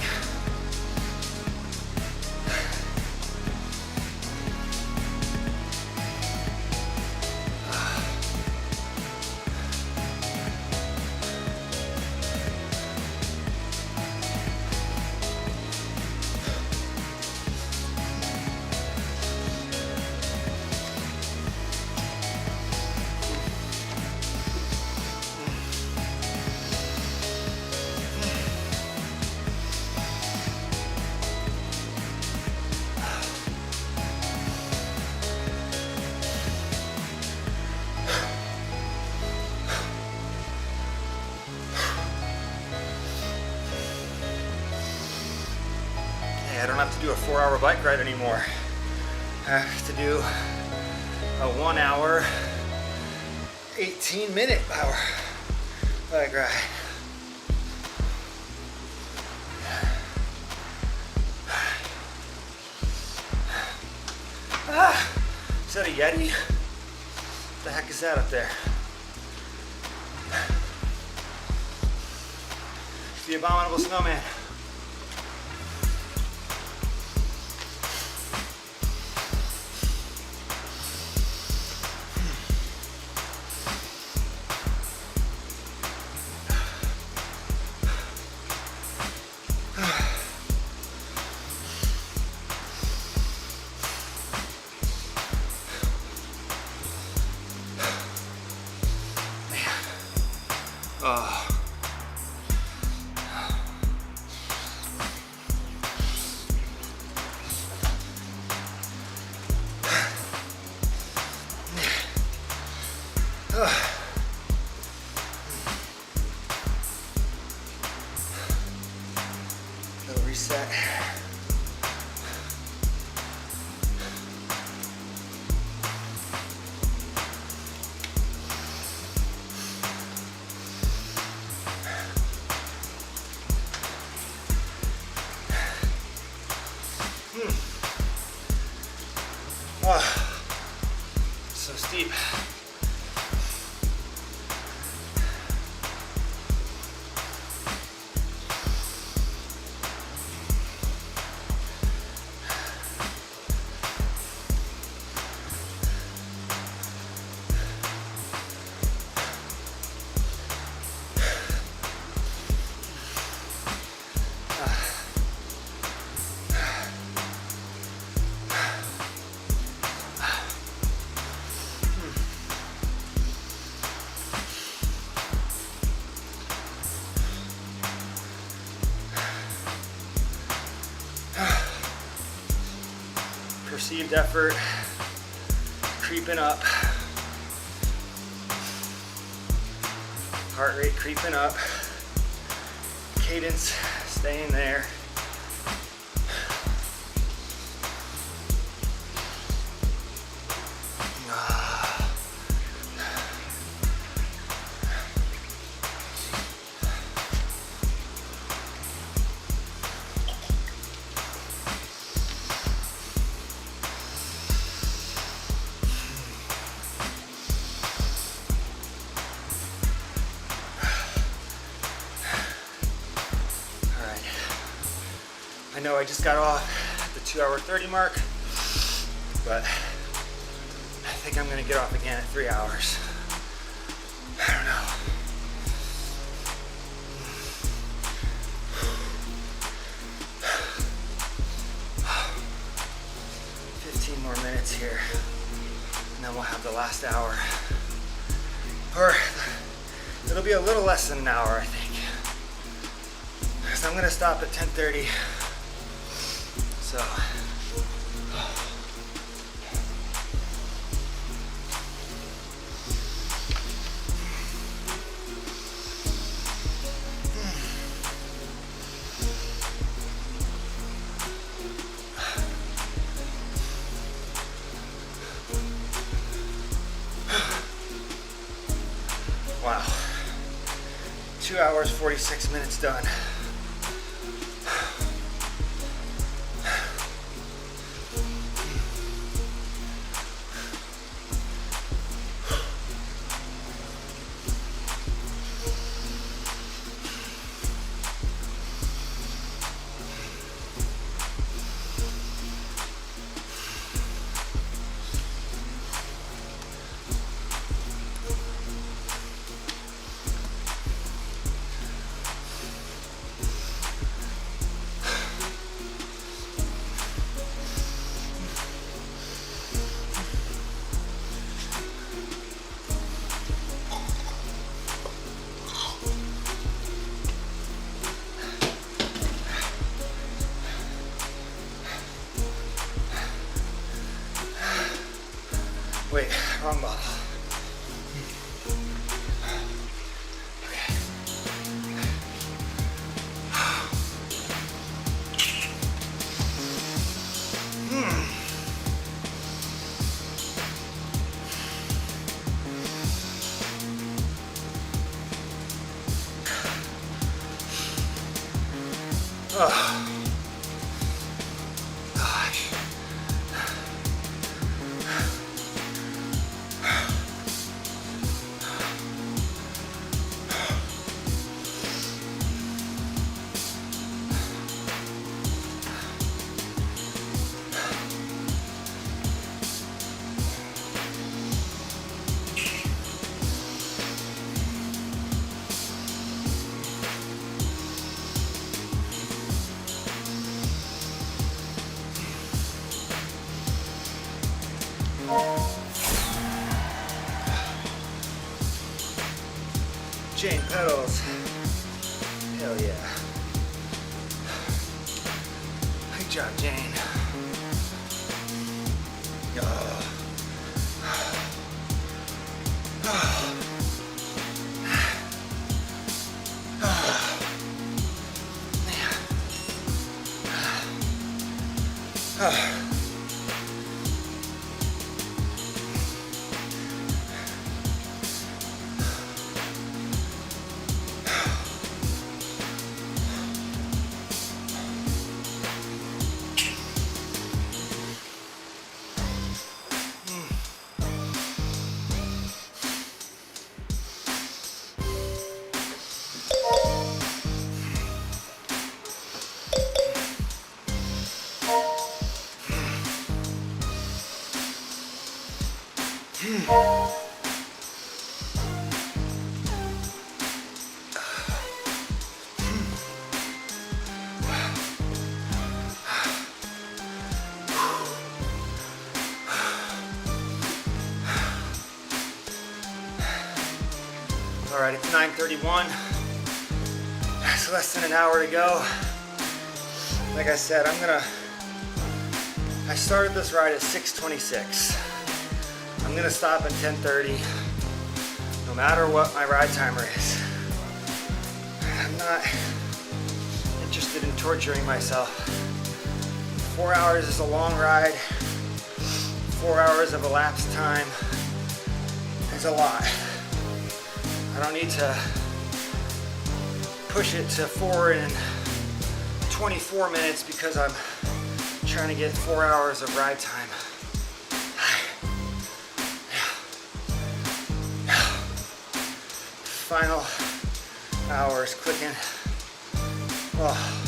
I don't have to do a 4-hour bike ride anymore. I have to do a 1 hour, 18-minute bike ride. Is that a Yeti? What the heck is that up there? It's the abominable snowman. Little reset. perceived effort creeping up. Heart rate creeping up. Cadence staying there. I know I just got off at the 2 hour 30 mark, but I think I'm gonna get off again at 3 hours. I don't know. More minutes here, and then we'll have the last hour. Or it'll be a little less than an hour, I think. Because I'm gonna stop at 10:30. So wow. 2 hours, 46 minutes done. Wait, wrong bottle. Okay. Oh. Gosh. Chain pedals. Hell yeah. Good job, Jane. All right, it's 9:31. It's less than an hour to go. Like I said, I'm gonna I started this ride at 6:26. I'm gonna stop at 10:30, no matter what my ride timer is. I'm not interested in torturing myself. 4 hours is a long ride. 4 hours of elapsed time is a lot. I don't need to push it to 4 and 24 minutes because I'm trying to get 4 hours of ride time. Final hours clicking. Oh.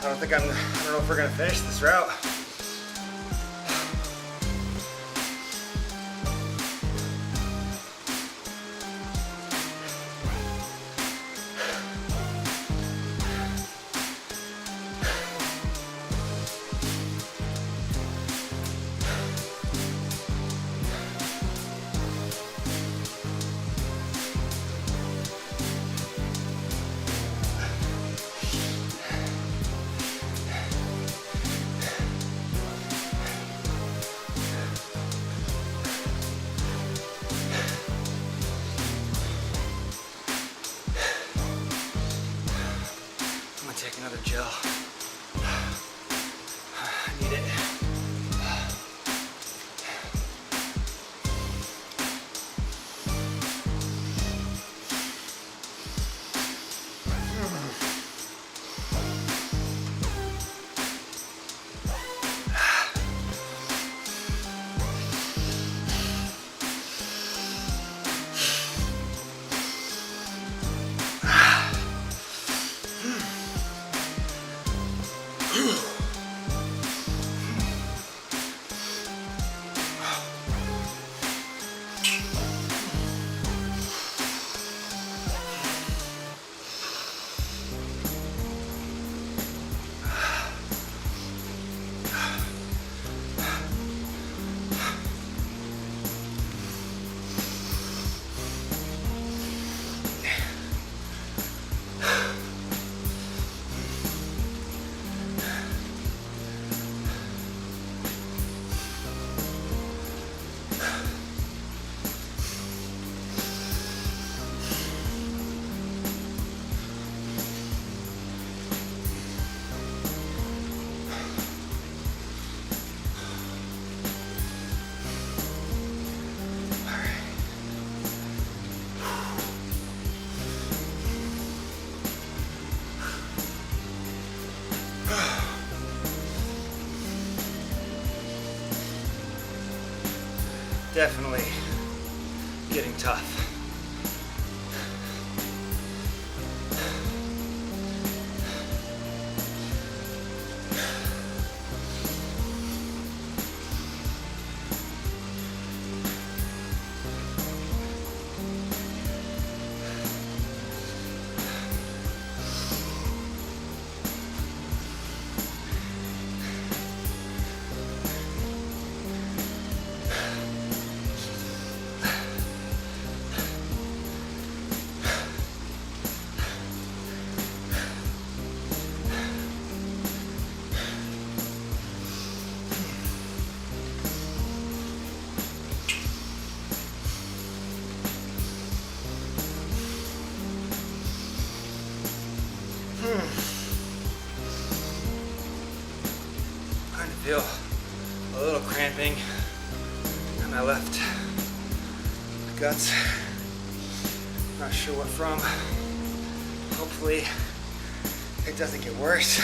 I don't know if we're gonna finish this route. Take another gel. I need it. Definitely getting tough. Starting to feel a little cramping in my left guts. Not sure what from. Hopefully it doesn't get worse.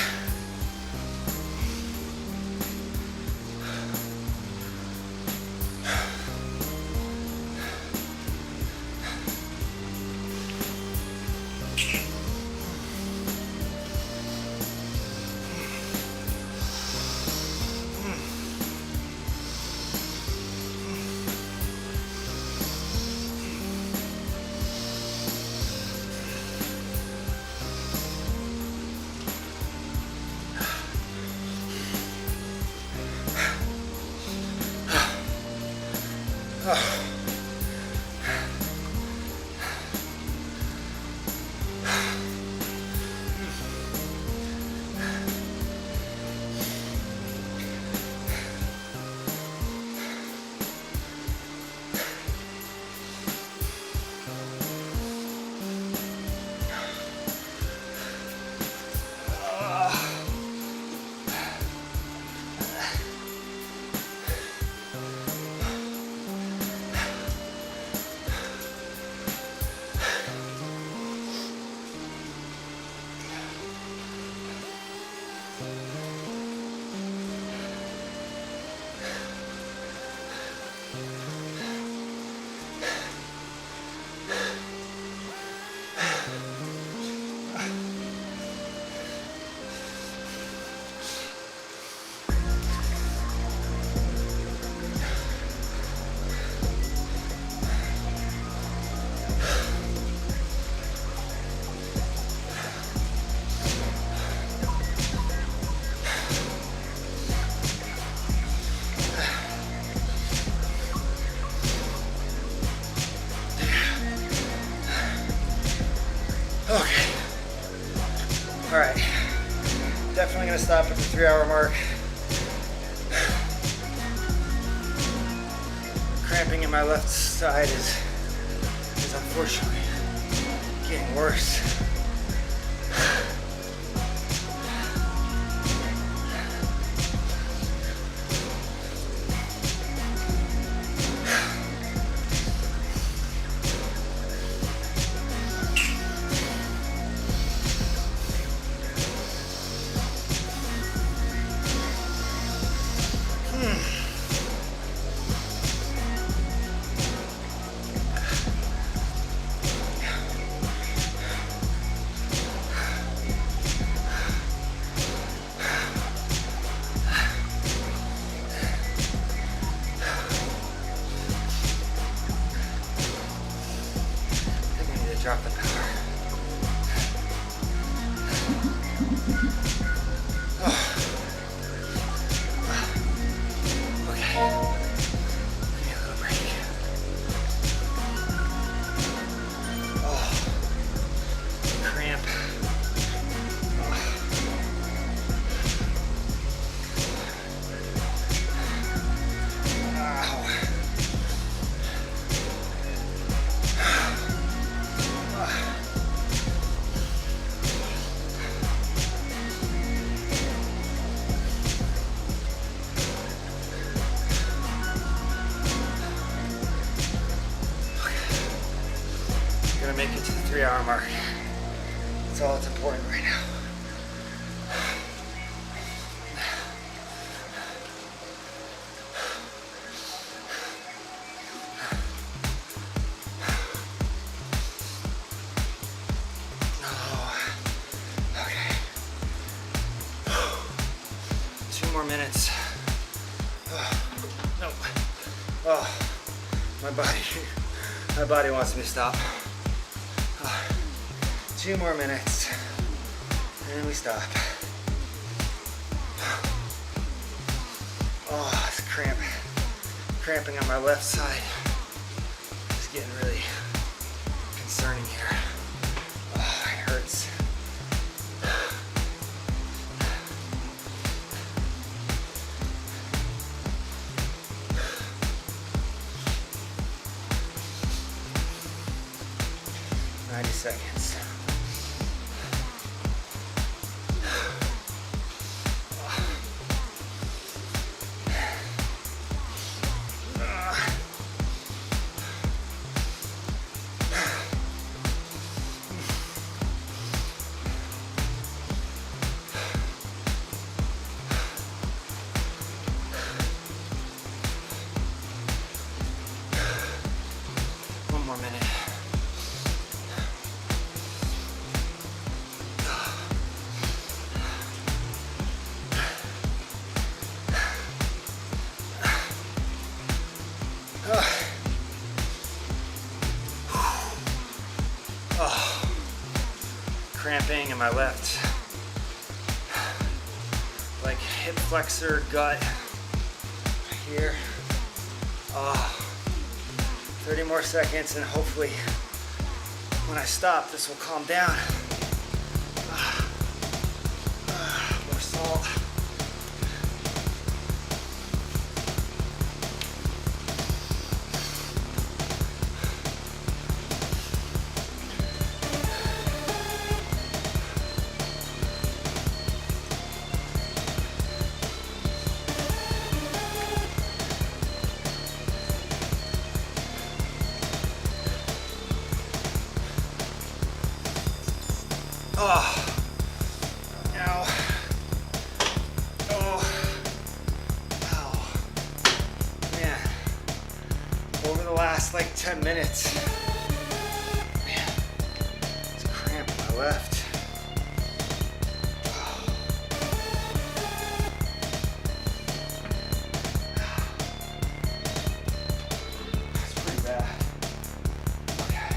Okay. All right. Definitely gonna stop at the 3-hour mark. Cramping in my left side is unfortunately getting worse. Drop the power. Okay. Give me a little break. Cramp. Make it to the 3-hour mark. That's all that's important right now. Oh, okay. 2 more minutes. Nope. Oh, my body wants me to stop. 2 more minutes, and we stop. Oh, it's cramping on my left side. It's getting really concerning here. Oh, it hurts. Seconds. One more minute. Cramping in my left, like hip flexor, gut here. 30 more seconds, and hopefully when I stop, this will calm down. More salt. Oh, ow, oh, ow, man, over the last like 10 minutes, man, it's cramp in my left. That's pretty bad. Okay.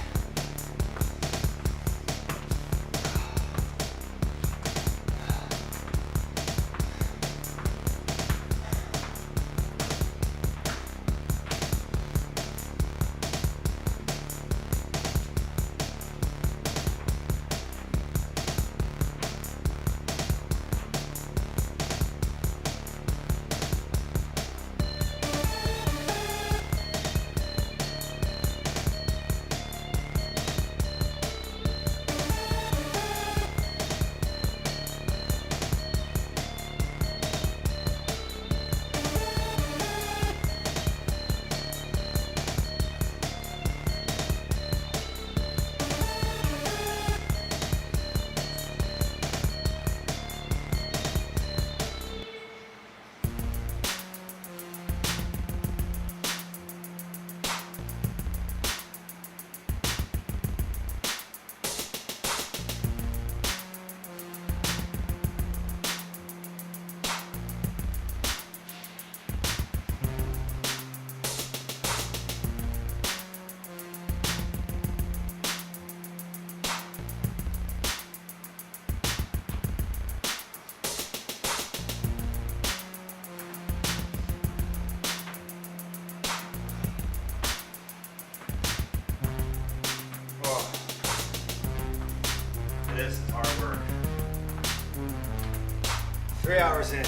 This is hard work. 3 hours in.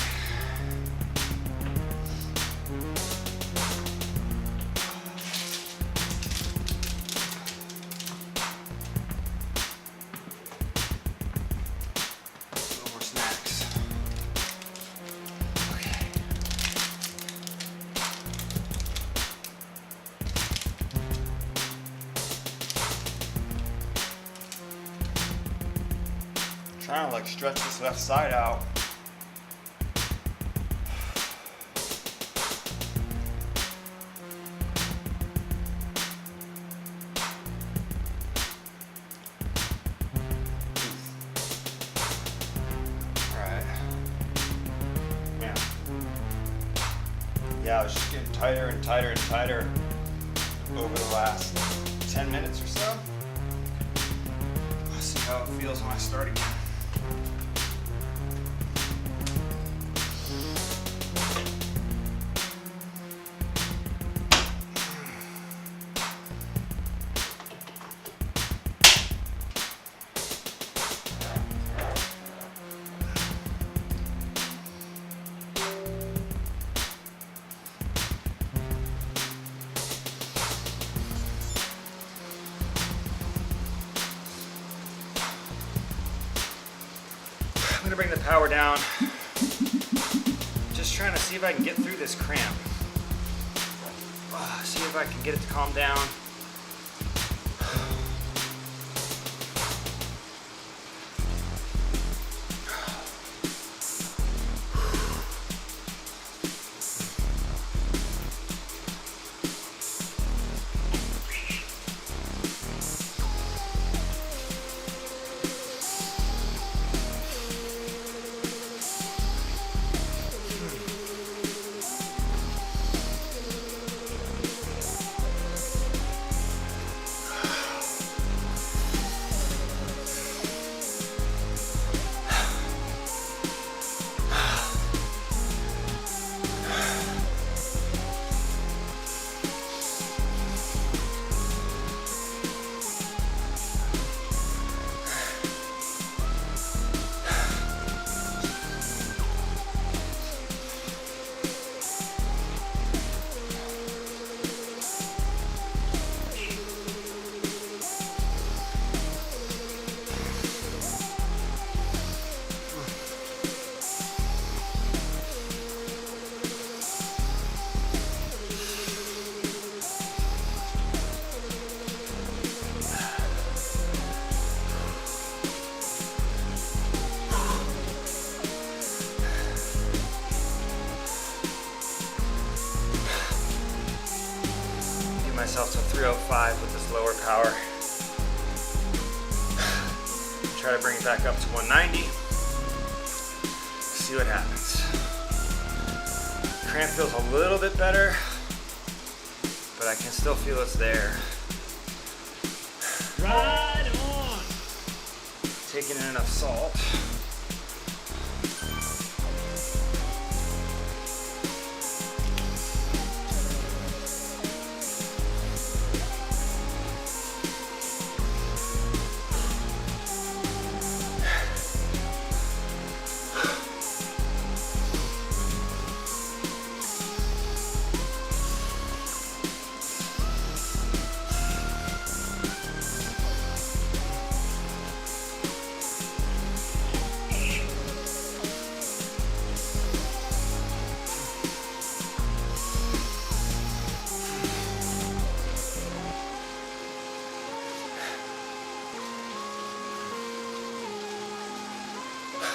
No more snacks. Okay. Trying to like stretch this left side out. Yeah, I was just getting tighter and tighter and tighter over the last 10 minutes or so. I'll see how it feels when I start again. I'm gonna bring the power down. Just trying to see if I can get through this cramp. See if I can get it to calm down. Myself to 305 with this lower power. Try to bring it back up to 190. See what happens. Cramp feels a little bit better, but I can still feel it's there. Right on. Taking in enough salt.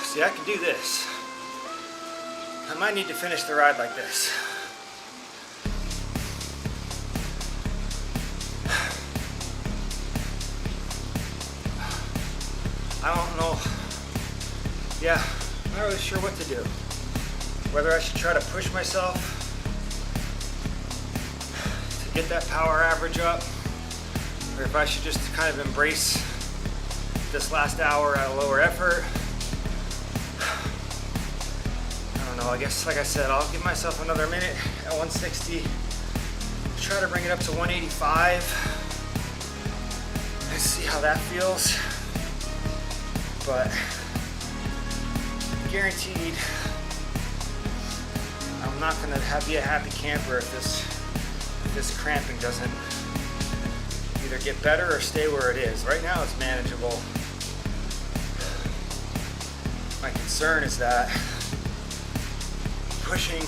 See, I can do this. I might need to finish the ride like this. I don't know. Yeah, I'm not really sure what to do. Whether I should try to push myself to get that power average up, or if I should just kind of embrace this last hour at a lower effort. I guess, like I said, I'll give myself another minute at 160. Try to bring it up to 185. Let's see how that feels. but guaranteed I'm not gonna be a happy camper if this cramping doesn't either get better or stay where it is. Right now it's manageable. My concern is that pushing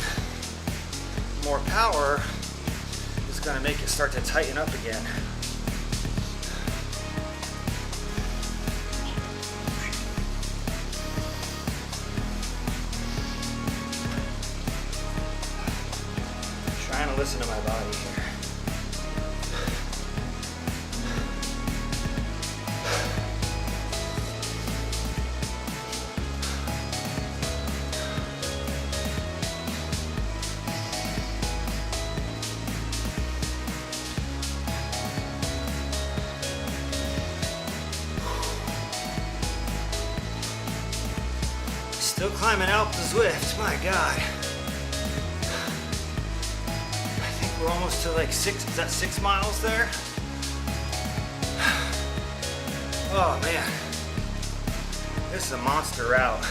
more power is gonna make it start to tighten up again. Trying to listen to my body here. Still climbing out the Zwift, my God. I think we're almost to like 6 miles there? Oh man, this is a monster route.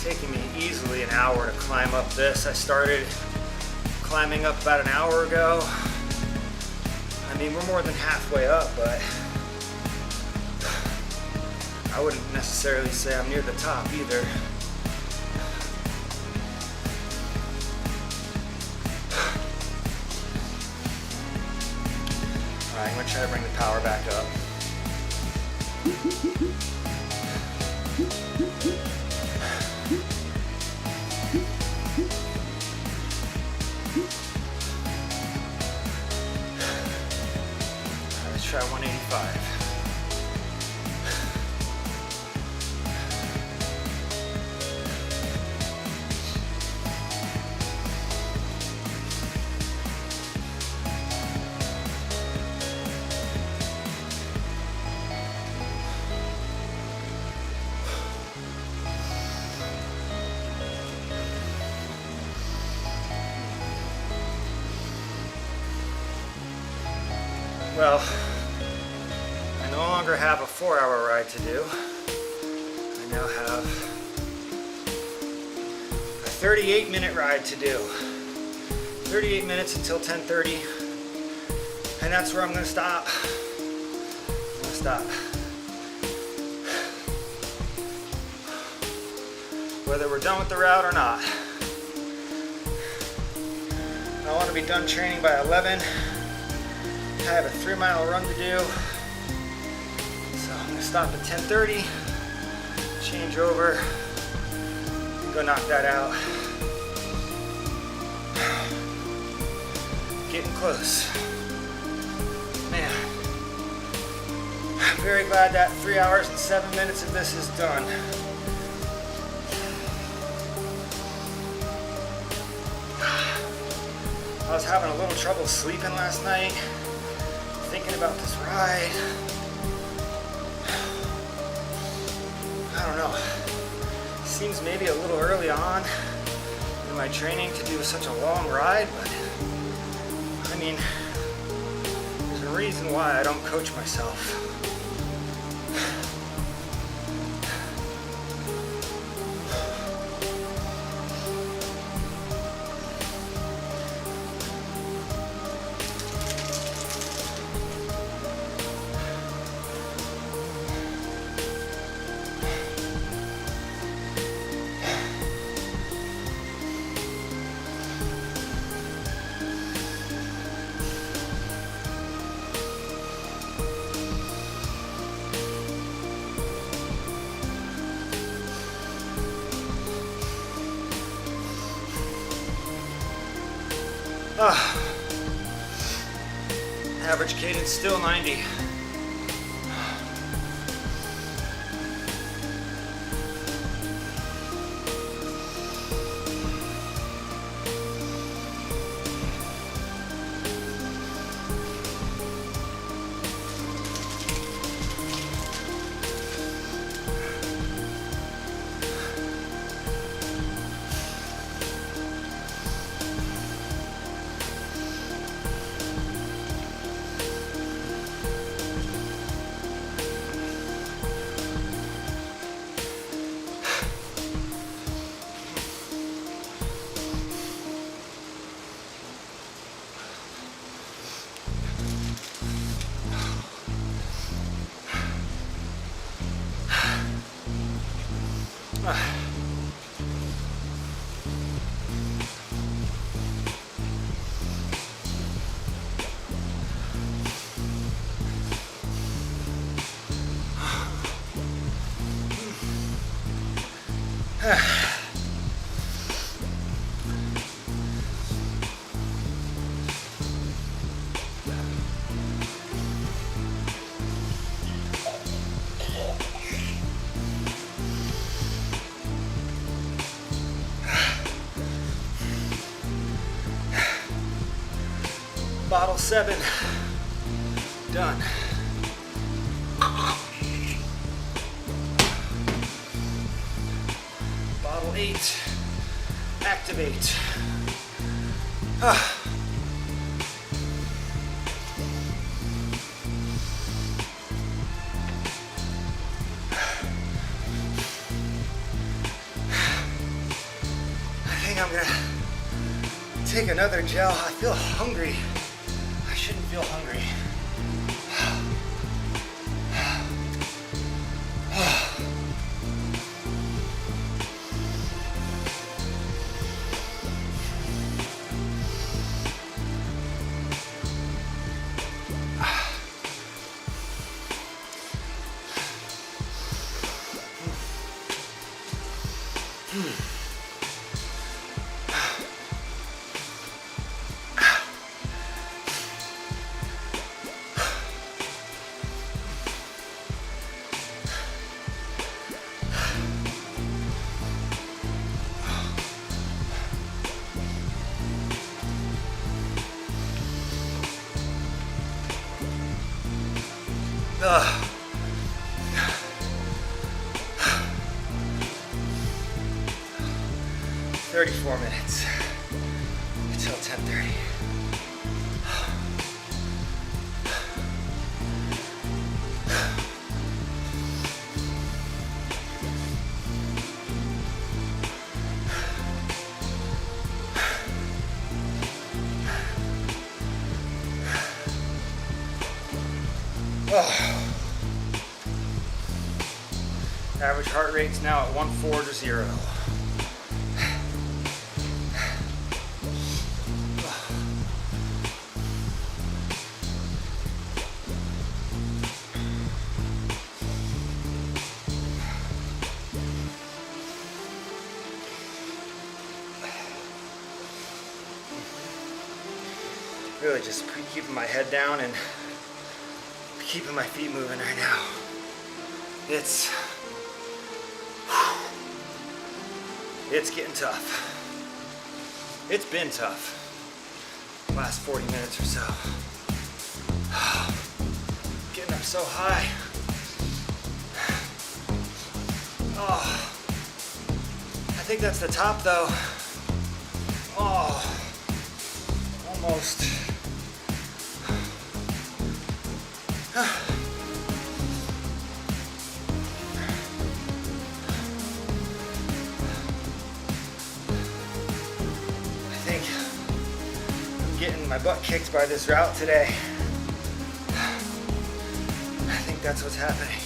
Taking me easily an hour to climb up this. I started climbing up about an hour ago. I mean, we're more than halfway up, but I wouldn't necessarily say I'm near the top either. All right, I'm gonna try to bring the power back up. Let's try 185. Well, I no longer have a 4-hour ride to do. I now have a 38-minute ride to do. 38 minutes until 10:30, and that's where I'm gonna stop. I'm gonna stop. Whether we're done with the route or not. I want to be done training by 11. I have a 3-mile run to do, so I'm gonna stop at 10:30, change over, and go knock that out. Getting close. Man, I'm very glad that 3 hours and 7 minutes of this is done. I was having a little trouble sleeping last night, thinking about this ride. I don't know. Seems maybe a little early on in my training to do such a long ride, but I mean, there's a reason why I don't coach myself. Average cadence still 90. Bottle 7, done. Bottle 8, activate. I'm gonna take another gel. I feel hungry. I shouldn't feel hungry. Ugh. 34 minutes until 10:30. Average heart rate's now at 140. Really just keeping my head down and keeping my feet moving right now. It's getting tough. It's been tough. The last 40 minutes or so. Getting up so high. Oh, I think that's the top though. Oh, almost. Getting my butt kicked by this route today. I think that's what's happening.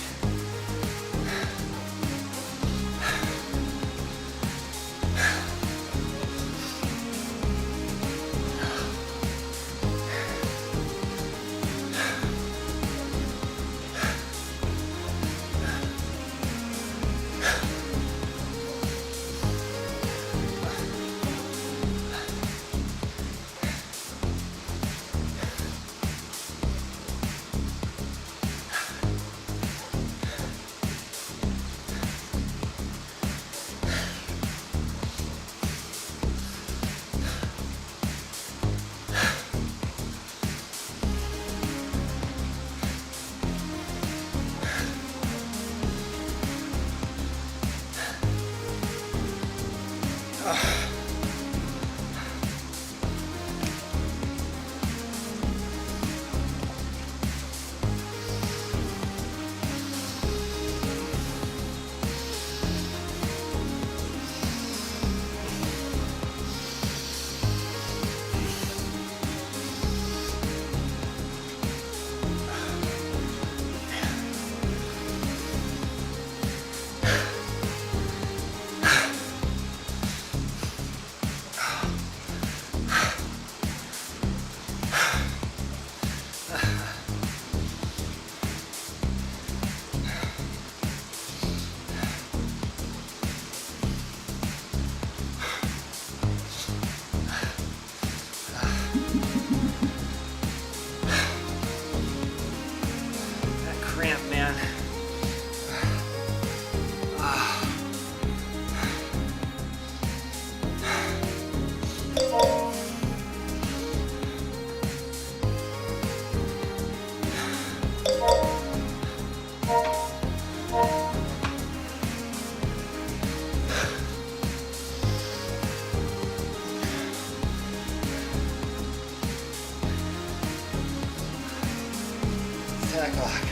that clock.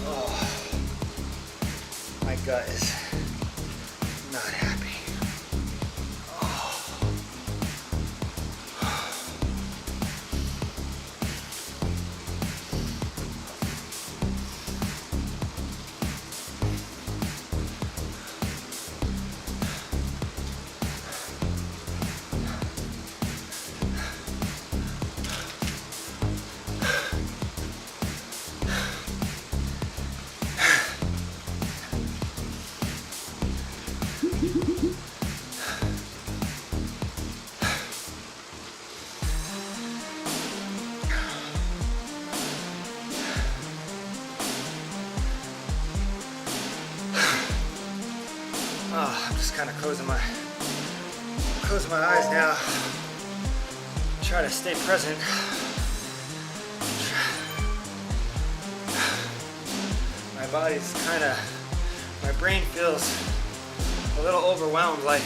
Oh, my gut is not happy. Oh, I'm just kind of closing my eyes now. Try to stay present. My body's my brain feels a little overwhelmed, like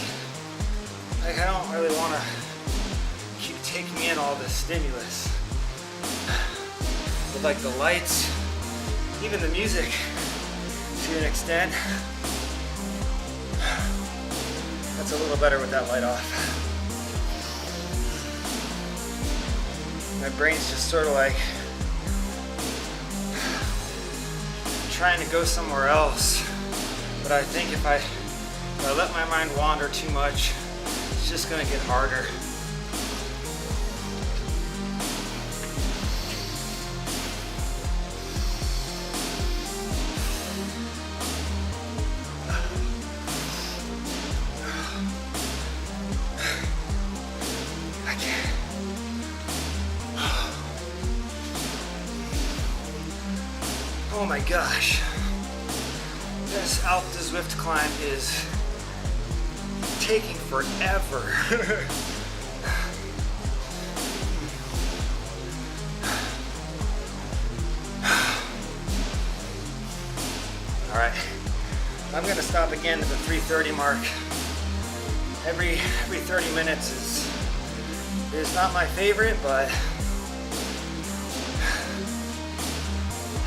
I don't really want to keep taking in all this stimulus. With like the lights, even the music to an extent. That's a little better with that light off. My brain's just sort of like trying to go somewhere else. But I think if I let my mind wander too much, it's just gonna get harder. Oh my gosh, this Alpine Zwift climb is taking forever. All right, I'm gonna stop again at the 3:30 mark. Every 30 minutes is not my favorite, but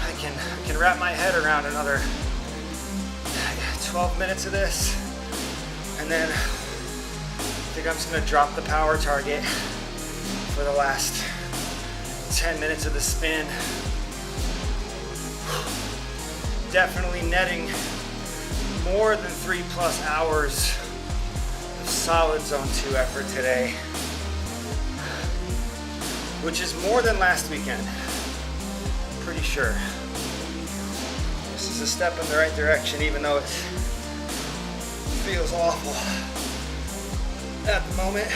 I can wrap my head around another 12 minutes of this, and then I think I'm just gonna drop the power target for the last 10 minutes of the spin. Definitely netting more than 3+ hours of solid zone 2 effort today, which is more than last weekend, pretty sure. This is a step in the right direction, even though it feels awful at the moment.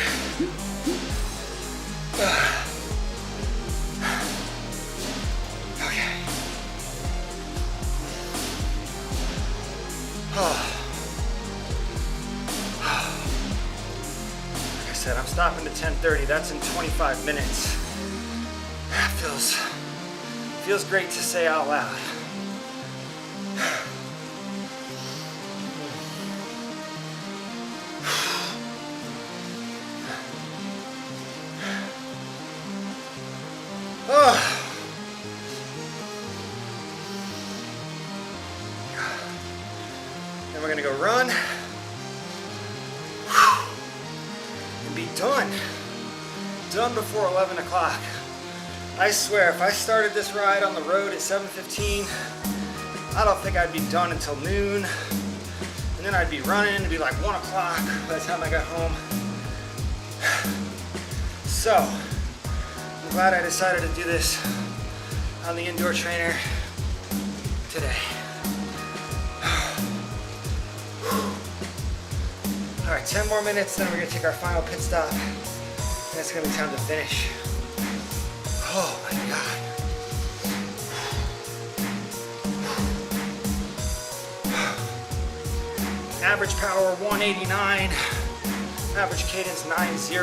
Okay. Like I said, I'm stopping at 10:30. That's in 25 minutes. That feels great to say out loud. Then we're gonna go run and be done before 11 o'clock. I swear, if I started this ride on the road at 7:15, I don't think I'd be done until noon. And then I'd be running, it'd be like 1 o'clock by the time I got home. So, I'm glad I decided to do this on the indoor trainer today. All right, 10 more minutes, then we're gonna take our final pit stop, and it's gonna be time to finish. Oh my God. Average power 189, average cadence 90.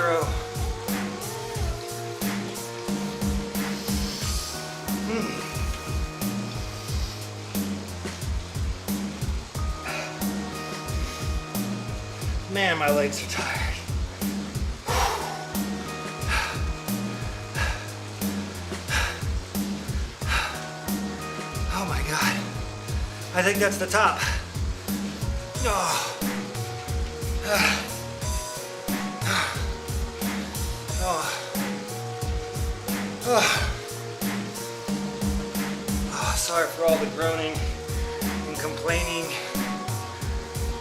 Man, my legs are tired. I think that's the top. Oh. Oh, sorry for all the groaning and complaining.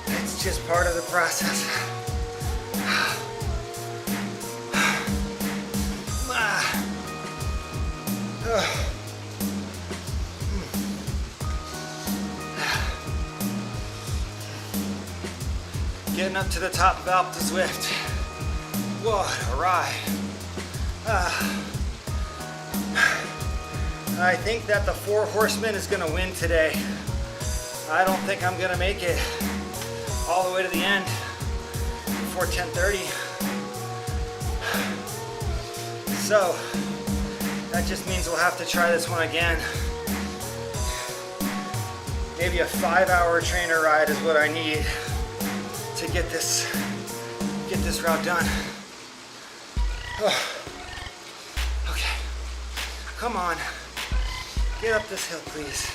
It's just part of the process. Getting up to the top of Alpe Zwift. What a ride. I think that the 4 Horsemen is going to win today. I don't think I'm going to make it all the way to the end before 10:30. So that just means we'll have to try this one again. Maybe a 5-hour trainer ride is what I need to get this route done. Oh. Okay, come on, get up this hill, please.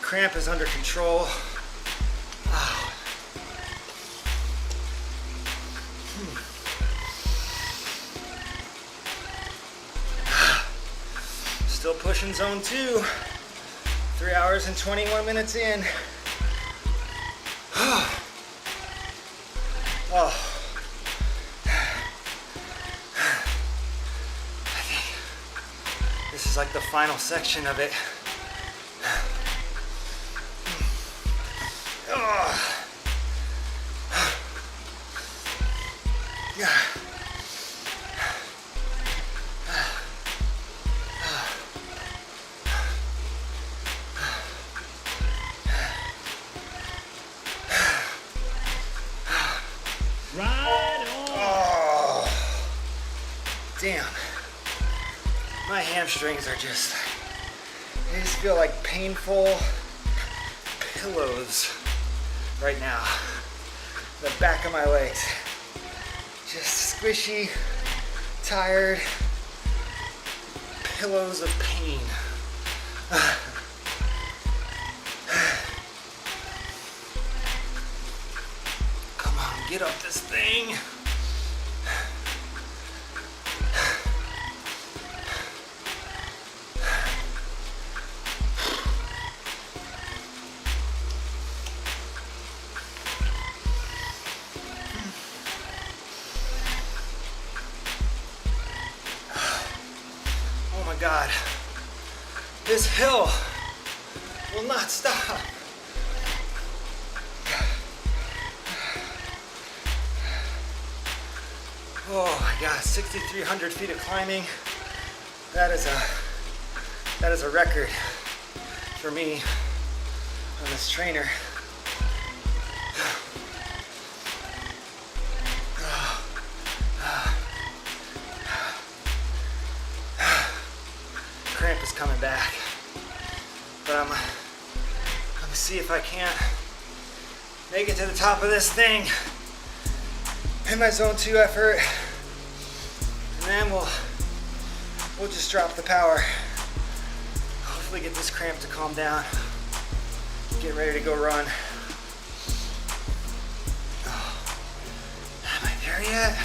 Cramp is under control. Still pushing zone 2. 3 hours and 21 minutes in. Oh. I think this is like the final section of it. Damn, my hamstrings are just, they just feel like painful pillows right now. The back of my legs, just squishy, tired pillows of pain. Come on, get up this thing. God, this hill will not stop. Oh my God, 6,300 feet of climbing. That is a record for me on this trainer. Cramp is coming back, but I'm gonna see if I can't make it to the top of this thing in my zone 2 effort, and then we'll just drop the power. Hopefully get this cramp to calm down. Get ready to go run. Oh, am I there yet?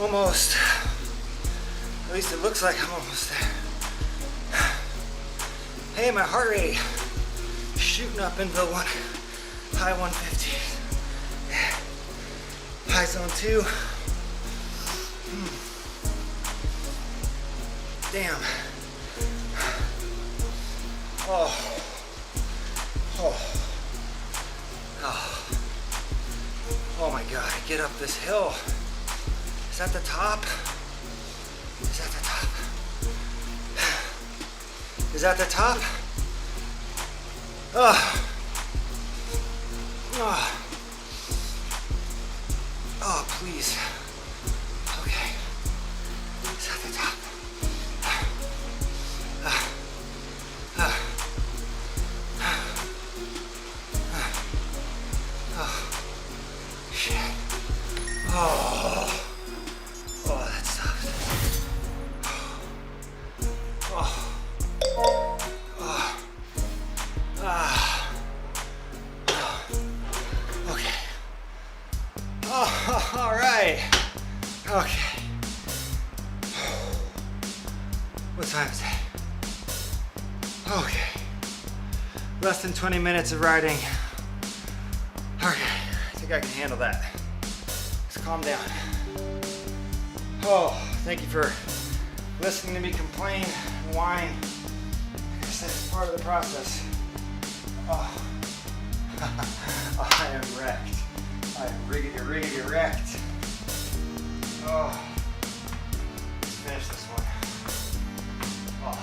Almost. At least it looks like I'm almost there. Hey, my heart rate shooting up into the high 150s. High zone 2. Damn. Oh. Oh my God, get up this hill. Is that the top? Is that the top? Is that the top? Oh. Oh. Oh, please. Okay. Is that the top? Oh, shit. Oh, that sucks. Oh. Okay. Oh, all right. Okay. What time is it? Okay. Less than 20 minutes of riding. Okay, I think I can handle that. Just calm down. Oh, thank you for listening to me complain and whine. Like I said, it's part of the process. Oh, I am wrecked. I am riggedy wrecked. Oh, let's finish this one. Oh.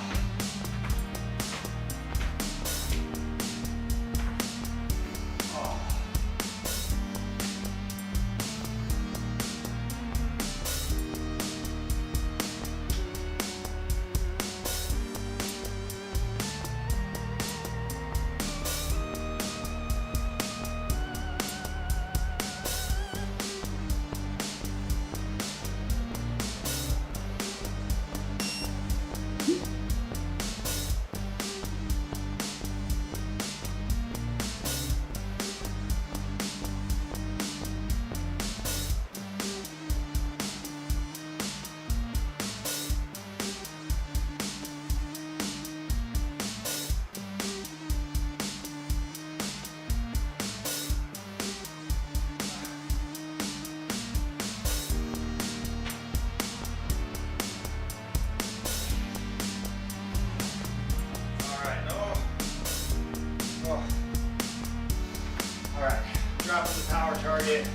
Alright, dropping the power target.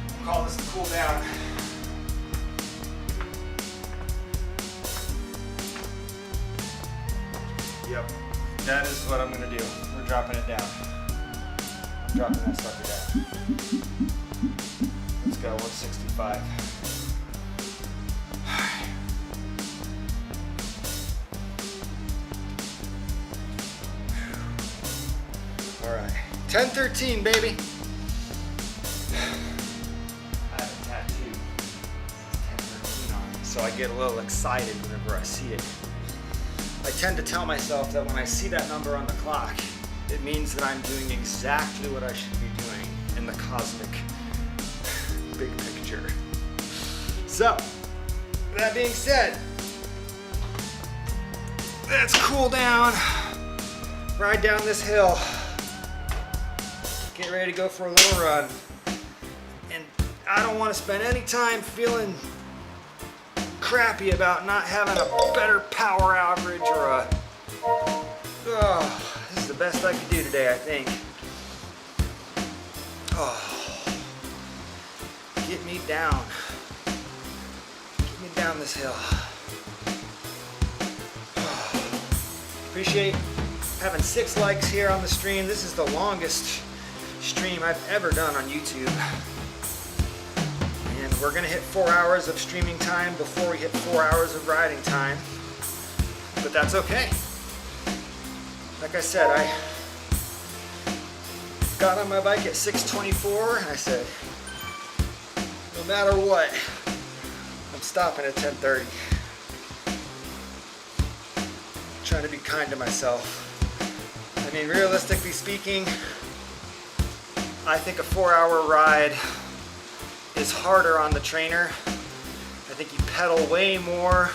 We'll call this the cool down. Yep, that is what I'm gonna do. We're dropping it down. I'm dropping that sucker down. Let's go, 165. All right, 10:13, baby. I have a tattoo. It says 10:13 on it, so I get a little excited whenever I see it. I tend to tell myself that when I see that number on the clock, it means that I'm doing exactly what I should be doing in the cosmic big picture. So, that being said, let's cool down, ride down this hill. Get ready to go for a little run. And I don't want to spend any time feeling crappy about not having a better power average or a... Oh, this is the best I could do today, I think. Oh, get me down. Get me down this hill. Oh, appreciate having 6 likes here on the stream. This is the longest stream I've ever done on YouTube. And we're gonna hit 4 hours of streaming time before we hit 4 hours of riding time. But that's okay. Like I said, I got on my bike at 6:24 and I said, no matter what, I'm stopping at 10:30. Trying to be kind to myself. I mean, realistically speaking, I think a 4-hour ride is harder on the trainer. I think you pedal way more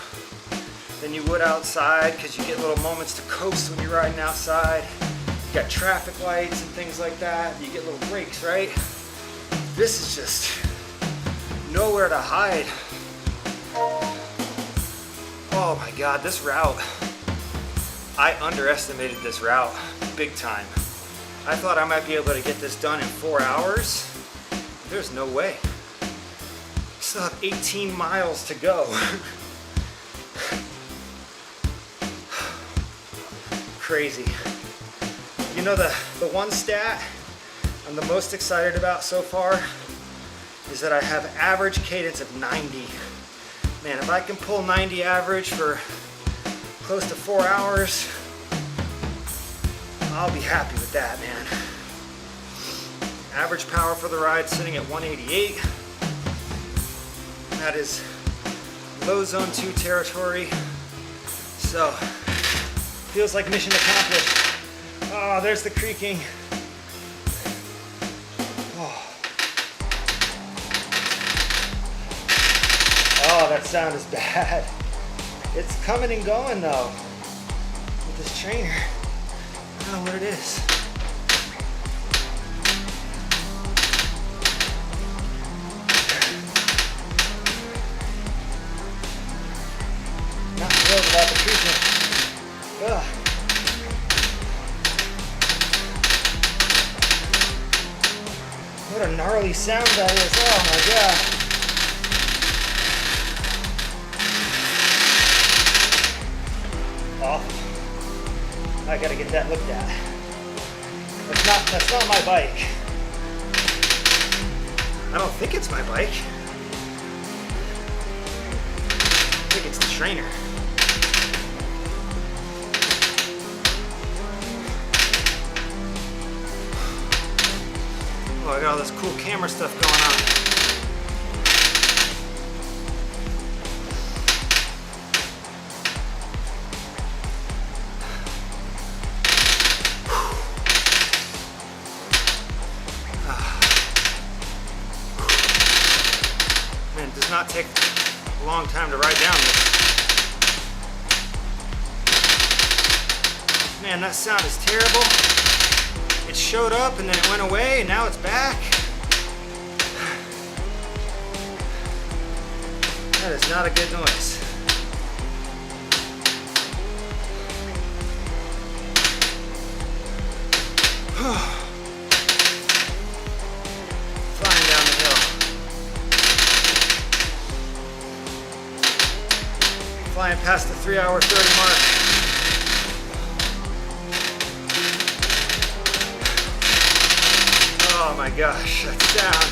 than you would outside because you get little moments to coast when you're riding outside. You got traffic lights and things like that. You get little breaks, right? This is just nowhere to hide. Oh my God, this route. I underestimated this route big time. I thought I might be able to get this done in 4 hours. There's no way. Still have 18 miles to go. crazy. You know, the one stat I'm the most excited about so far is that I have average cadence of 90. Man, if I can pull 90 average for close to 4 hours, I'll be happy with that, man. Average power for the ride sitting at 188. That is low zone 2 territory. So, feels like mission accomplished. Oh, there's the creaking. Oh, that sound is bad. It's coming and going though with this trainer. I don't know what it is. Not thrilled about the treatment. Ugh. What a gnarly sound that is. Oh my god. I gotta get that looked at. That's not my bike. I don't think it's my bike. I think it's the trainer. Oh, I got all this cool camera stuff going on. Not take a long time to ride down this. Man, that sound is terrible. It showed up and then it went away and now it's back. That is not a good noise. Flying down the hill. Flying past the 3-hour 30 mark. Oh my gosh, that sound.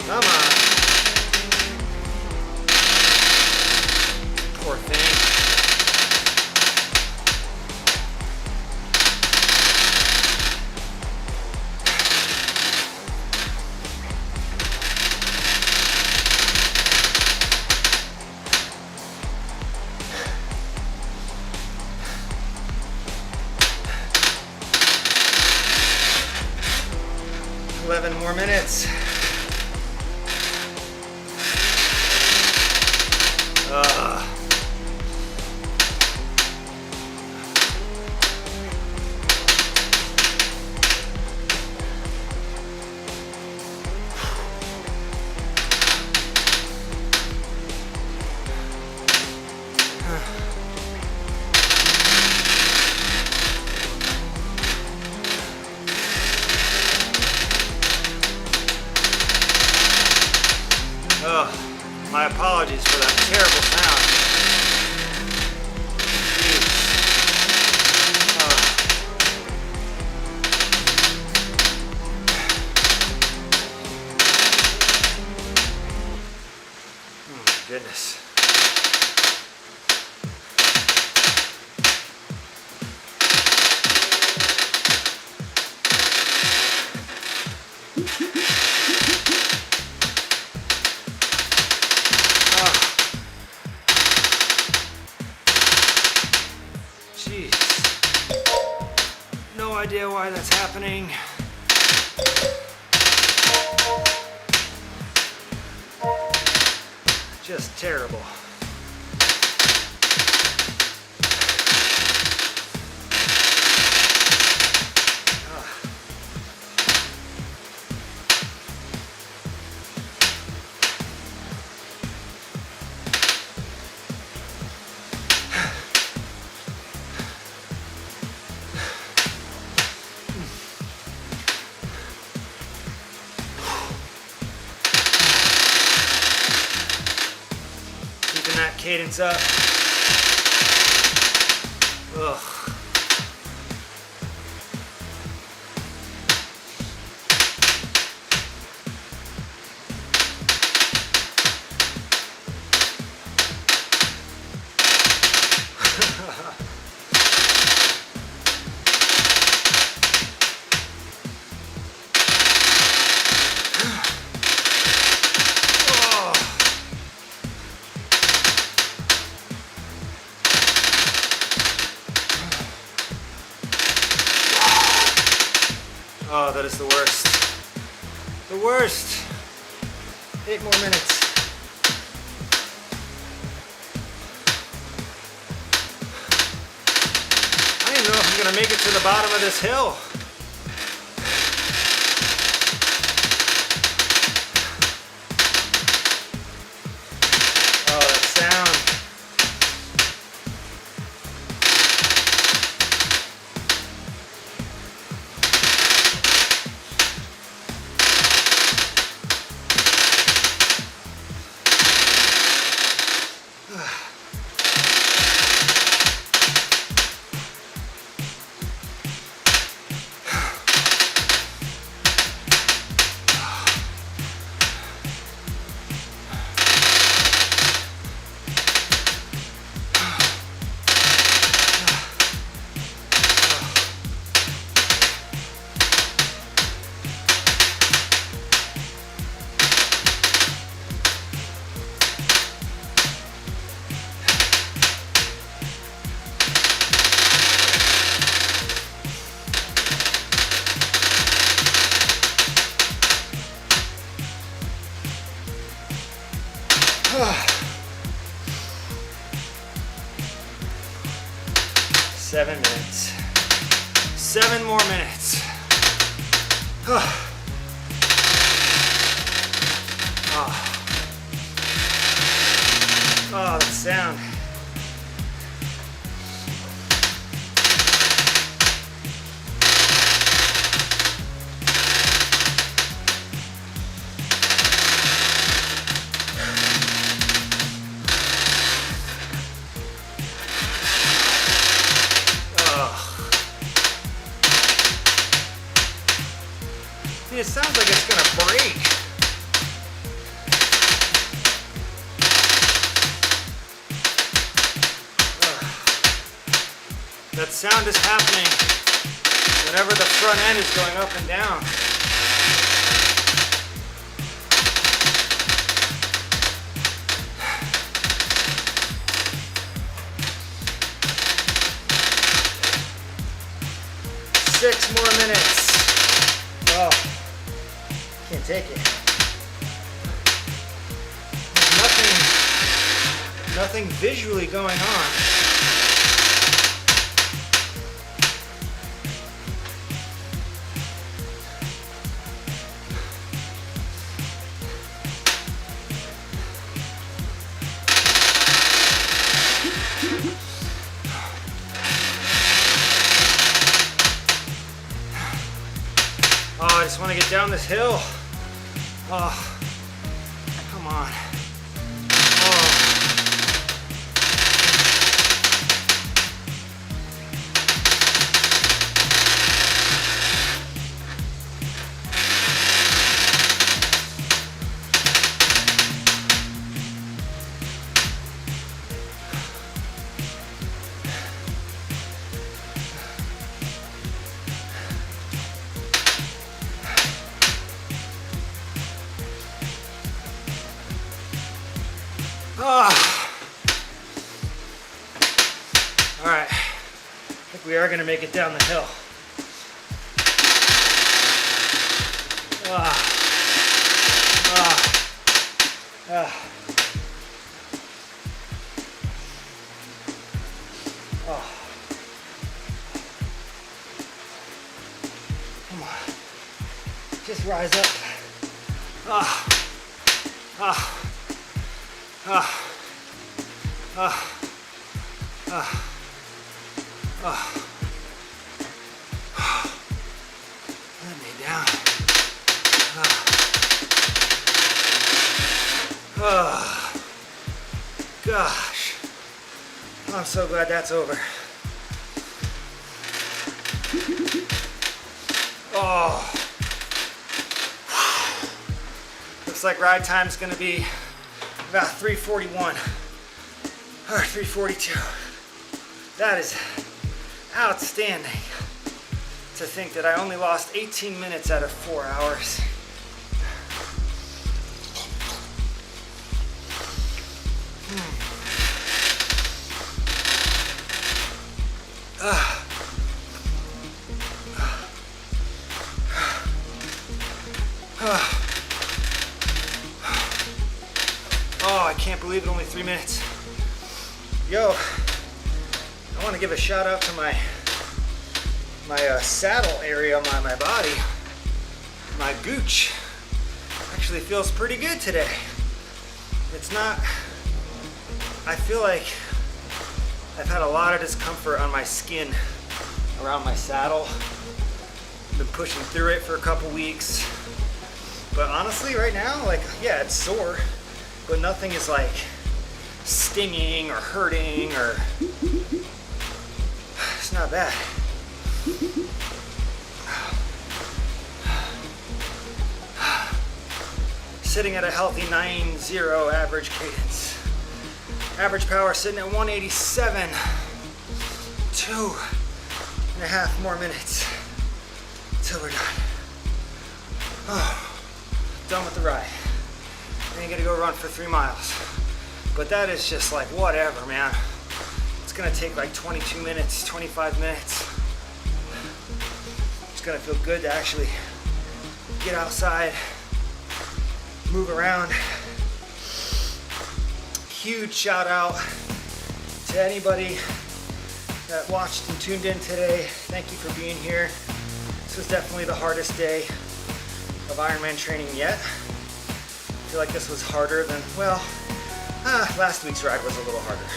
Come on. Poor thing. More minutes. My apologies for that terrible sound. Oh my goodness. No idea why that's happening. Just terrible. that cadence up. Ugh. Oh, that is the worst. The worst. 8 more minutes. I don't even know if I'm gonna make it to the bottom of this hill. Oh, that sound. Seven minutes. 7 more minutes. Oh, that sound. It sounds like it's gonna break. That sound is happening whenever the front end is going up and down. Six more minutes. Oh. Can't take it. There's nothing visually going on. Oh, I just want to get down this hill. Oh, come on. Oh. All right, I think we are gonna make it down the hill. Come on, just rise up. Let me down. Gosh, I'm so glad that's over. Oh, looks like ride time's gonna be about 3:41 or 3:42. That is outstanding to think that I only lost 18 minutes out of 4 hours. Oh, I can't believe it, only 3 minutes. Yo, I want to give a shout out to my saddle area on my body. My gooch actually feels pretty good today. It's not, I feel like I've had a lot of discomfort on my skin around my saddle. Been pushing through it for a couple weeks. But honestly, right now, like, yeah, it's sore, but nothing is like stinging or hurting, or it's not bad. Sitting at a healthy 9.0 average cadence. Average power sitting at 187. 2.5 more minutes till we're done. Oh, done with the ride. Then you gotta go run for 3 miles. But that is just like whatever, man. It's gonna take like 22 minutes, 25 minutes. It's gonna feel good to actually get outside, move around. Huge shout out to anybody that watched and tuned in today. Thank you for being here. This was definitely the hardest day of Ironman training yet. I feel like this was harder than, well, last week's ride was a little harder.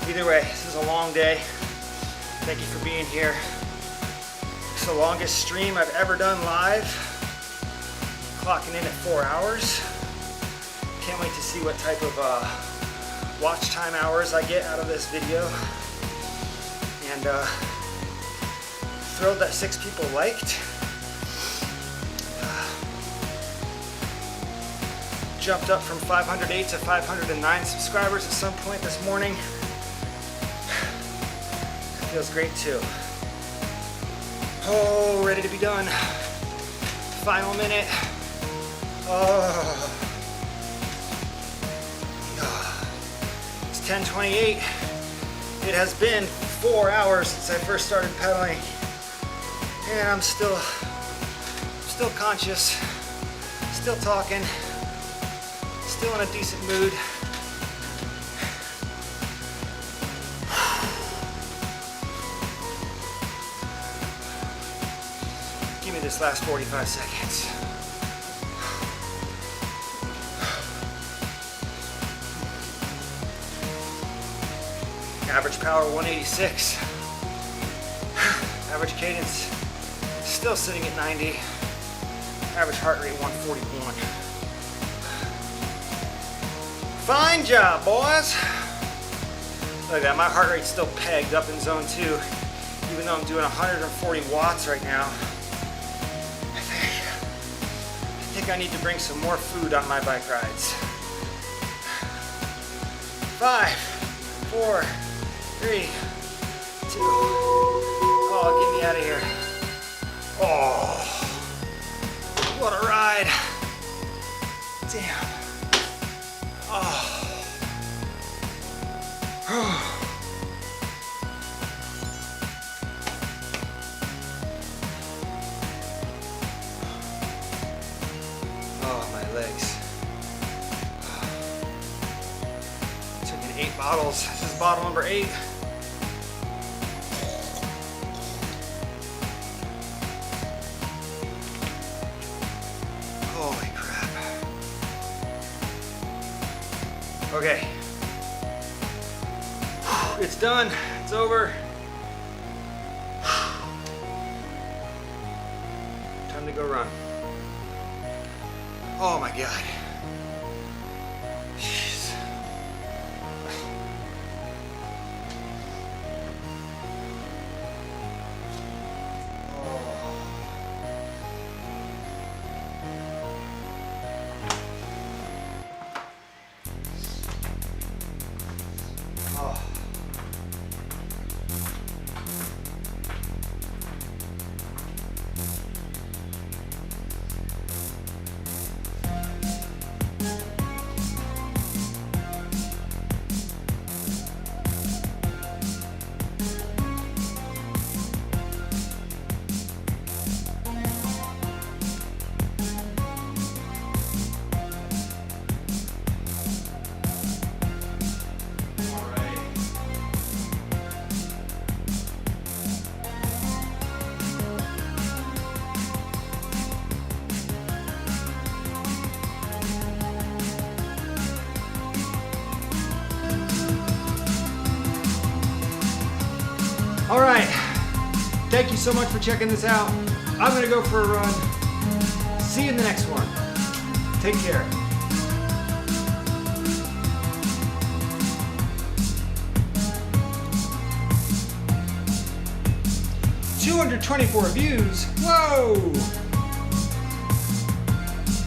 Either way, this is a long day. Thank you for being here. It's the longest stream I've ever done live. Clocking in at 4 hours. Can't wait to see what type of watch time hours I get out of this video. And thrilled that 6 people liked. Jumped up from 508 to 509 subscribers at some point this morning. That feels great too. Oh, ready to be done. Final minute. Oh. It's 10:28. It has been 4 hours since I first started pedaling, and I'm still conscious, still talking, still in a decent mood. Give me this last 45 seconds. Average power 186. Average cadence still sitting at 90. Average heart rate 141. Fine job, boys. Look at that, my heart rate's still pegged up in zone 2, even though I'm doing 140 watts right now. I think I need to bring some more food on my bike rides. 5, 4, 3, 2. Oh, get me out of here. Oh, what a ride. Damn. Oh. Oh, my legs. Took in 8 bottles. This is bottle number 8. Holy crap. Okay. It's done. It's over. Time to go run. Oh my God. Jeez. All right. Thank you so much for checking this out. I'm gonna go for a run. See you in the next one. Take care. 224 views. Whoa!